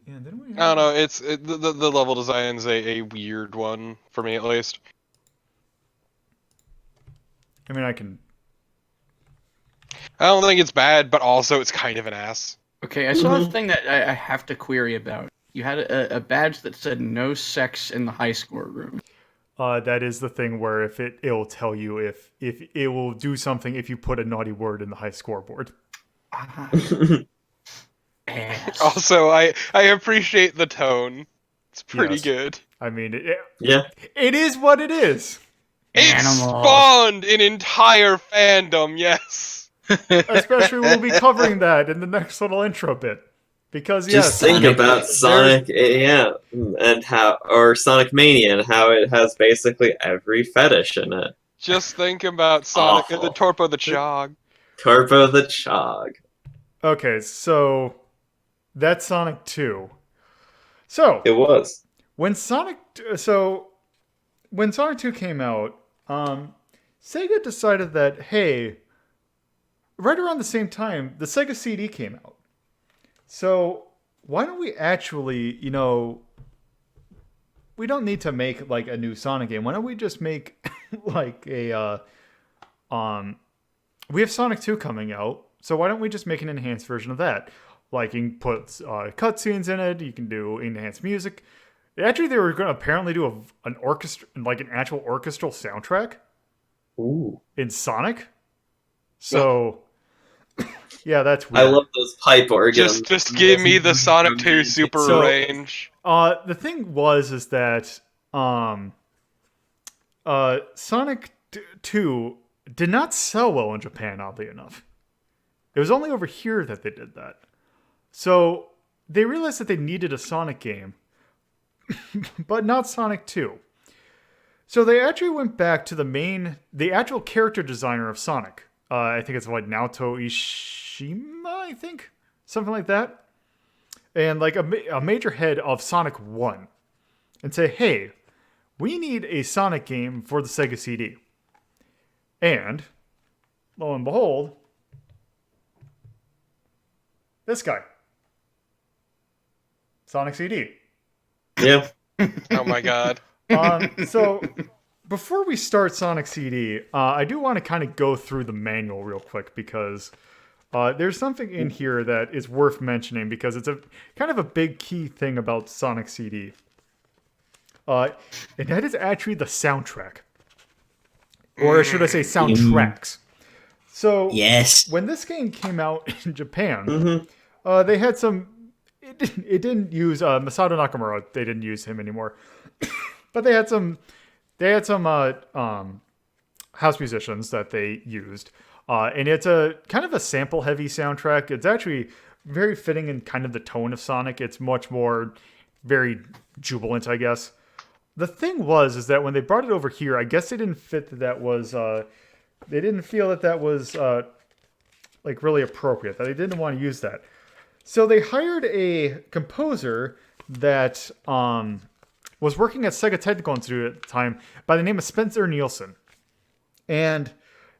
Yeah, didn't we? I don't know, the level design's a weird one, for me at least. I mean, I can. I don't think it's bad, but also it's kind of an ass. okay. I saw a thing that I have to query about. You had a badge that said "No sex in the high score room." That is the thing where if it'll tell you if it will do something if you put a naughty word in the high scoreboard. Also, I appreciate the tone. It's pretty Yes. good. I mean, Yeah. it is what it is. It Animals. spawned an entire fandom, yes. Especially we'll be covering that in the next little intro bit. Because yes, Just think Sonic- about Sonic AM and or Sonic Mania and how it has basically every fetish in it. Just think about Sonic and the Awful. Torpo the Chog. Turbo the Chog. Okay, so that's Sonic 2. So It was. when Sonic 2 came out, Sega decided that hey, right around the same time, the Sega CD came out. So why don't we actually, we don't need to make like a new Sonic game. Why don't we just make like a we have Sonic 2 coming out, so why don't we just make an enhanced version of that? Like you can put cutscenes in it, you can do enhanced music. Actually, they were going to apparently do an orchestra, like an actual orchestral soundtrack Ooh. in Sonic. So yeah, that's weird. I love those pipe organs. Just give me the Sonic 2 super So- range. The thing is that Sonic 2 did not sell well in Japan, oddly enough. It was only over here that they did that. So they realized that they needed a Sonic game, but not Sonic 2. So they actually went back to the actual character designer of Sonic. I think it's like Naoto Ishima, I think? Something like that. And like a major head of Sonic 1. And say, hey, we need a Sonic game for the Sega CD. And, lo and behold, this guy. Sonic CD. Yeah. Oh my god. So, before we start Sonic CD, I do want to kind of go through the manual real quick because there's something in here that is worth mentioning because it's a kind of a big key thing about Sonic CD. And that is actually the soundtrack. Or should I say soundtracks. So, Yes. when this game came out in Japan, they had some... It didn't use Masato Nakamura. They didn't use him anymore. But they had some house musicians that they used. And it's a kind of a sample-heavy soundtrack. It's actually very fitting in kind of the tone of Sonic. It's much more very jubilant, I guess. The thing is that when they brought it over here, I guess they didn't fit that was they didn't feel that was like really appropriate. That they didn't want to use that. So they hired a composer that was working at Sega Technical Institute at the time by the name of Spencer Nielsen. And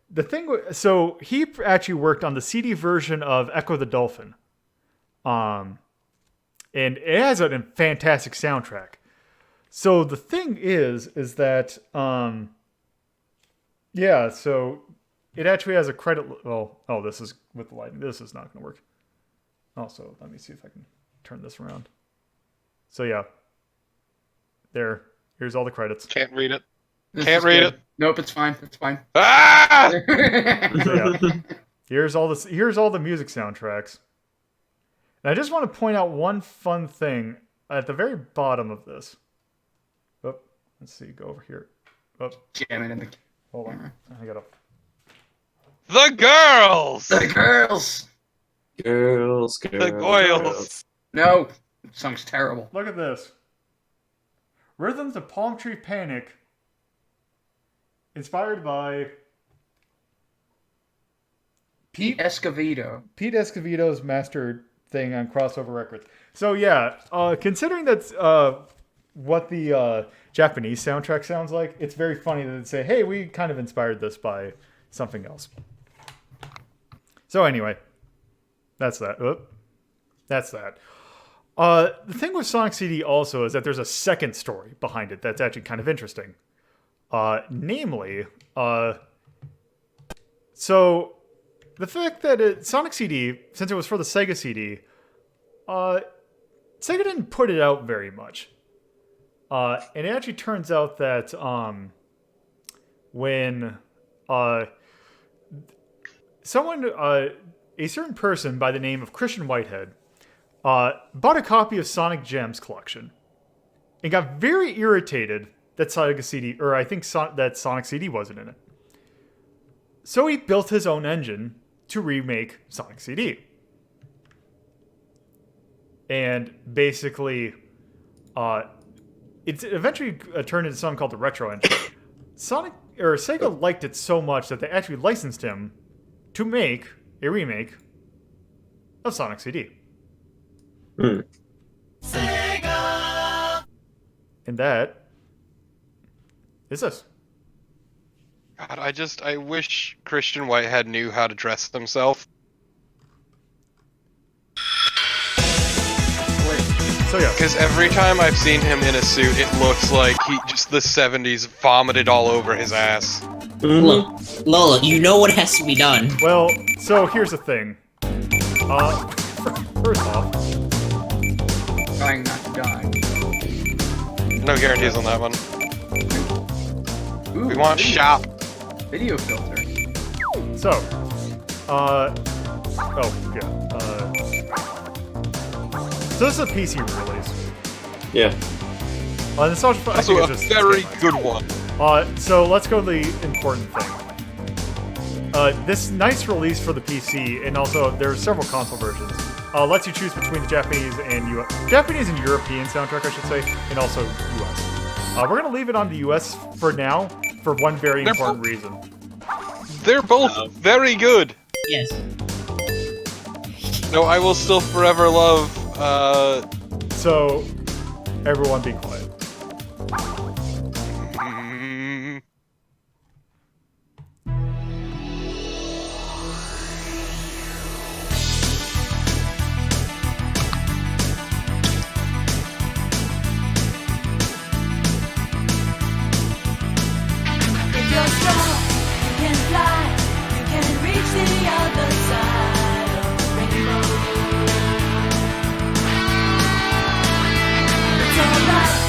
the thing, so he actually worked on the CD version of Echo the Dolphin. And it has a fantastic soundtrack. So the thing is that, yeah, so it actually has a credit, oh, this is with the lighting. This is not going to work. Also, let me see if I can turn this around. So yeah, here's all the credits. Can't read it. This Can't is read good. it. Nope, it's fine. It's fine. Ah! So yeah, here's all the music soundtracks. And I just want to point out one fun thing at the very bottom of this. Oh, let's see, go over here. Oh, Jam it in the hold on, I gotta. The girls! The girls! Girls. The Goyles. No, the song's terrible. Look at this. Rhythms of Palm Tree Panic. Inspired by Pete Escovedo. Pete Escovedo's master thing on Crossover Records. So yeah, considering that's what the Japanese soundtrack sounds like, it's very funny that they say, hey, we kind of inspired this by something else. So anyway, that's that. That's that. The thing with Sonic CD also is that there's a second story behind it that's actually kind of interesting. Namely, so the fact that Sonic CD, since it was for the Sega CD, Sega didn't put it out very much. And it actually turns out that when someone, a certain person by the name of Christian Whitehead, bought a copy of Sonic Gems collection and got very irritated that Sega CD, or I think that Sonic CD wasn't in it. So he built his own engine to remake Sonic CD. And basically, it eventually turned into something called the Retro Engine. Sega liked it so much that they actually licensed him to make a remake of Sonic CD. Sega! And that is this. God, I wish Christian Whitehead knew how to dress himself. So yeah. Because every time I've seen him in a suit, it looks like the 70s vomited all over his ass. Look, Lola, you know what has to be done. Well, so here's the thing. First off, Trying not to die. No guarantees on that one. Ooh, We want shop. video filter. so, so this is a PC release. Yeah. Nostalgia, I Also think a it's just very good one. So let's go to the important thing. This nice release for the PC, and also there's several console versions. Lets you choose between the Japanese and European soundtrack, I should say, and also US. We're gonna leave it on the US for now for one very important reason. They're both very good. Yes. No, I will still forever love. So, everyone be quiet. If you're strong, you can fly, you can reach the other side of the rainbow. It's alright,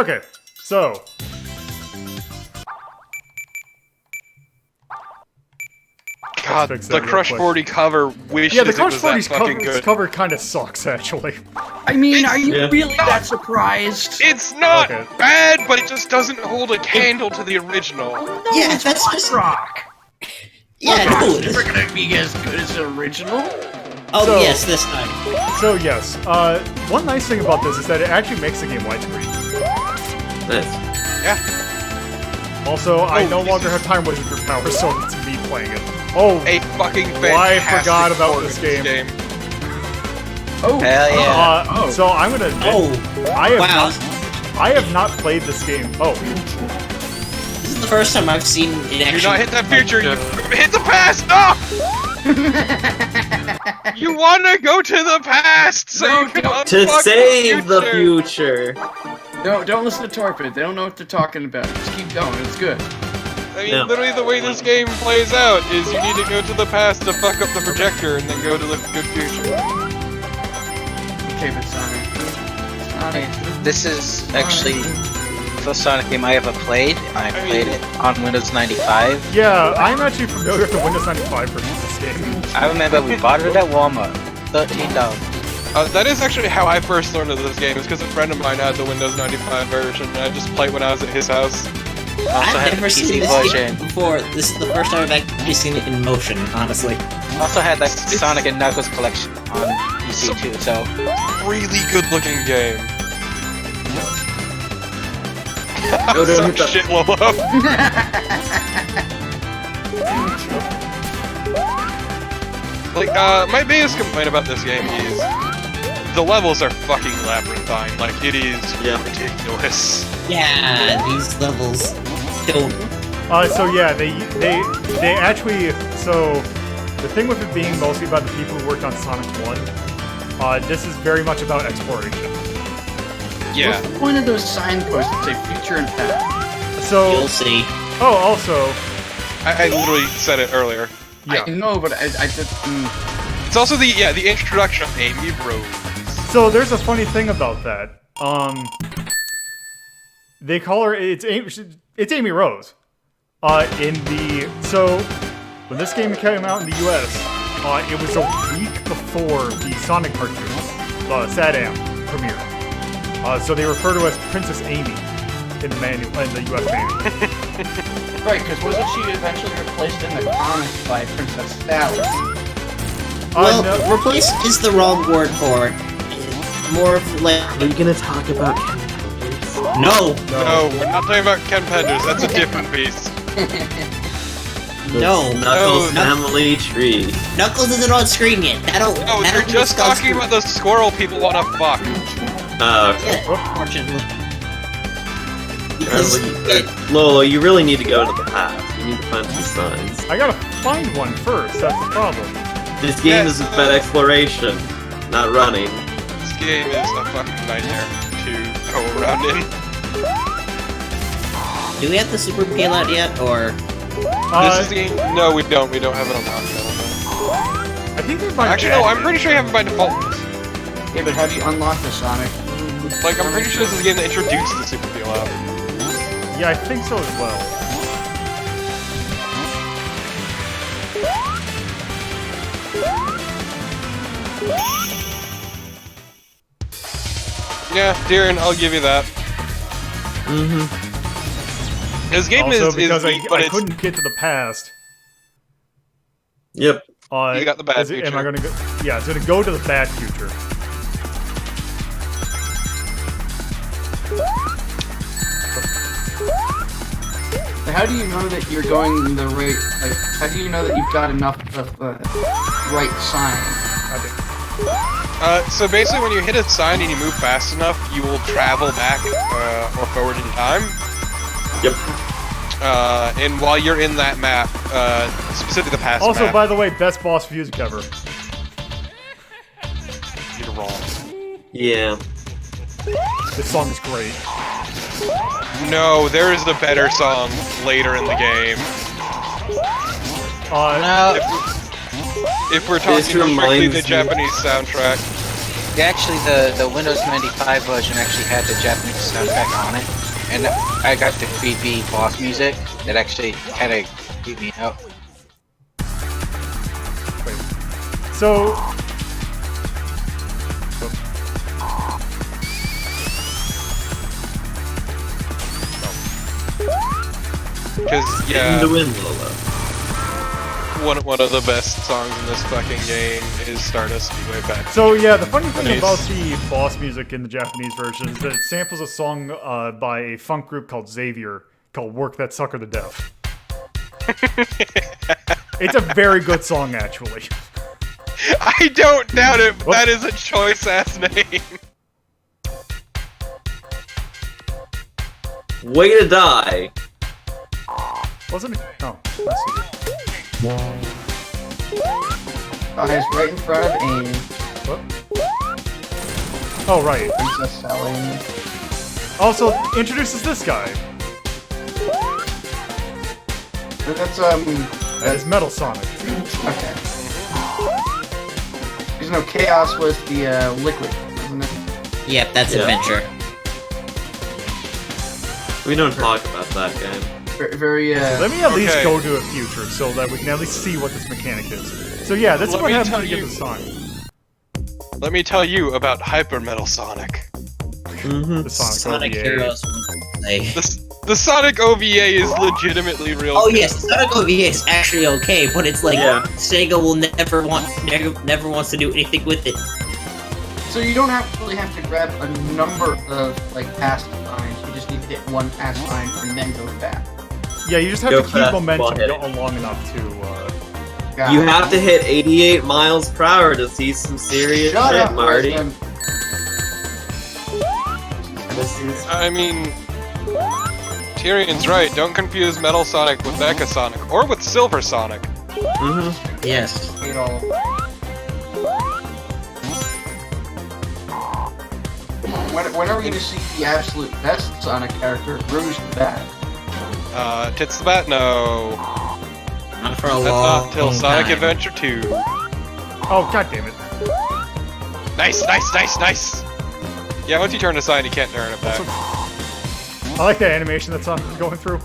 Okay, so God, fix that the real Crush quick. 40 cover wishes yeah, the it Crush was that 40's fucking good. cover kind of sucks, actually. I mean, are you Yeah. really that surprised? It's not Okay. bad, but it just doesn't hold a candle to the original. Yeah, that's just rock. yeah. No, It's this- never gonna be as good as the original. oh So- yes, this time. So yes, one nice thing about this is that it actually makes the game widescreen. Nice. Also, I no this longer is- have time wasting for power, so it's me playing it. Oh, A fucking fantastic Why I forgot about port this of game. Oh, Hell yeah. so I'm gonna admit, Oh, I wow. have not played this game. Oh, This is the first time I've seen it Do actually. not hit that future, you hit the past! No! You wanna go to the past so No, you can don't. To unfuck save the future! future. No, don't listen to Torpid. They don't know what they're talking about. Just keep going. It's good. I mean, No. literally the way this game plays out is you need to go to the past to fuck up the projector and then go to the good future. Okay, but Sonic. Sonic. This is actually the first Sonic game I ever played. I played it on Windows 95. yeah, I'm actually familiar with the Windows 95 version of this game. I remember we bought it at Walmart. $13. That is actually how I first learned of this game, is because a friend of mine had the Windows 95 version, and I just played when I was at his house. Also I've had the never seen PC this version. game before. This is the first time I've actually seen it in motion, honestly. Also had the Sonic and Knuckles collection on PC too, so Really good looking game. No, don't hit that. Shit low up. Like, my biggest complaint about this game is the levels are fucking labyrinthine. Like, it is Yeah. ridiculous. Yeah, these levels don't. So yeah, they actually, so the thing with it being mostly about the people who worked on Sonic 1, this is very much about exploration. Yeah. What's the point of those signposts that say future and past? So, You'll see. oh, also, I literally said it earlier. yeah. I know, but I just. It's also the introduction of Amy Rose. So there's a funny thing about that. They call her it's Amy Rose. So when this game came out in the U.S., it was a week before the Sonic cartoon, SATAM premiere. So they refer to her as Princess Amy in the manual, in the U.S. manual. Right, because wasn't she eventually replaced in the comics by Princess Sally? Well, No, replace is the wrong word for it. More of like Are you gonna talk about no, No, we're not talking about Ken Penders. That's a different piece. no, Knuckles no. family tree? Knuckles isn't on screen yet. That'll. No, that'll you're be just discussed talking about the squirrel people want to fuck. Okay. Yeah, unfortunately. Because Lolo, you really need to go to the past. You need to find some signs. I gotta find one first. That's the problem. This game is about exploration, not running. This game is a fucking nightmare to go around in. do we have the Super Peel out yet, or This is the game. No, we don't. We don't have it on lockdown. I think they might. Actually, no. I'm pretty sure you have it by default. Yeah, but have you unlocked the Sonic? Like, I'm pretty sure this is the game that introduced the Super Peel out. Yeah, I think so as well. Yeah, Darren, I'll give you that. Mm-hmm. This game Also, is because neat, but I it's couldn't get to the past. Yep. You got the bad Am I future. gonna go? Yeah, it's gonna go to the bad future. How do you know that you're going in the right? Like, how do you know that you've got enough of the right sign? I think. So basically, when you hit a sign and you move fast enough, you will travel back or forward in time. Yep. And while you're in that map, specifically the past Also, map, by the way, best boss music ever. you're wrong. Yeah. This song is great. No, there is a better song later in the game. Uh, If we're talking This strictly reminds the me- Japanese soundtrack. Yeah, actually, the Windows 95 version actually had the Japanese soundtrack on it, and I got the creepy boss music that actually kind of creeped me out. So, Because, In yeah, the wind, Lola. one of the best songs in this fucking game is Stardust Speedway back. so yeah, the funny thing Nice. about the boss music in the Japanese version is that it samples a song by a funk group called Xavier called "Work That Sucker to Death." It's a very good song, actually. I don't doubt it. But What? that is a choice ass name. Way to die. Wasn't it? No, let's see. He's right in front of Amy. What? Oh, right. Princess Sally. Also, introduces this guy. That is Metal Sonic. Okay. There's no Chaos was the liquid, wasn't it? Yep, that's Yeah. adventure. We don't talk about that game. Very Let me at least Okay. go to a future so that we can at least see what this mechanic is. So yeah, this is Let what me happens tell when you get you- the song. Let me tell you about Hyper Metal Sonic. Mm-hmm. The Sonic, Sonic OVA. Heroes. Like, The Sonic OVA is legitimately real. oh good. yes, Sonic OVA is actually okay, but it's like Yeah. Sega will never wants to do anything with it. So you don't really have to grab a number of like pastimes. You just need to hit one pastime and then go back. Yeah, you just have Go to keep fast momentum while hitting. long enough to. Got You it. have to hit 88 miles per hour to see some serious Shut shit, up, Marty. Weston. This is I mean, Tyrion's right. Don't confuse Metal Sonic with Mecha Sonic or with Silver Sonic. Yes. Hate all of them. When are we going to see the absolute best Sonic character, Rouge the Bat? Tits the Bat? No. Not for a That's long not till Sonic time. Adventure 2. Oh, god damn it. Nice, nice, nice, nice! Yeah, once you turn aside, you can't turn it back. I like that animation that's going through.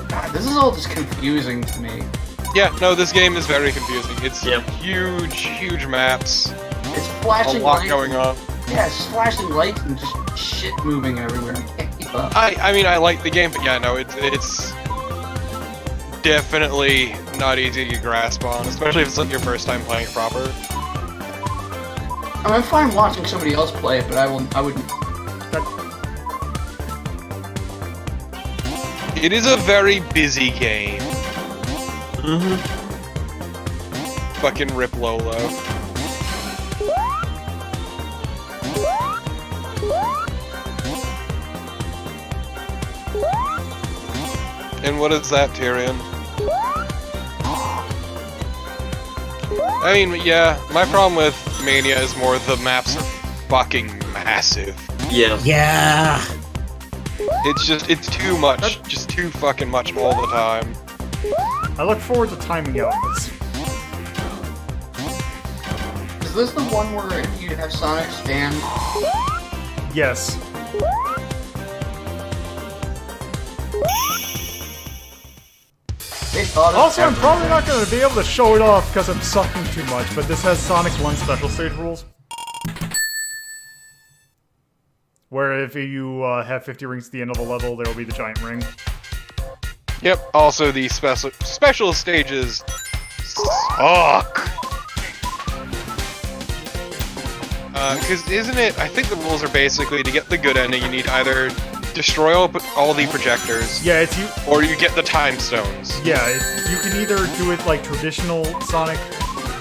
God, this is all just confusing to me. Yeah, no, this game is very confusing. It's Yep. huge, huge maps. It's A flashing lot lights. going on. Yeah, it's flashing lights and just shit moving everywhere. I can't keep up. I mean, I like the game, but yeah, no, it's definitely not easy to grasp on, especially if it's like your first time playing it proper. I mean, I'm fine watching somebody else play it, but I wouldn't. It is a very busy game. Fucking rip Lolo. And what is that, Tyrion? I mean, yeah, my problem with Mania is more the maps are fucking massive. yeah. Yeah. It's too much, just too fucking much all the time. I look forward to timing out this. Is this the one where you have Sonic stand? Yes. They thought of Also, I'm everything. probably not going to be able to show it off because I'm sucking too much, but this has Sonic's 1 special stage rules. Where if you have 50 rings at the end of a level, there will be the giant ring. Yep, also the special stages suck. Because isn't it, I think the rules are basically to get the good ending, you need to either destroy all the projectors, Yeah, it's you. or you get the time stones. Yeah, you can either do it like traditional Sonic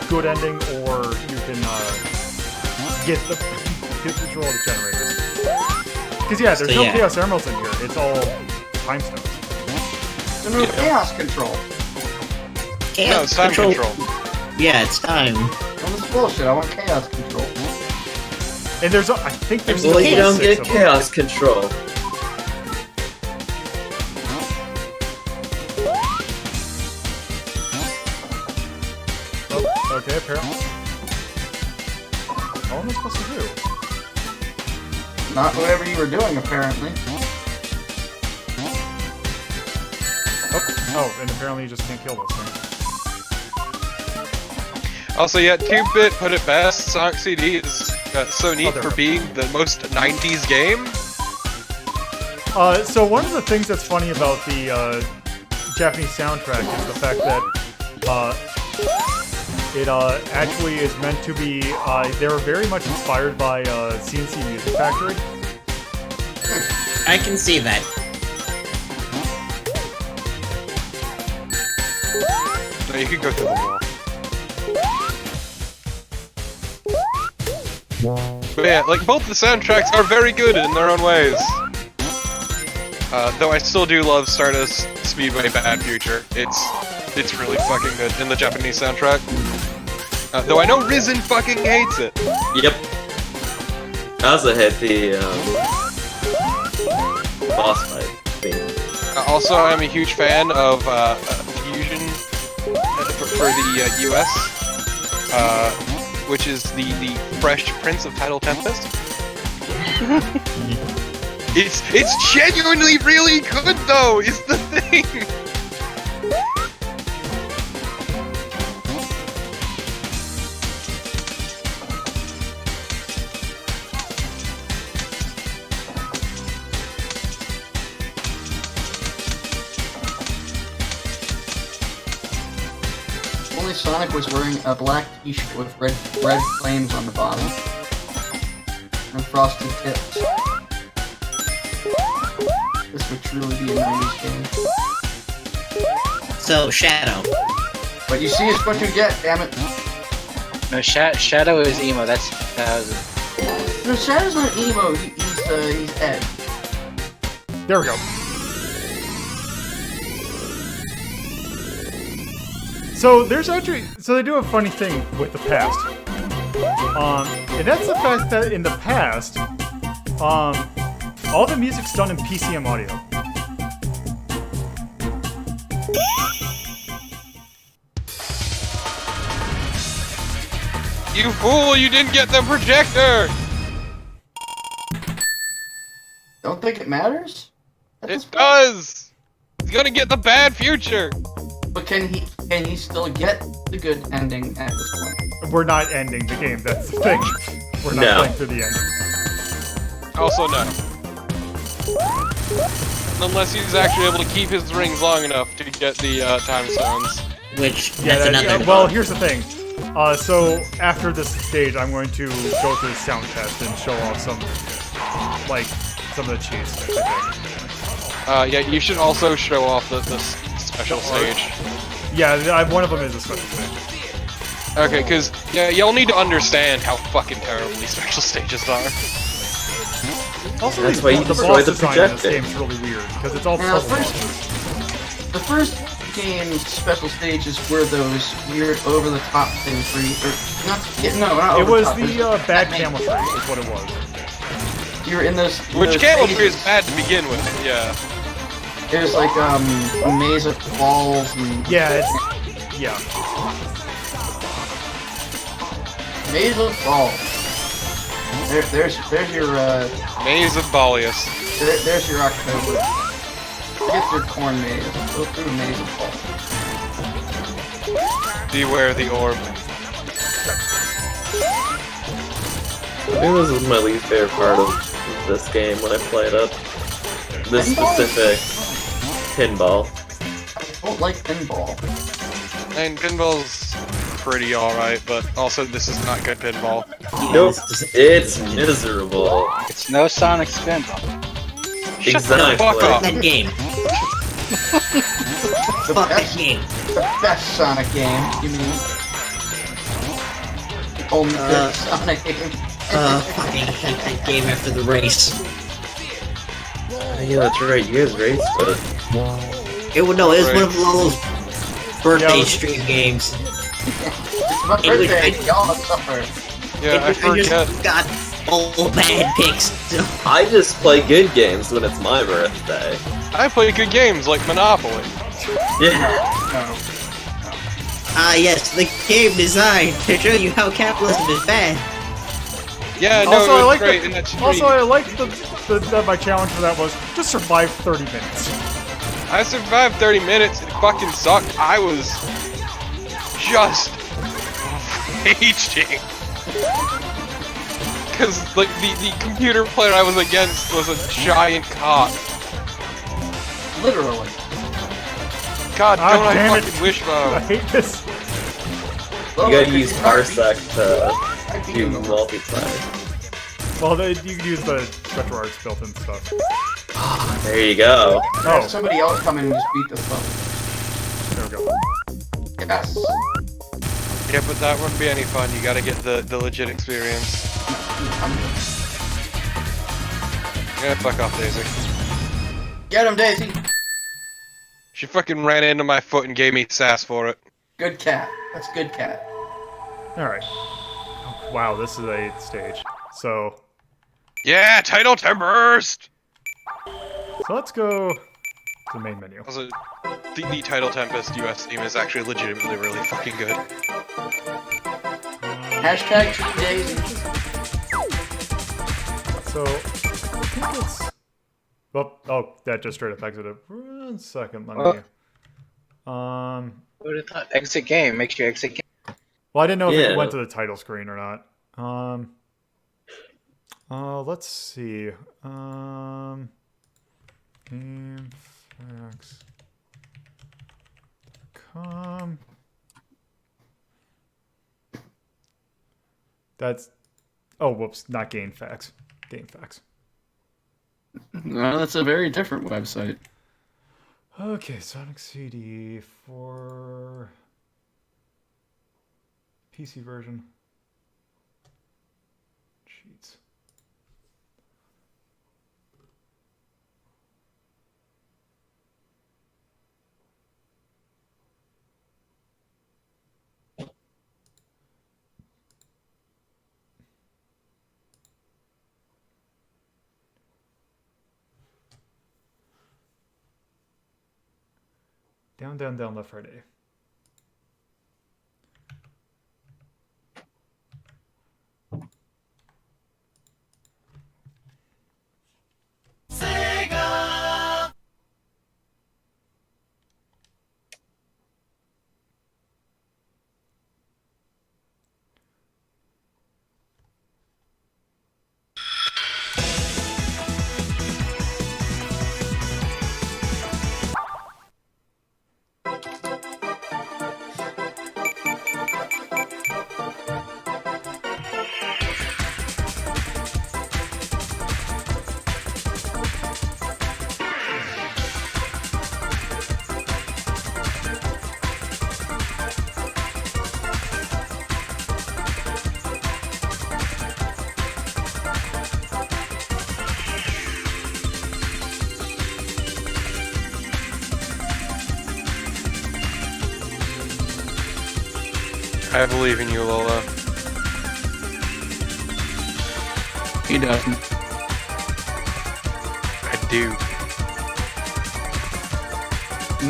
good ending, or you can get control of the generators. Because yeah, there's So, no yeah. Chaos Emeralds in here. It's all time stones. So no chaos control. No, Chaos it's time control. Yeah, it's time. Well, this is bullshit. I want chaos control. And there's, I think there's Well, still you don't 6 get of them. chaos control. What am I supposed to do? Not whatever you were doing, apparently. Oh, and apparently you just can't kill this thing. Also, yeah, 2-Bit put it best. Sonic CD is so neat for being the most 90s game. So one of the things that's funny about the Japanese soundtrack is the fact that it actually is meant to be. They were very much inspired by CNC Music Factory. I can see that. No, you can go through the wall. But yeah, like both the soundtracks are very good in their own ways. Though I still do love Stardust Speedway Bad Future. It's really fucking good in the Japanese soundtrack. Though I know Risen fucking hates it. Yep. I also hate the boss fight theme. Also, I'm a huge fan of Fusion for the US, which is the Fresh Prince of Tidal Tempest. It's genuinely really good though, is the thing! Only Sonic was wearing a black t-shirt with red flames on the bottom. And frosted tips. This would truly be a 90s game. So, Shadow. What you see is what you get, damn it. No, Shadow is emo. That was No, Shadow's not emo, he's Ed. There we go. So there's actually, they do a funny thing with the past. And that's the fact that in the past, all the music's done in PCM audio. You fool, you didn't get the projector! Don't think it matters? It does! He's gonna get the bad future! But can he still get the good ending at this point? We're not ending the game, that's the thing. We're not playing through the ending. Also no. Unless he's actually able to keep his rings long enough to get the time stones. Which, that's another... Well, here's the thing. So after this stage, I'm going to go through the sound test and show off some of the cheats. Yeah, you should also show off the special stage. Yeah, one of them is a special stage. Okay, because yeah, y'all need to understand how fucking terrible these special stages are. Also, that's why you destroy the projector. This game's really weird because it's all puzzle bosses. The first game's special stages were those weird over-the-top things where not it was the bad camel tree is what it was. You're in those... Which camel tree is bad to begin with, yeah. There's like a maze of balls and... Yeah, Maze of balls. There's your Maze of Ballius. There's your October. Get your corn maze. Go through a maze of balls. Beware the orb. I think this is my least favorite part of this game when I play it up. This specific pinball. I don't like pinball. And pinball's pretty alright, but also this is not good pinball. Nope, it's miserable. It's no Sonic pinball. Exactly. Fuck off. That game. Fuck that game. The best Sonic game, you mean? The only good Sonic game. Fucking hate that game after the race. Yeah, that's right, you guys raced, but... It was one of those birthday stream games. It's my birthday, y'all suffer. Yeah, I I forget. just got all bad picks. I just play good games when it's my birthday. I play good games like Monopoly. Yeah. Yes, the game designed to show you how capitalism is bad. Yeah, no, Also, it was I like great in that stream. Also, I like that my challenge for that was just survive 30 minutes. I survived 30 minutes. It fucking sucked. I was just raging. Because like the computer player I was against was a giant cock. Literally. God, Ah, don't I damn it. fucking wish I though. hate this. You gotta use Parsec to do multiplayer. Well, you can use the RetroArts built-in stuff. There you go. Have Oh, somebody else come in and just beat this stuff. there we go. Yes. Yeah, but that wouldn't be any fun. You gotta get the legit experience. Yeah, fuck off, Daisy. Get him, Daisy. She fucking ran into my foot and gave me sass for it. Good cat. That's good cat. All right. Oh, wow, this is a stage. So Yeah, title Tempest! let's go to the main menu. Also, the title Tempest US theme is actually legitimately really fucking good. Hashtag Team Daisy. So I think it's. Well, oh, that just straight up exited. 1 second, let me. Who would have thought? Exit game. Make sure you exit game. Well, I didn't know if Yeah. it went to the title screen or not. Let's see. GameFAQs.com. That's. Oh, whoops! Not GameFAQs. GameFAQs. No, that's a very different website. Okay, Sonic CD for PC version. Cheats. Down, down, down, left, right, A. I believe in you, Lola. He doesn't. I do.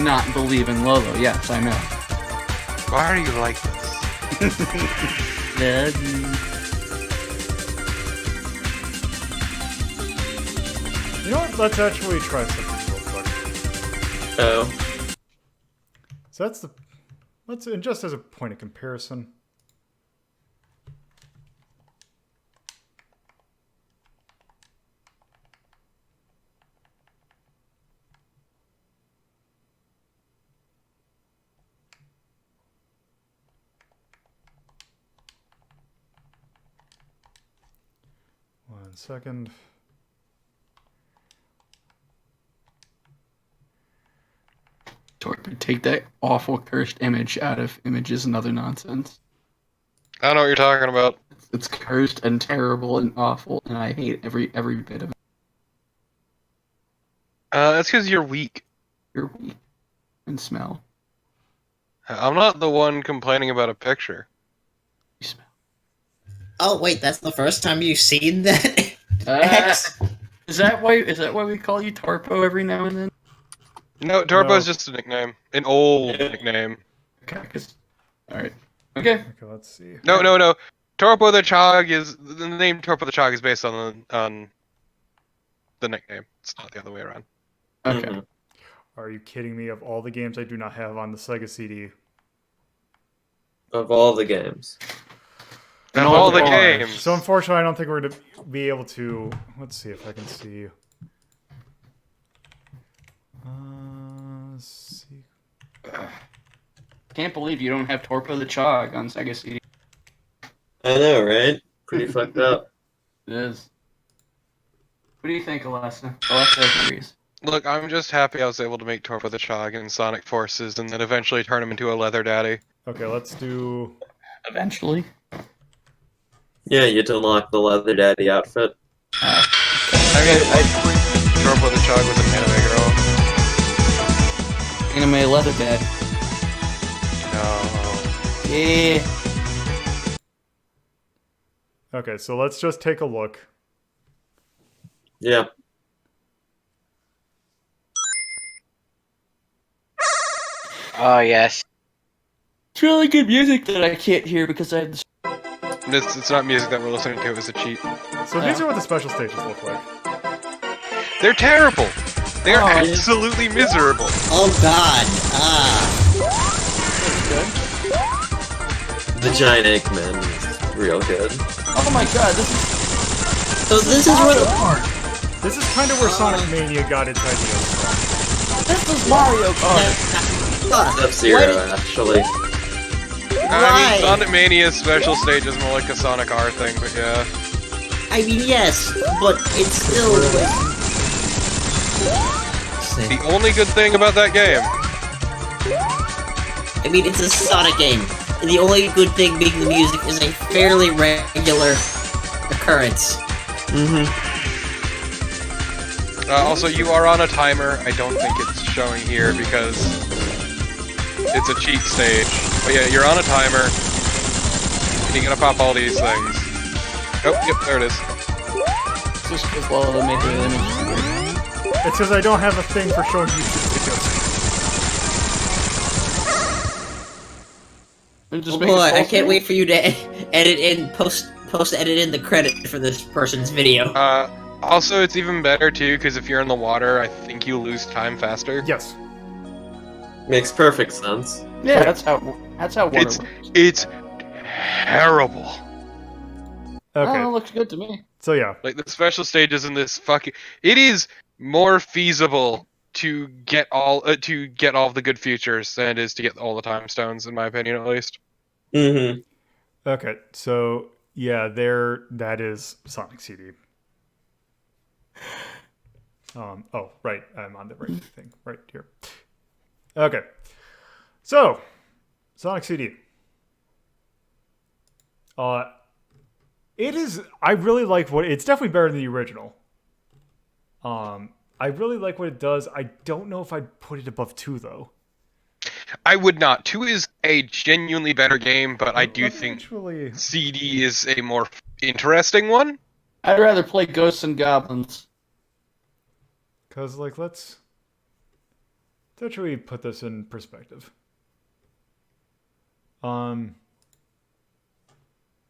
Not believe in Lolo. Yes, I know. Why are you like this? You know what? Let's actually try something real quick. Oh. So that's the. Let's, and just as a point of comparison. One second. Take that awful cursed image out of images and other nonsense. I don't know what you're talking about. It's cursed and terrible and awful, and I hate every bit of it. That's because you're weak. You're weak and smell. I'm not the one complaining about a picture. You smell. Oh wait, that's the first time you've seen that? Is that why we call you Torpo every now and then? No, Torpo's No. just a nickname. An old nickname. Okay, all right. Okay. Okay, let's see. No. Torpo the Chog is the name. Torpo the Chog is based on the nickname. It's not the other way around. Okay. Mhm. Are you kidding me? Of all the games I do not have on the Sega CD. Of all the games. Of all all the the cars. games. So unfortunately, I don't think we're going to be able to. Let's see if I can see. See. Can't believe you don't have Torpo the Chog on Sega CD. I know, right? Pretty fucked up. It is. What do you think, Alessa? Alessa agrees. Look, I'm just happy I was able to make Torpo the Chog in Sonic Forces and then eventually turn him into a leather daddy. Okay, let's do. Eventually. Yeah, you unlock the Leather Daddy outfit. I mean, Torpo the Chog was an anime girl. Anime Leather Dad. No. Yeah. Okay, so let's just take a look. Yeah. Oh yes. It's really good music that I can't hear because I have the. It's not music that we're listening to, it was a cheat. So these are what the special stages look like. They're terrible! They are Oh, yeah. absolutely miserable! Oh god. Vagina Eggman is real good. Oh my god, this is. So this is where the Kart. This is kind of where Sonic Mania got its ideas from. This is Mario Kart. F-Zero, actually. I Why? mean, Sonic Mania's special stage is more like a Sonic R thing, but yeah. I mean, yes, but it's still The only good thing about that game, I mean, it's a Sonic game, and the only good thing being the music is a fairly regular occurrence. also you are on a timer. I don't think it's showing here because it's a cheat stage. But yeah, you're on a timer. You're gonna pop all these things. Oh, yep, there it is. Just because Lola made the image. It's because I don't have a thing for showing YouTube videos. Just Oh make it boy, I full can't screen. wait for you to edit in, post edit in the credit for this person's video. Also, it's even better too, because if you're in the water, I think you lose time faster. Yes. Makes perfect sense. Yeah, that's how water It's works. it's terrible. Okay. Oh, it looks good to me. So yeah. Like the special stages in this fucking, it is more feasible to get all of the good features than it is to get all the time stones, in my opinion, at least. Mm-hmm. Okay. So yeah, that is Sonic CD. Oh, right. I'm on the right thing right here. Okay. So, Sonic CD. It is. I really like what it's definitely better than the original. I really like what it does. I don't know if I'd put it above 2 though. I would not. 2 is a genuinely better game, but I do Let me think actually. CD is a more interesting one. I'd rather play Ghosts and Goblins. Because, like, let's actually put this in perspective.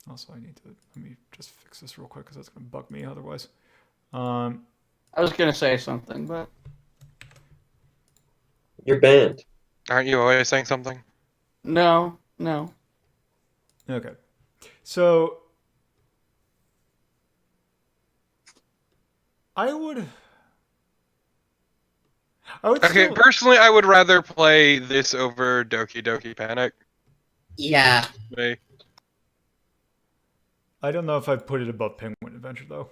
Also, I need to, let me just fix this real quick because that's going to bug me otherwise. I was gonna say something, but You're banned. Aren't you always saying something? no. Okay. So, I would Okay, still, personally, I would rather play this over Doki Doki Panic. Yeah. Me. I don't know if I'd put it above Penguin Adventure, though.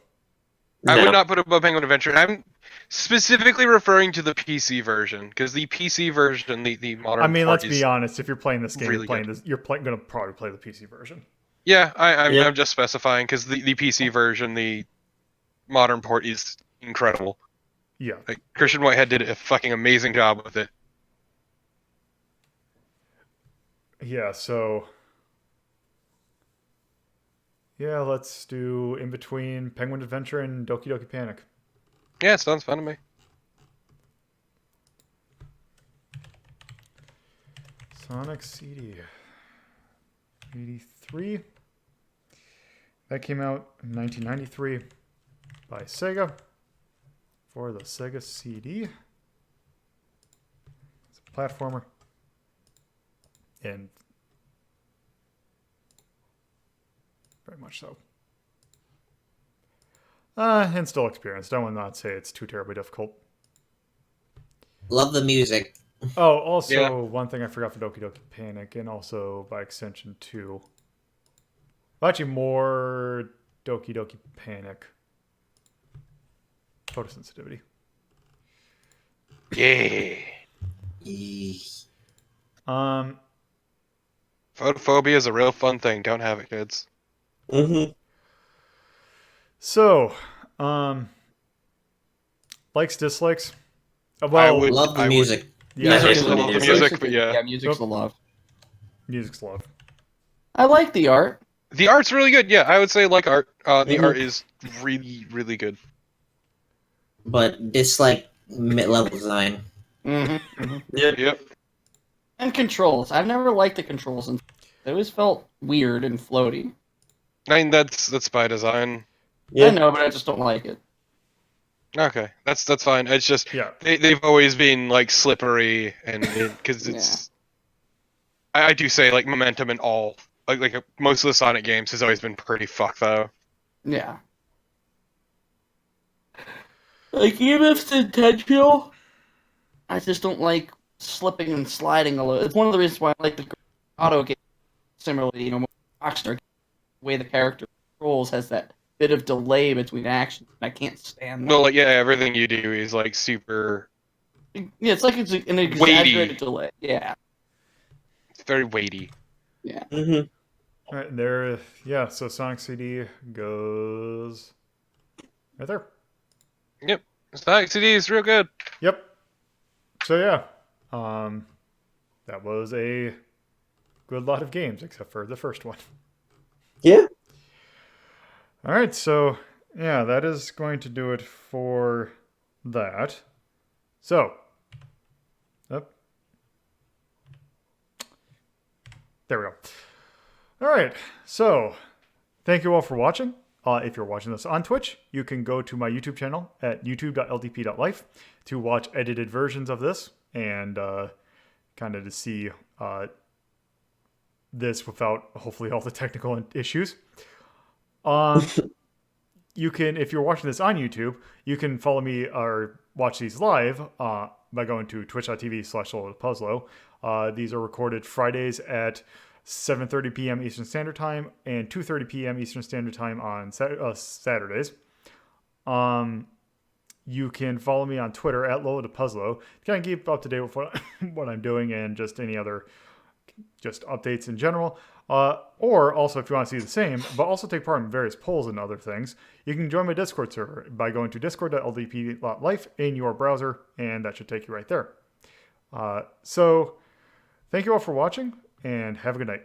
I No. would not put it above Penguin Adventure. I'm specifically referring to the PC version, because the PC version, the modern I mean, port let's is- be honest. If you're playing this game, really you're going to probably play the PC version. Yeah, Yeah. I'm just specifying, because the PC version, the modern port is incredible. Yeah. Like, Christian Whitehead did a fucking amazing job with it. Yeah, so... Yeah, let's do in between Penguin Adventure and Doki Doki Panic. Yeah, sounds fun to me. Sonic CD. 83. That came out in 1993 by Sega for the Sega CD. It's a platformer. And very much so. And still experienced. I will not say it's too terribly difficult. Love the music. Oh, also, Yeah. one thing I forgot for Doki Doki Panic, and also by extension too. Well, actually, more Doki Doki Panic. Photosensitivity. Yeah. Eesh. Photophobia is a real fun thing. Don't have it, kids. Mm-hmm. So, likes, dislikes. I Well, would- Love the I would- music. yeah, I hate is the love. music. but yeah. Music's a love. music's love. I like the art. The art's really good. Yeah, I would say like art. The Mhm. art is really, really good. But dislike mid-level design. Mm-hmm. Yep. And controls. I've never liked the controls, and they always felt weird and floaty. I mean, that's by design. Yeah. I know, but I just don't like it. Okay, that's fine. It's just Yeah. they've always been like slippery and because it's. I do say like momentum and all like most of the Sonic games has always been pretty fucked though. Yeah. Like, even if it's intentional, I just don't like slipping and sliding a little. It's one of the reasons why I like the auto game. Similarly, Rockstar, the way the character controls has that bit of delay between actions. I can't stand that. Well, like yeah, everything you do is like super. Yeah, it's like it's an exaggerated delay. Yeah. It's very weighty. Mm-hmm. All right, there. Yeah, so Sonic CD goes right there. Yep, Sonic CD is real good. Yep. So yeah, that was a good lot of games except for the first one. Yeah. All right, so yeah, that is going to do it for that. So, up. There we go. All right, so thank you all for watching. If you're watching this on Twitch, you can go to my YouTube channel at youtube.ldp.life to watch edited versions of this and kind of to see this without hopefully all the technical issues. You can, if you're watching this on YouTube, you can follow me or watch these live by going to twitch.tv/puzzlo. These are recorded Fridays at 7:30 p.m. Eastern Standard Time and 2:30 p.m. Eastern Standard Time on Saturdays. You can follow me on Twitter at @LolaThePuzzlo to kind of keep up to date with what I'm doing and just any other just updates in general. Or also, if you want to see the same, but also take part in various polls and other things, you can join my Discord server by going to discord.ldp.life in your browser, and that should take you right there. So, thank you all for watching, and have a good night.